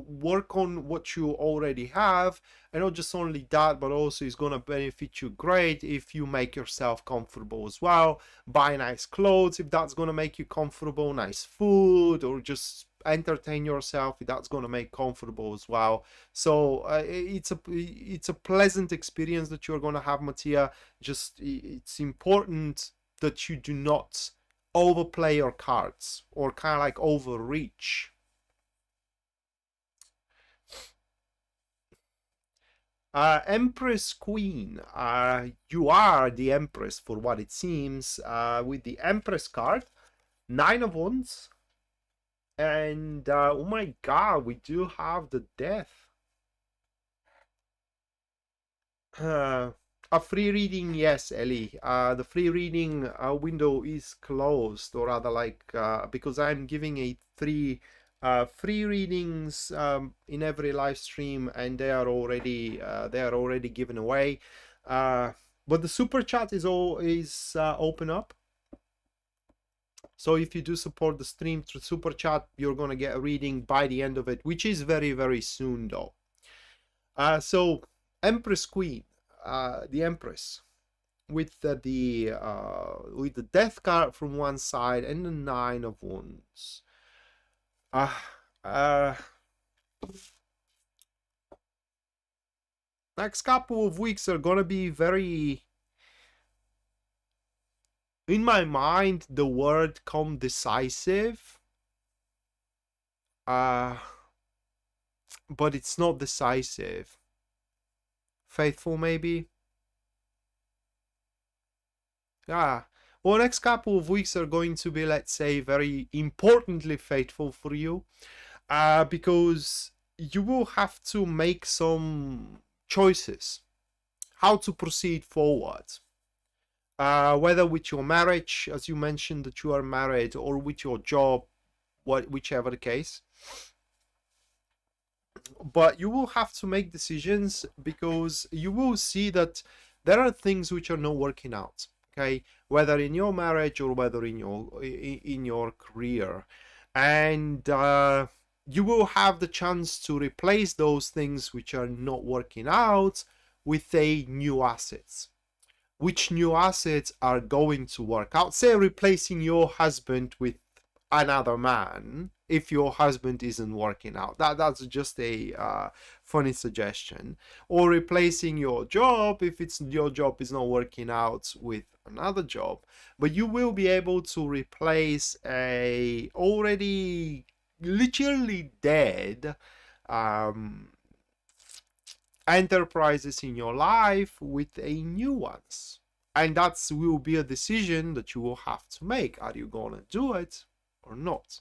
work on what you already have. And not just only that, but also it's going to benefit you great if you make yourself comfortable as well. Buy nice clothes if that's going to make you comfortable, nice food, or just entertain yourself if that's going to make comfortable as well. So it's a pleasant experience that you're going to have, Mattia. Just it's important that you do not overplay your cards or kind of like overreach. Empress Queen, you are the Empress for what it seems, with the Empress card, Nine of Wands, and oh my god, we do have the Death. A free reading, yes, Ellie. The free reading window is closed, or rather, like, because I'm giving a free readings in every live stream, and they are already given away. But the super chat is open up. So if you do support the stream through super chat, you're gonna get a reading by the end of it, which is very, very soon, though. So Empress Queen, the Empress, with the Death card from one side and the Nine of Wands. Next couple of weeks are gonna be very, in my mind, the word come decisive. But it's not decisive. Faithful, maybe. Yeah. Well, next couple of weeks are going to be, let's say, very importantly faithful for you, because you will have to make some choices how to proceed forward, whether with your marriage, as you mentioned that you are married, or with your job, whichever the case. But you will have to make decisions, because you will see that there are things which are not working out, okay, whether in your marriage or whether in your career, and you will have the chance to replace those things which are not working out with a new assets. Which new assets are going to work out? Say replacing your husband with another man if your husband isn't working out. That's just a funny suggestion. Or replacing your job if your job is not working out with another job. But you will be able to replace a already literally dead enterprises in your life with a new ones. And that will be a decision that you will have to make. Are you gonna do it or not?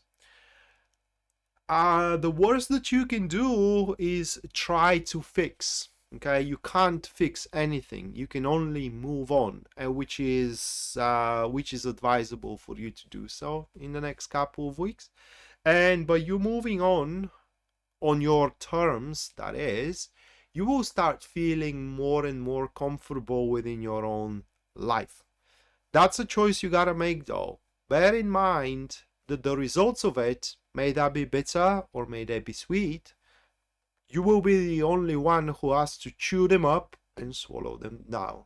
The worst that you can do is try to fix. Okay, you can't fix anything. You can only move on, which is advisable for you to do so in the next couple of weeks. And by you moving on your terms, that is, you will start feeling more and more comfortable within your own life. That's a choice you gotta make though. Bear in mind that the results of it, may that be bitter or may they be sweet, you will be the only one who has to chew them up and swallow them down.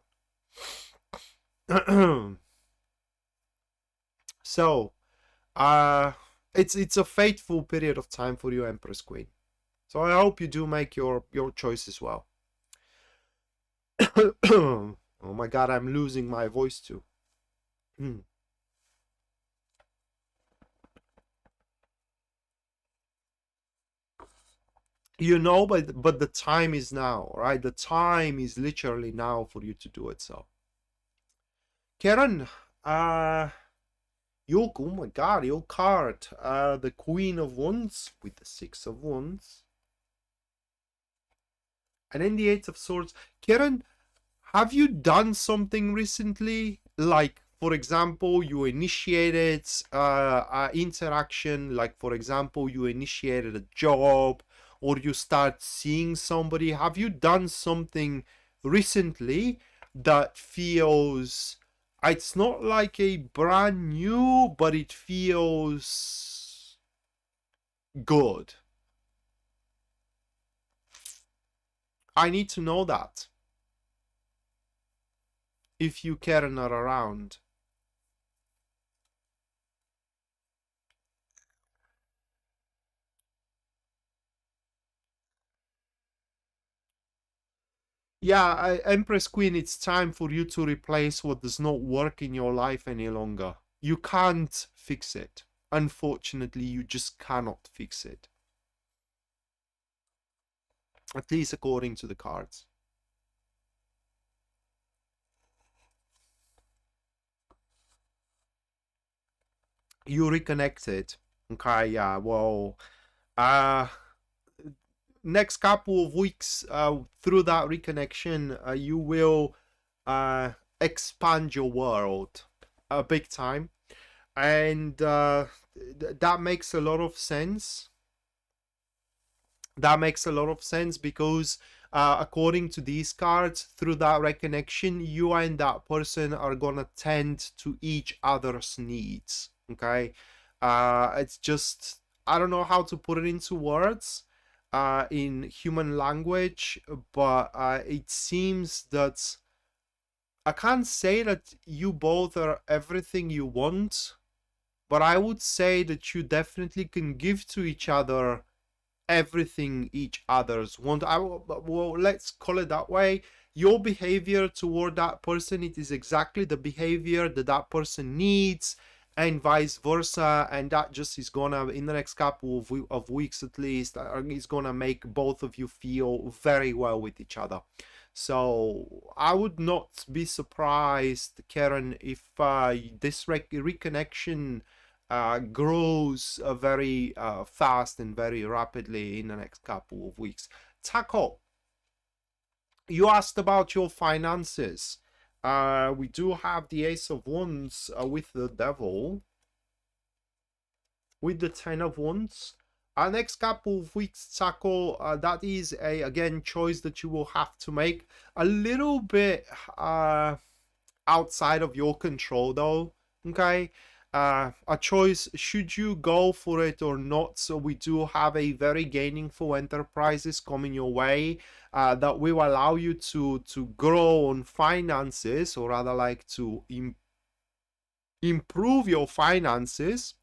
So, it's a fateful period of time for you, Empress Queen. So I hope you do make your choice as well. Oh my god, I'm losing my voice too. You know, but the time is now, right? The time is literally now for you to do it. So, Karen, your, oh my god, your card, the Queen of Wands with the Six of Wands, and then the Eight of Swords. Karen, have you done something recently? Like, for example, you initiated interaction, like, for example, you initiated a job, or you start seeing somebody. Have you done something recently that feels, it's not like a brand new, but it feels good? I need to know that, if you care and are around. Yeah, Empress Queen, it's time for you to replace what does not work in your life any longer. You can't fix it. Unfortunately, you just cannot fix it. At least according to the cards. You reconnected. Okay, yeah, well, next couple of weeks, through that reconnection, you will expand your world big time, and that makes a lot of sense. That makes a lot of sense because according to these cards, through that reconnection, you and that person are gonna tend to each other's needs. Okay, it's just, I don't know how to put it into words in human language, but it seems that I can't say that you both are everything you want, but I would say that you definitely can give to each other everything each other's want. Well, let's call it that way. Your behavior toward that person, it is exactly the behavior that that person needs, and vice versa, and that just is gonna, in the next couple of weeks at least, is gonna make both of you feel very well with each other. So I would not be surprised, Karen, if this reconnection grows very fast and very rapidly in the next couple of weeks. Taco, you asked about your finances. We do have the Ace of Wands with the Devil, with the Ten of Wands. Next couple of weeks, Taco, that is a, again, choice that you will have to make. A little bit outside of your control though, okay? A choice, should you go for it or not. So we do have a very gainingful enterprises coming your way that will allow you to grow on finances, or rather like to improve your finances.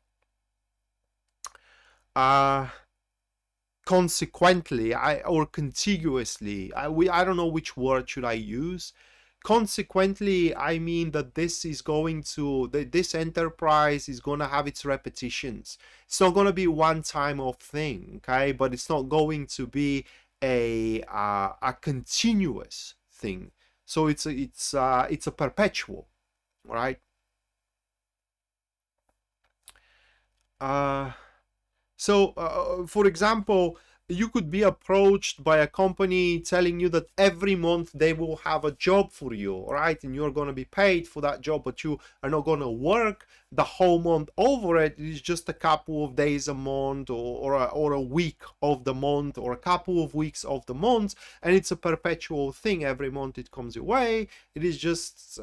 Consequently, or contiguously, I don't know which word should I use. Consequently, I mean that this is going to, this enterprise is going to have its repetitions. It's not going to be one time off thing, okay? But it's not going to be a continuous thing. So it's a perpetual, right? So, for example, you could be approached by a company telling you that every month they will have a job for you, right? And you're going to be paid for that job, but you are not going to work the whole month over it. It's just a couple of days a month, or a week of the month, or a couple of weeks of the month, and it's a perpetual thing. Every month it comes your way. It is just,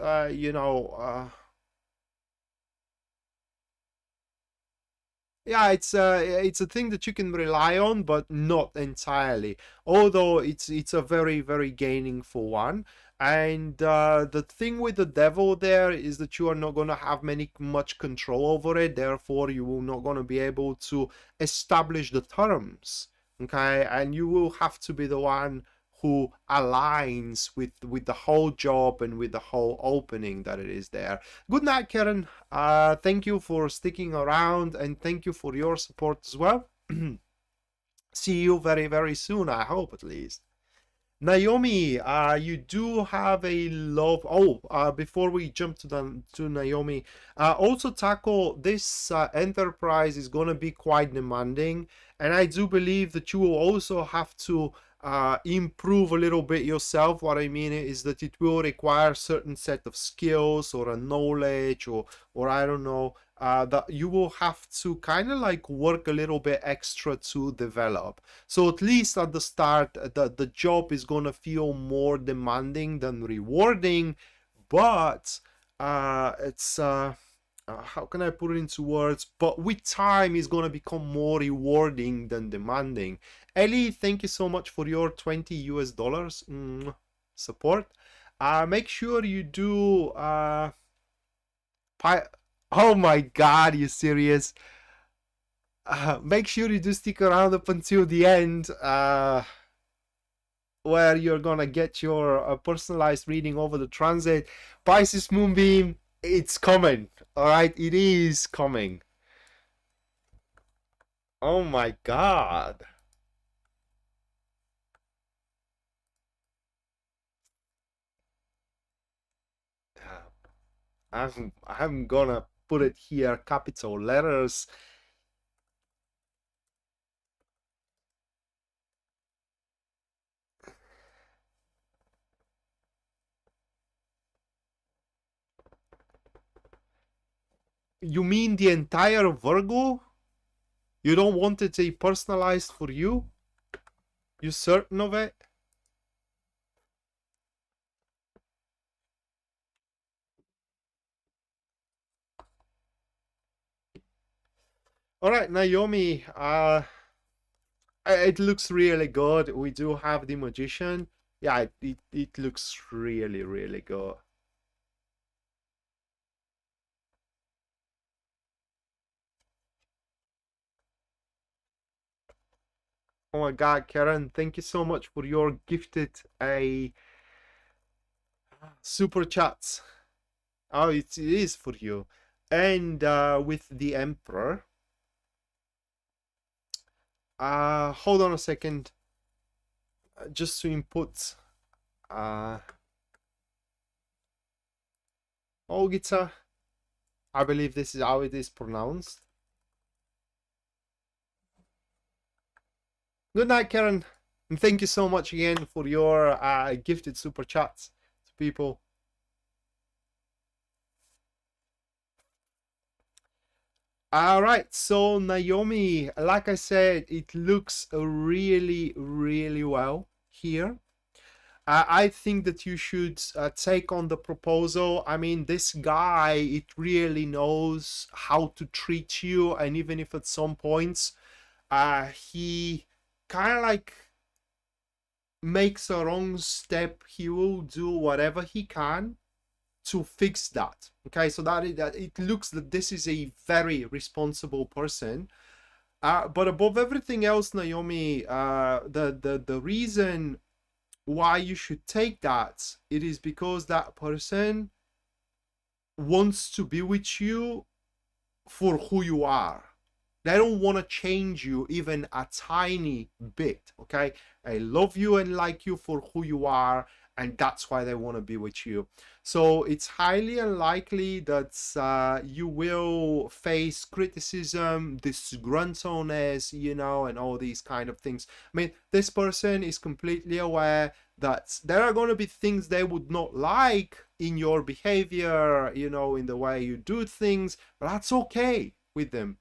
Yeah, it's a thing that you can rely on, but not entirely. Although it's a very very gaining for one. And the thing with the devil there is that you are not going to have much control over it. Therefore, you will not going to be able to establish the terms. Okay, and you will have to be the one who aligns with the whole job and with the whole opening that it is there. Good night, Karen. Thank you for sticking around, and thank you for your support as well. See you very, very soon, I hope, at least. Naomi, you do have a love. Oh, before we jump to Naomi, also Taco, this enterprise is gonna be quite demanding, and I do believe that you will also have to improve a little bit yourself. What I mean is that it will require a certain set of skills or a knowledge, or I don't know, that you will have to kind of like work a little bit extra to develop. So at least at the start, the job is gonna feel more demanding than rewarding, but it's how can I put it into words? But with time, it's gonna become more rewarding than demanding. Ellie, thank you so much for your $20 support. Make sure you do oh my god, you serious? Make sure you do stick around up until the end, where you're gonna get your personalized reading over the transit. Pisces Moonbeam, it's coming. All right, it is coming. Oh my god. I'm gonna put it here, capital letters. You mean the entire Virgo? You don't want it to be personalized for you? You certain of it? All right, Naomi, it looks really good. We do have the magician. Yeah, it looks really, really good. Oh my god, Karen, thank you so much for your gifted a super chats. Oh, it is for you. And with the Emperor. Hold on a second. Just to input Olgita. I believe this is how it is pronounced. Good night, Karen. And thank you so much again for your gifted super chats to people. All right, so Naomi, like I said, it looks really, really well here. I think that you should take on the proposal. I mean, this guy, it really knows how to treat you, and even if at some points he kind of like makes a wrong step, he will do whatever he can to fix that. Okay, so that it looks that this is a very responsible person. But above everything else, Naomi, the reason why you should take that, it is because that person wants to be with you for who you are. They don't want to change you even a tiny bit. Okay, I love you and like you for who you are, and that's why they want to be with you. So it's highly unlikely that you will face criticism, disgruntledness, you know, and all these kind of things. I mean, this person is completely aware that there are going to be things they would not like in your behavior, you know, in the way you do things, but that's okay with them.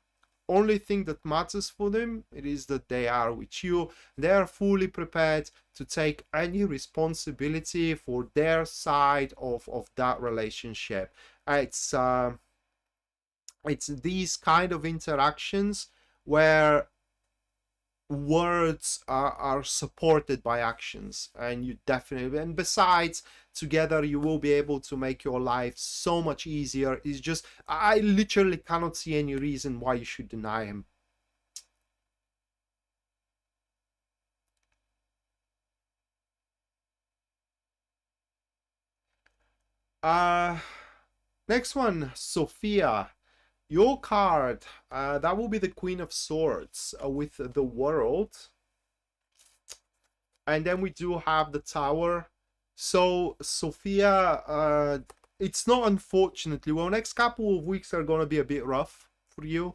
Only thing that matters for them, it is that they are with you. They are fully prepared to take any responsibility for their side of that relationship. It's these kind of interactions where words are supported by actions, and you definitely, and besides, together you will be able to make your life so much easier. It's just, I literally cannot see any reason why you should deny him. Next one, Sophia. Your card, that will be the Queen of Swords with the World. And then we do have the Tower. So, Sophia, it's not, unfortunately. Well, next couple of weeks are going to be a bit rough for you.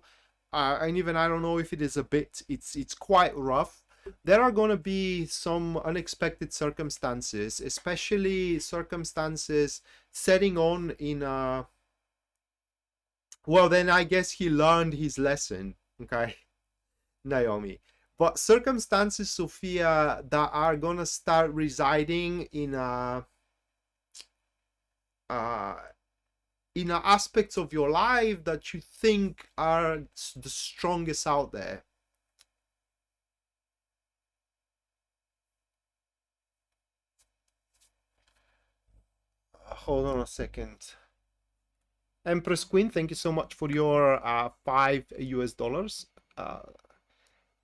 And even I don't know if it is a bit, it's quite rough. There are going to be some unexpected circumstances, especially circumstances setting on in a... Well, then I guess he learned his lesson, okay, Naomi. But circumstances, Sophia, that are gonna start residing in aspects of your life that you think are the strongest out there. Hold on a second. Empress Queen, thank you so much for your $5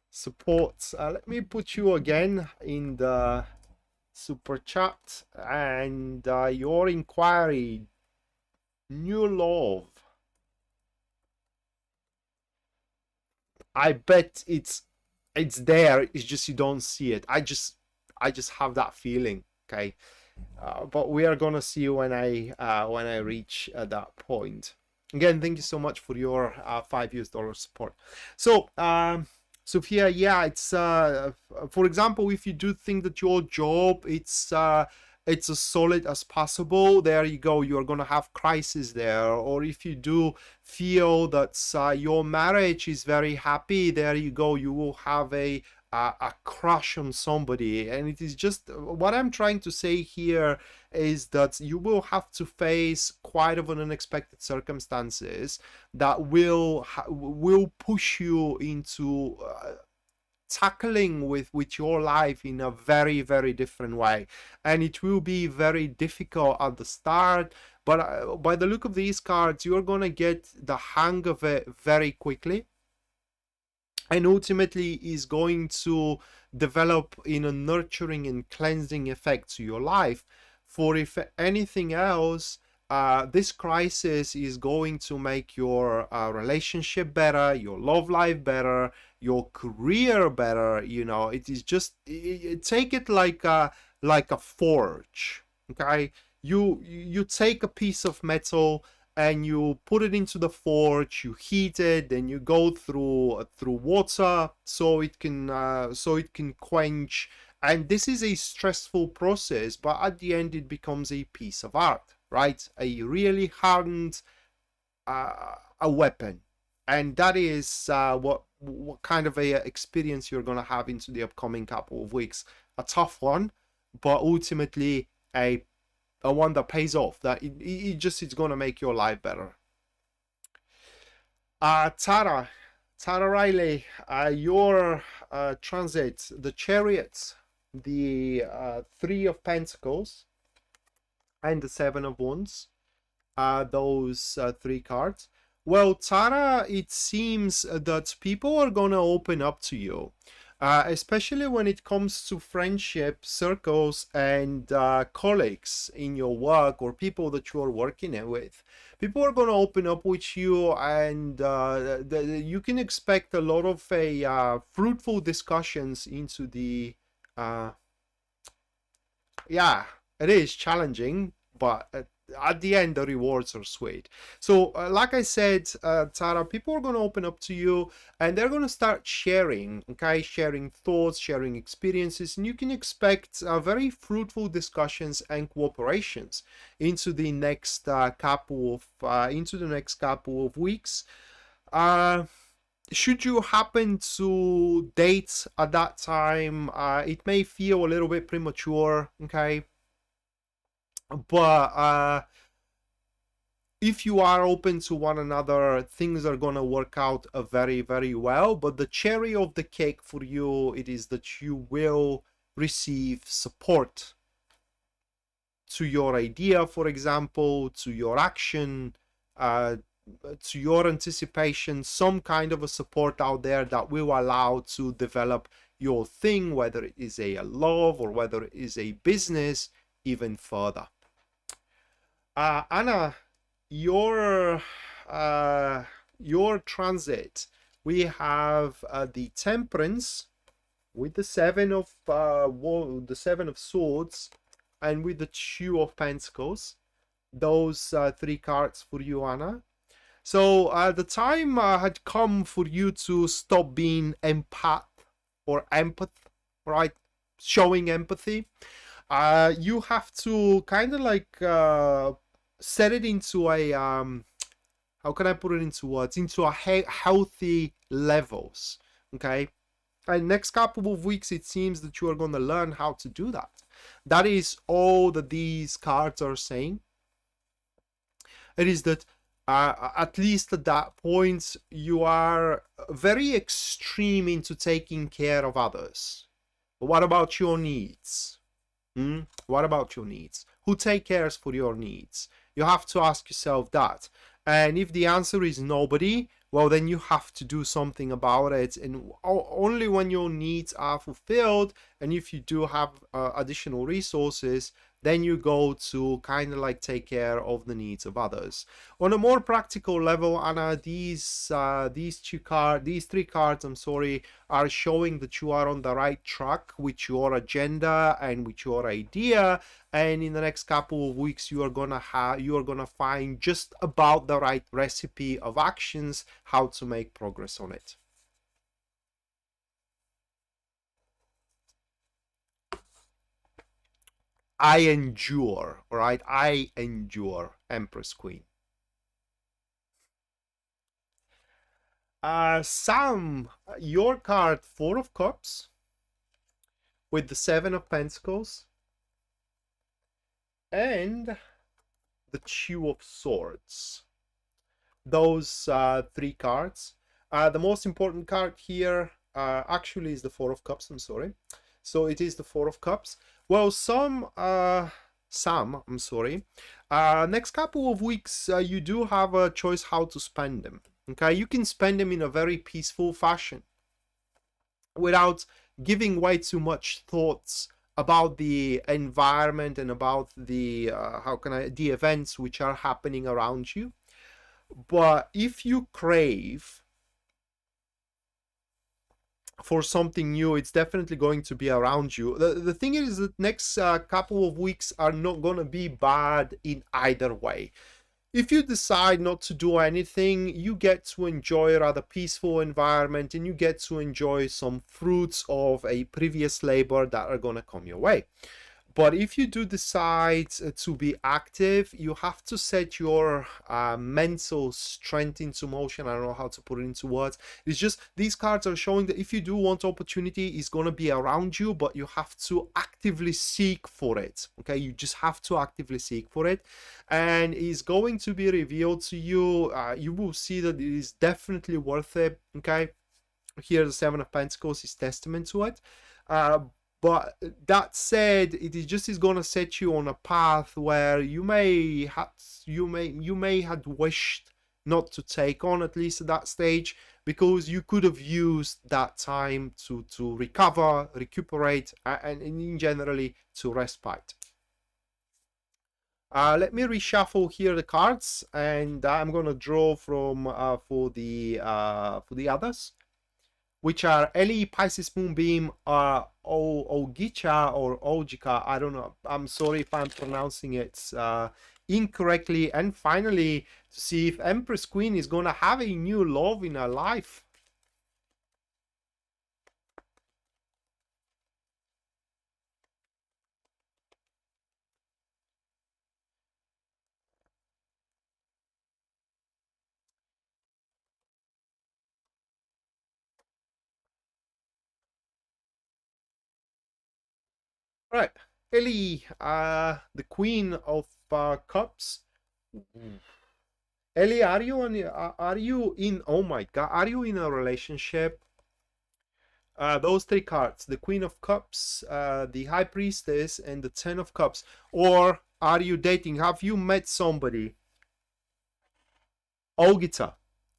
support. Let me put you again in the super chat, and your inquiry, new love. I bet it's there. It's just you don't see it. I just have that feeling. Okay, but we are gonna see when I reach that point. Again, thank you so much for your $5 support. So, Sophia, yeah, it's for example, if you do think that your job it's as solid as possible, there you go, you're gonna have crisis there. Or if you do feel that your marriage is very happy, there you go, you will have a crush on somebody. And it is just, what I'm trying to say here is that you will have to face quite of an unexpected circumstances that will push you into tackling with your life in a very, very different way. And it will be very difficult at the start, but by the look of these cards, you're gonna get the hang of it very quickly, and ultimately is going to develop in a nurturing and cleansing effect to your life. For if anything else, this crisis is going to make your relationship better, your love life better, your career better. You know, it is just, take it like a forge. Okay, you take a piece of metal and you put it into the forge, you heat it, then you go through water so it can quench. And this is a stressful process, but at the end it becomes a piece of art, right? A really hardened a weapon. And that is what kind of a experience you're going to have into the upcoming couple of weeks. A tough one, but ultimately a one that pays off, that it's going to make your life better. Tara Riley, your transit, the Chariot, the Three of Pentacles, and the Seven of Wands, those three cards. Well, Tara, it seems that people are going to open up to you. Especially when it comes to friendship circles and colleagues in your work, or people that you are working with. People are going to open up with you, and you can expect a lot of fruitful discussions into the... yeah, it is challenging, but at the end the rewards are sweet. So like I said, Tara, people are going to open up to you, and they're going to start sharing, okay, sharing thoughts, sharing experiences, and you can expect very fruitful discussions and cooperations into the next couple of weeks. Should you happen to date at that time, it may feel a little bit premature, okay, but if you are open to one another, things are gonna work out very, very well. But the cherry of the cake for you, it is that you will receive support to your idea, for example, to your action, uh, to your anticipation, some kind of a support out there that will allow to develop your thing, whether it is a love or whether it is a business, even further. Anna, your your transit, we have the Temperance with the Seven of Swords, and with the Two of Pentacles. Those three cards for you, Anna. So the time had come for you to stop being empath or empath, right? Showing empathy. You have to kind of like set it into a how can I put it into words? Into a healthy levels. Okay. And next couple of weeks, it seems that you are going to learn how to do that. That is all that these cards are saying. It is that at least at that point, you are very extreme into taking care of others. But what about your needs? What about your needs? Who take cares for your needs? You have to ask yourself that. And if the answer is nobody, well, then you have to do something about it. And only when your needs are fulfilled, and if you do have additional resources, then you go to kind of like take care of the needs of others. On a more practical level, Anna, these three cards, I'm sorry, are showing that you are on the right track with your agenda and with your idea. And in the next couple of weeks, you are gonna find just about the right recipe of actions, how to make progress on it. I endure, all right? I endure, Empress Queen. Sam, your card, Four of Cups, with the Seven of Pentacles, and the Two of Swords. Those three cards. The most important card here actually is the Four of Cups, I'm sorry. So it is the Four of Cups. Well, Sam, I'm sorry. Next couple of weeks, you do have a choice how to spend them. Okay, you can spend them in a very peaceful fashion without giving way too much thoughts about the environment and about the the events which are happening around you. But if you crave for something new, it's definitely going to be around you. The thing is that next couple of weeks are not going to be bad in either way. If you decide not to do anything, you get to enjoy a rather peaceful environment, and you get to enjoy some fruits of a previous labor that are going to come your way. But if you do decide to be active, you have to set your mental strength into motion. I don't know how to put it into words. It's just these cards are showing that if you do want opportunity, it's going to be around you, but you have to actively seek for it. Okay, you just have to actively seek for it, and it's going to be revealed to you. You will see that it is definitely worth it. Okay, here the Seven of Pentacles is testament to it. But that said, it is going to set you on a path where you may had wished not to take on, at least at that stage, because you could have used that time to recover, recuperate, and in generally to respite. Let me reshuffle here the cards, and I'm gonna draw from for the others, which are Eli, Pisces Moonbeam, Ogicha or Ogica. I don't know. I'm sorry if I'm pronouncing it incorrectly. And finally, to see if Empress Queen is going to have a new love in her life. Right, Eli, the Queen of Cups. Ellie, are you in, oh my god, are you in a relationship? Those three cards, the Queen of Cups, the High Priestess, and the Ten of Cups. Or are you dating? Have you met somebody? Olgita.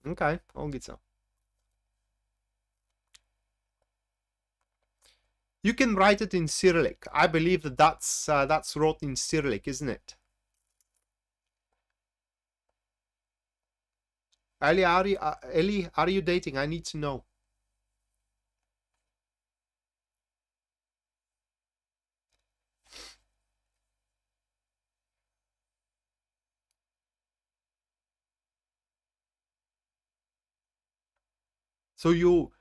Okay, Olgita. You can write it in Cyrillic. I believe that that's wrote in Cyrillic, isn't it? Ellie, are you dating? I need to know. So you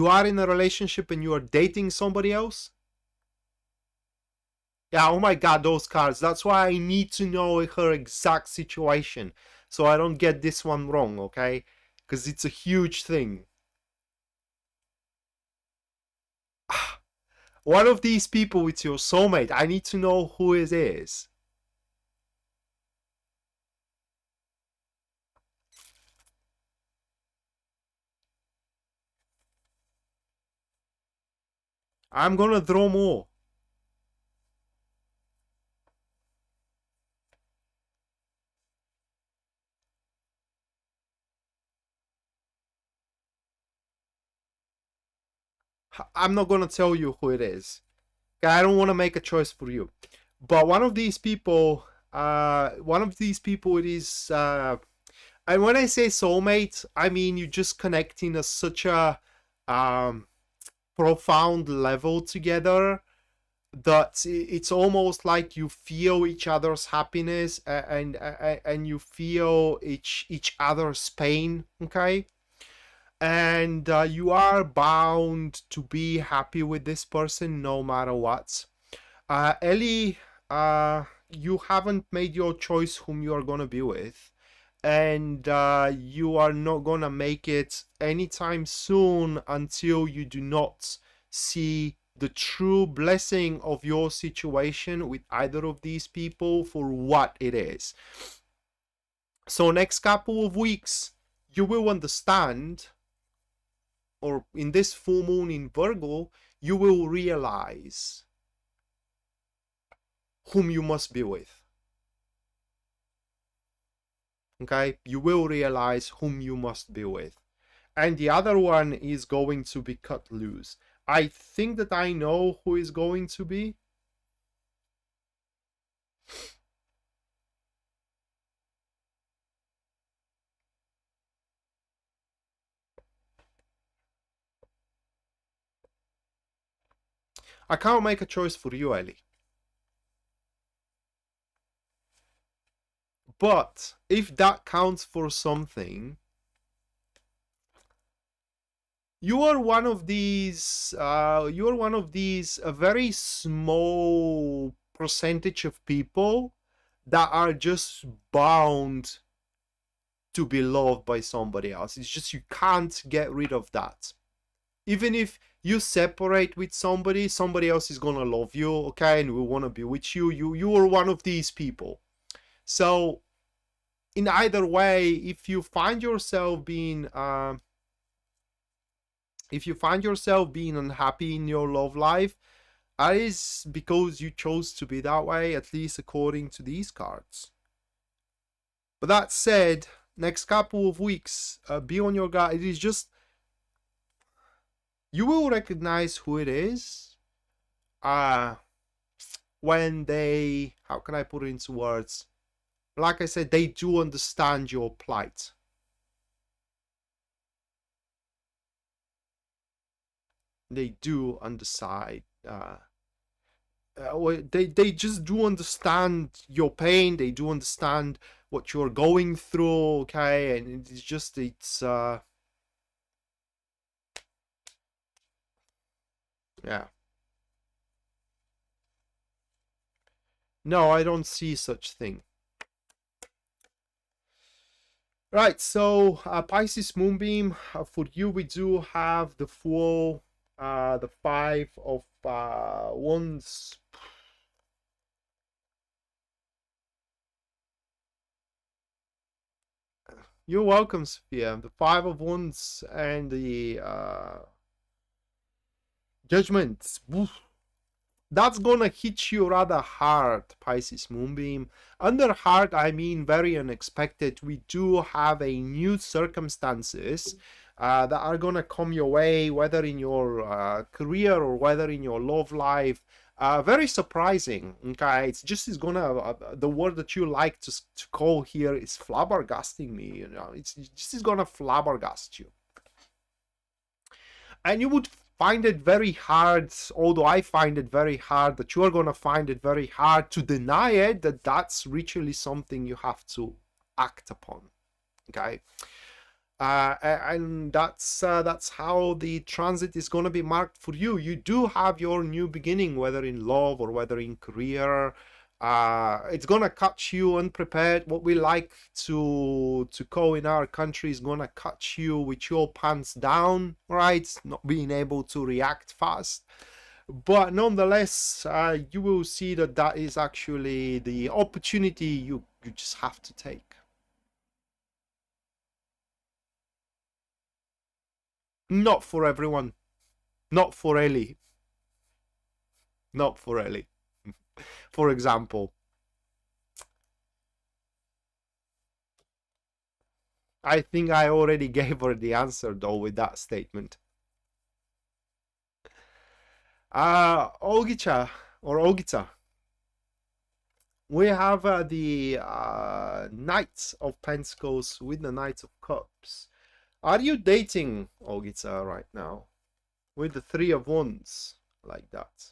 are in a relationship and you are dating somebody else? Yeah, oh my god, those cards. That's why I need to know her exact situation so I don't get this one wrong, okay? Because it's a huge thing. One of these people, it's your soulmate. I need to know who it is. I'm gonna draw more. I'm not gonna tell you who it is. I don't want to make a choice for you. But one of these people, it is, and when I say soulmate, I mean you just connecting at such a profound level together that it's almost like you feel each other's happiness and you feel each other's pain, okay? And you are bound to be happy with this person no matter what. Ellie, you haven't made your choice whom you are gonna be with, and you are not gonna make it anytime soon until you do not see the true blessing of your situation with either of these people for what it is. So next couple of weeks, you will understand, or in this full moon in Virgo, you will realize whom you must be with. Okay, you will realize whom you must be with. And the other one is going to be cut loose. I think that I know who is going to be. I can't make a choice for you, Ellie. But if that counts for something, you are one of these. You are one of these. A very small percentage of people that are just bound to be loved by somebody else. It's just you can't get rid of that. Even if you separate with somebody, somebody else is gonna love you, okay, and will wanna be with you. You are one of these people. So, in either way, if you find yourself being unhappy in your love life, that is because you chose to be that way, at least according to these cards. But that said, next couple of weeks, be on your guard. It is just, you will recognize who it is when they, how can I put it into words? Like I said, they do understand your plight. They do understand. They just do understand your pain. They do understand what you're going through. Okay, and it's just yeah. No, I don't see such thing. Right, so Pisces Moonbeam, for you we do have the Fool, the Five of Wands. You're welcome, Sophia. The Five of Wands and the Judgment. Oof. That's gonna hit you rather hard, Pisces Moonbeam. Under hard, I mean very unexpected. We do have a new circumstances that are gonna come your way, whether in your career or whether in your love life. Very surprising. Okay, it's gonna the word that you like to call here is flabbergasting me. You know, it's just is gonna flabbergast you. And you would find it very hard, although I find it very hard, that you are going to find it very hard to deny it, that that's literally something you have to act upon. Okay. And that's how the transit is going to be marked for you. You do have your new beginning, whether in love or whether in career. It's gonna catch you unprepared. What we like to call in our country is gonna catch you with your pants down, right? Not being able to react fast. But nonetheless, you will see that that is actually the opportunity you just have to take. Not for everyone. Not for Ellie. Not for Ellie. For example. I think I already gave her the answer though with that statement. Olgica or Olgica. We have the Knights of Pentacles with the Knights of Cups. Are you dating, Olgica, right now? With the Three of Wands, like that.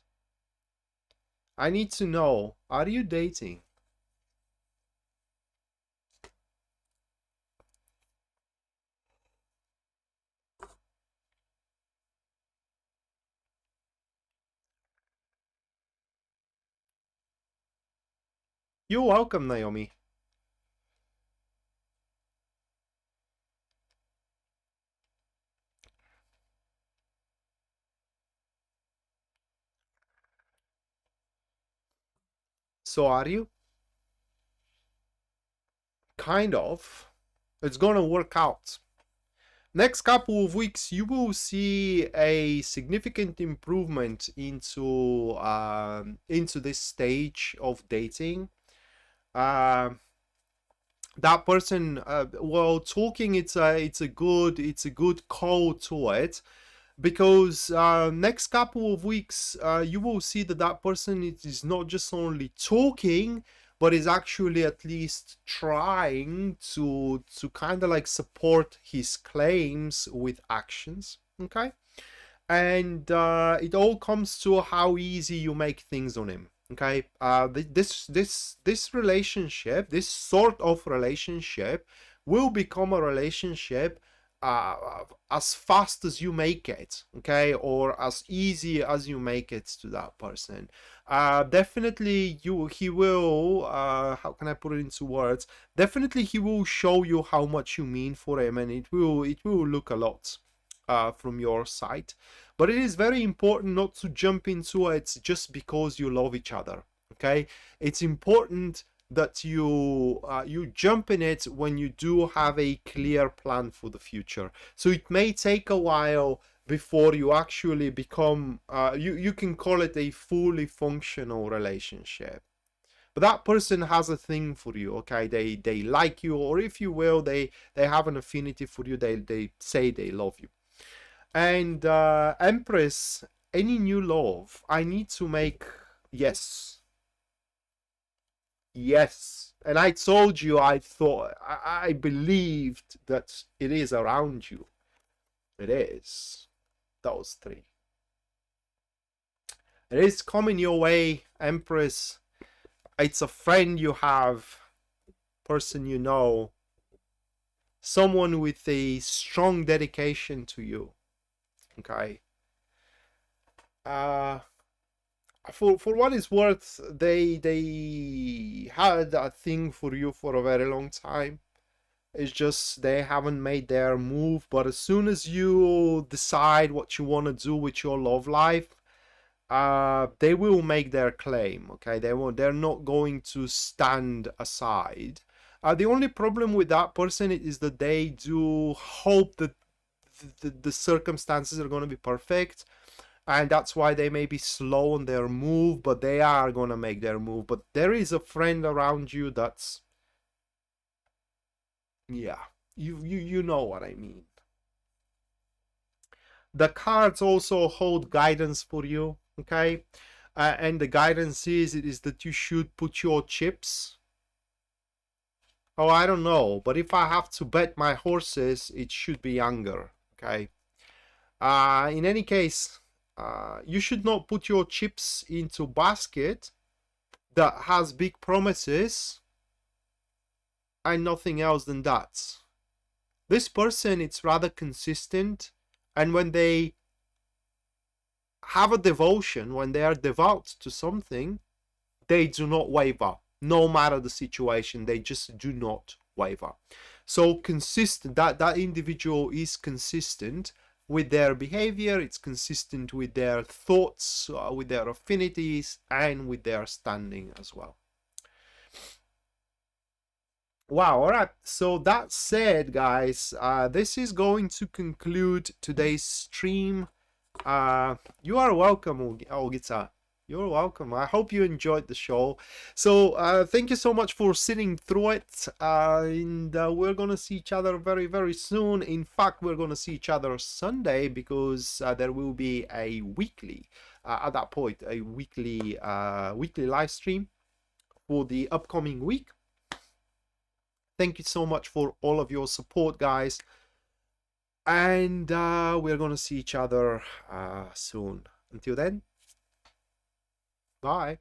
I need to know, are you dating? You're welcome, Naomi. So are you? Kind of. It's gonna work out. Next couple of weeks, you will see a significant improvement into this stage of dating. That person, well, talking, it's a good call to it, because next couple of weeks, you will see that that person is not just only talking, but is actually at least trying to kind of like support his claims with actions. Okay. And it all comes to how easy you make things on him. Okay. This relationship, this sort of relationship, will become a relationship as fast as you make it, okay, or as easy as you make it to that person. Definitely he will, how can I put it into words, definitely he will show you how much you mean for him, and it will look a lot from your side. But it is very important not to jump into it just because you love each other. Okay, it's important that you jump in it when you do have a clear plan for the future. So it may take a while before you actually become you can call it a fully functional relationship, but that person has a thing for you. Okay, they like you, or if you will, they have an affinity for you. They say they love you. And Empress, any new love, I need to make yes. Yes. And I told you, I thought, I believed that it is around you. It is. Those three. It is coming your way, Empress. It's a friend you have, person you know, someone with a strong dedication to you. Okay. For what it's worth, they had a thing for you for a very long time. It's just they haven't made their move. But as soon as you decide what you want to do with your love life, they will make their claim. Okay, they're not going to stand aside. The only problem with that person is that they do hope that the circumstances are going to be perfect, and that's why they may be slow on their move, but they are going to make their move. But there is a friend around you that's, yeah, you know what I mean. The cards also hold guidance for you, okay? And the guidance is that you should put your chips. Oh, I don't know, but if I have to bet my horses, it should be younger, okay? In any case, you should not put your chips into basket that has big promises and nothing else than that. This person, it's rather consistent, and when they have a devotion, when they are devout to something, they do not waver. No matter the situation, they just do not waver. So consistent, that individual is consistent with their behavior, it's consistent with their thoughts, with their affinities, and with their standing as well. Wow, all right. So that said, guys, this is going to conclude today's stream. You are welcome, Olgita. You're welcome. I hope you enjoyed the show. So thank you so much for sitting through it. And we're going to see each other very, very soon. In fact, we're going to see each other Sunday, because there will be a weekly, at that point, a weekly live stream for the upcoming week. Thank you so much for all of your support, guys. And we're going to see each other soon. Until then, bye.